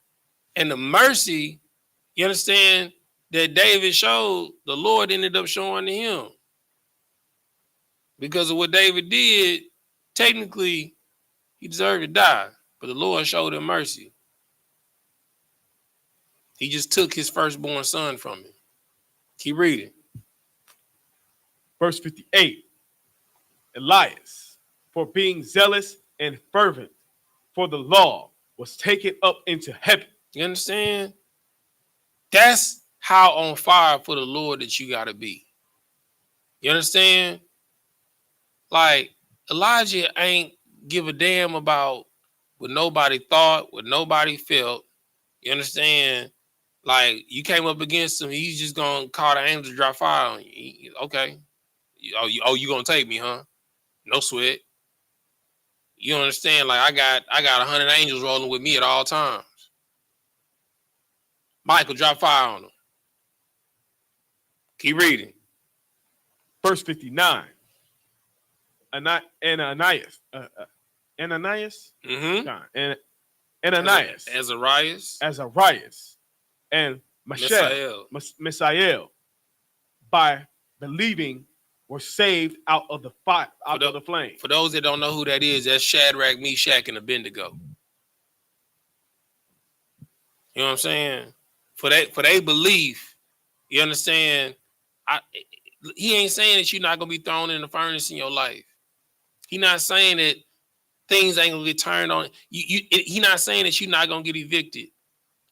And the mercy, you understand, that David showed, the Lord ended up showing to him. Because of what David did, technically, he deserved to die. But the Lord showed him mercy. He just took his firstborn son from him. Keep reading. Verse 58. Elias, for being zealous and fervent for the law, was taken up into heaven. You understand? That's how on fire for the Lord that you got to be. You understand? Like, Elijah ain't give a damn about what nobody thought, what nobody felt. You understand? Like, you came up against him, he's just gonna call the angels to drop fire on you. Okay. You gonna take me, huh? No sweat. You understand? Like, I got 100 angels rolling with me at all times. Michael, drop fire on him. Keep reading. Verse 59. Ananias. Mm-hmm. Ananias. Azarias. And Mishael, by believing, were saved out of the fire, out of the flame. For those that don't know who that is, that's Shadrach, Meshach, and Abednego. You know what I'm saying? For they belief, you understand? He ain't saying that you're not gonna be thrown in the furnace in your life. He not saying that things ain't gonna get turned on. He not saying that you're not gonna get evicted.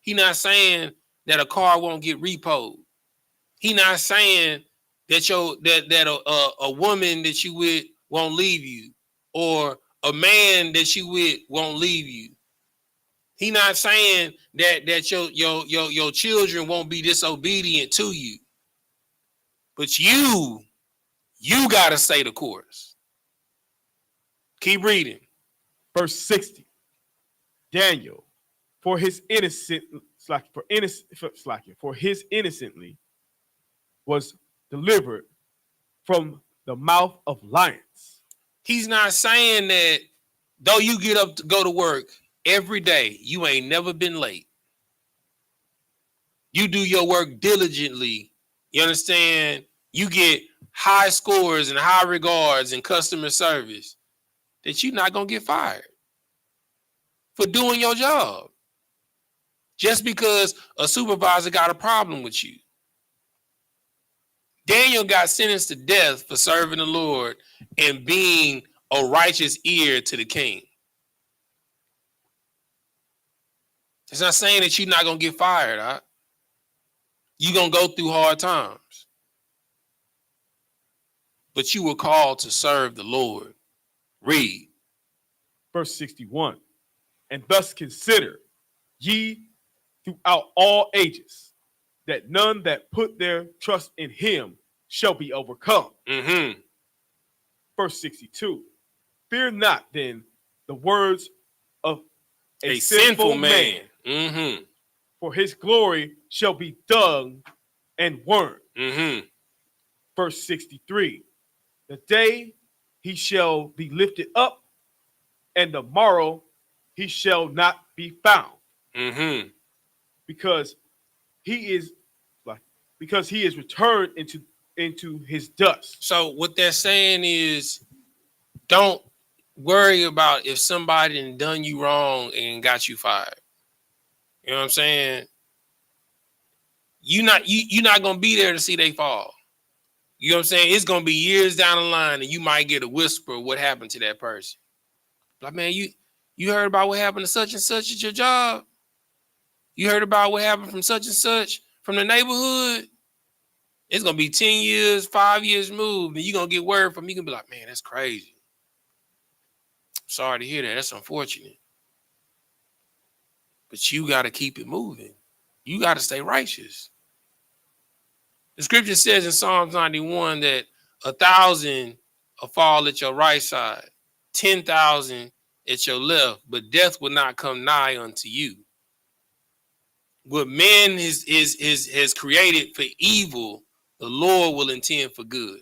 He not saying that a car won't get repoed. He not saying that a woman that you with won't leave you, or a man that you with won't leave you. He not saying that your children won't be disobedient to you. But you gotta stay the course. Keep reading. Verse 60. Daniel, for his innocently was delivered from the mouth of lions. He's not saying that though you get up to go to work every day, you ain't never been late. You do your work diligently. You understand? You get high scores and high regards in customer service, that you're not going to get fired for doing your job. just because a supervisor got a problem with you. Daniel got sentenced to death for serving the Lord and being a righteous ear to the king. It's not saying that you're not going to get fired. Huh? You're going to go through hard times. But you were called to serve the Lord. Read. Verse 61. And thus consider ye throughout all ages that none that put their trust in him shall be overcome. Mm-hmm. Verse 62. Fear not then the words of A sinful man. Mm-hmm. For his glory shall be dung and worm. Mm-hmm. Verse 63. The day he shall be lifted up, and the morrow he shall not be found. Mm-hmm. Because he is returned into his dust. So what they're saying is, don't worry about if somebody done you wrong and got you fired. You know what I'm saying? You're not gonna be there to see they fall. You know what I'm saying? It's gonna be years down the line, and you might get a whisper of what happened to that person. Like, man, you heard about what happened to such and such at your job? You heard about what happened from such and such from the neighborhood? It's gonna be 10 years, 5 years moved, and you're gonna get word from me. You can be like, man, that's crazy. Sorry to hear that. That's unfortunate. But you got to keep it moving. You got to stay righteous. The scripture says in Psalms 91 that 1,000 will fall at your right side, 10,000 at your left, but death will not come nigh unto you. What man has created for evil, the Lord will intend for good.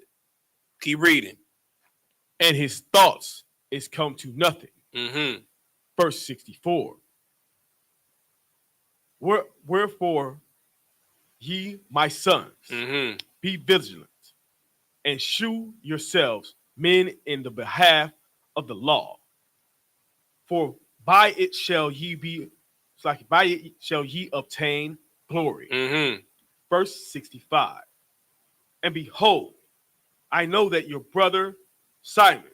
Keep reading. And his thoughts is come to nothing. Mm-hmm. Verse 64. Wherefore, ye, my sons, Mm-hmm. be vigilant, and shew yourselves men in the behalf of the law. For by it shall ye obtain glory. Mm-hmm. Verse 65. And behold, I know that your brother Simon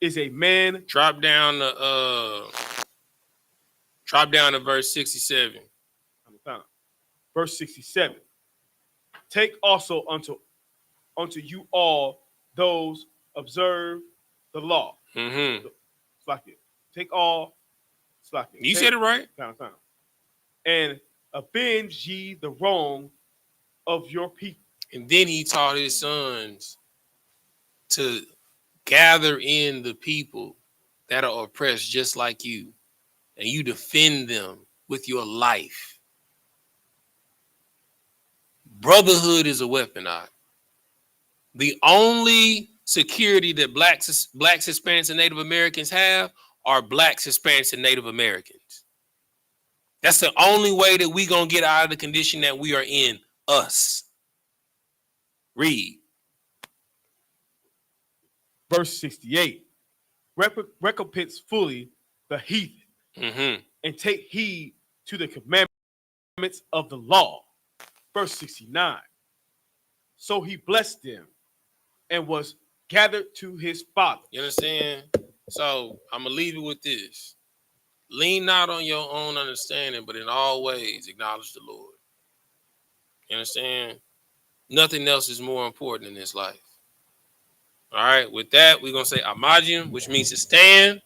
is a man. Drop down to verse 67. Verse 67. Take also unto you all those observe the law. Mm-hmm. Take all. You said it right. And avenge ye the wrong of your people. And then he taught his sons to gather in the people that are oppressed just like you, and you defend them with your life. Brotherhood is a weapon. The only security that blacks, Hispanics, and Native Americans have are blacks, Hispanics, and Native Americans. That's the only way that we gonna get out of the condition that we are in. Us. Read. Verse 68. Recompense fully the heathen, Mm-hmm. and take heed to the commandments of the law. Verse 69. So he blessed them and was gathered to his father. You understand? So I'm gonna leave you with this. Lean not on your own understanding, but in all ways acknowledge the Lord. You understand? Nothing else is more important in this life. All right, with that, we're gonna say Amajium, which means to stand.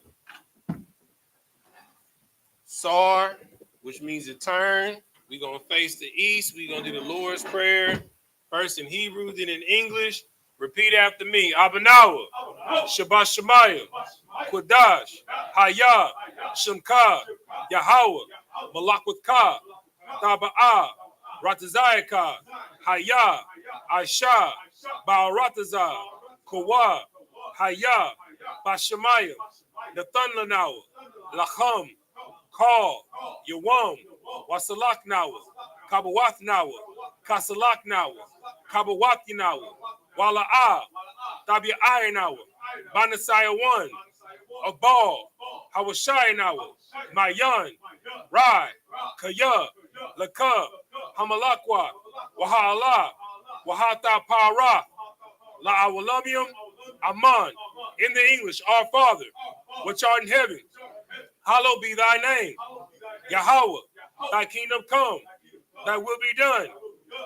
Sar, which means to turn. We're gonna face the east. We're gonna do the Lord's Prayer. First in Hebrew, then in English. Repeat after me. Abanawa, Shabbat Shemayim, Kodash, Hayah, Shemka, Yahweh, Malakwithka, Taba'ah, Ratazayaka, Hayah, Aisha, Ba'aratazah, Kawa, Hayah, Bashemayim, Nathanawa, Lacham, Call, Yawam, Wasalak Nawa, Kabawath Nawa, Kasalak Nawa, Kabawati Nawa, Wala'ah, Tabi'ai Nawa, Banasaya 1, Abal, Hawashai Nawa, Mayan, Rai, Kaya, Lakab, Hamalakwa, Wahala, Wahata Para, La Awalamium, Aman. In the English, our Father, which art in heaven, hallowed be thy name. Yahweh, thy kingdom come, thy will be done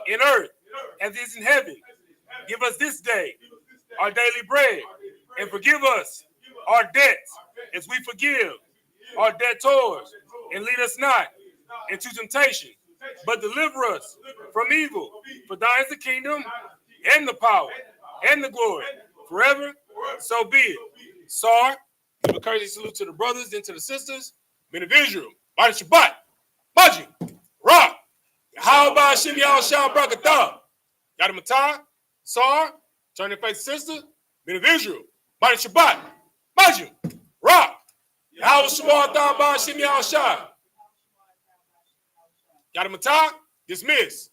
in earth as it is in heaven. Give us this day our daily bread, and forgive us our debts as we forgive our debtors, and lead us not into temptation, but deliver us from evil. For thine is the kingdom, and the power, and the glory, forever. So be it. Sar, give a courtesy salute to the brothers and to the sisters. Men of Israel, Body Shabbat, Maji, Ra, how about Shim Yal Shah Brakatah? Got him a tie? Sar, turn your face, sister. Men of Israel, Body Shabbat, Maji, Ra, how Shabbat Ba Shim Yal Shah? Got him a tie? Dismiss.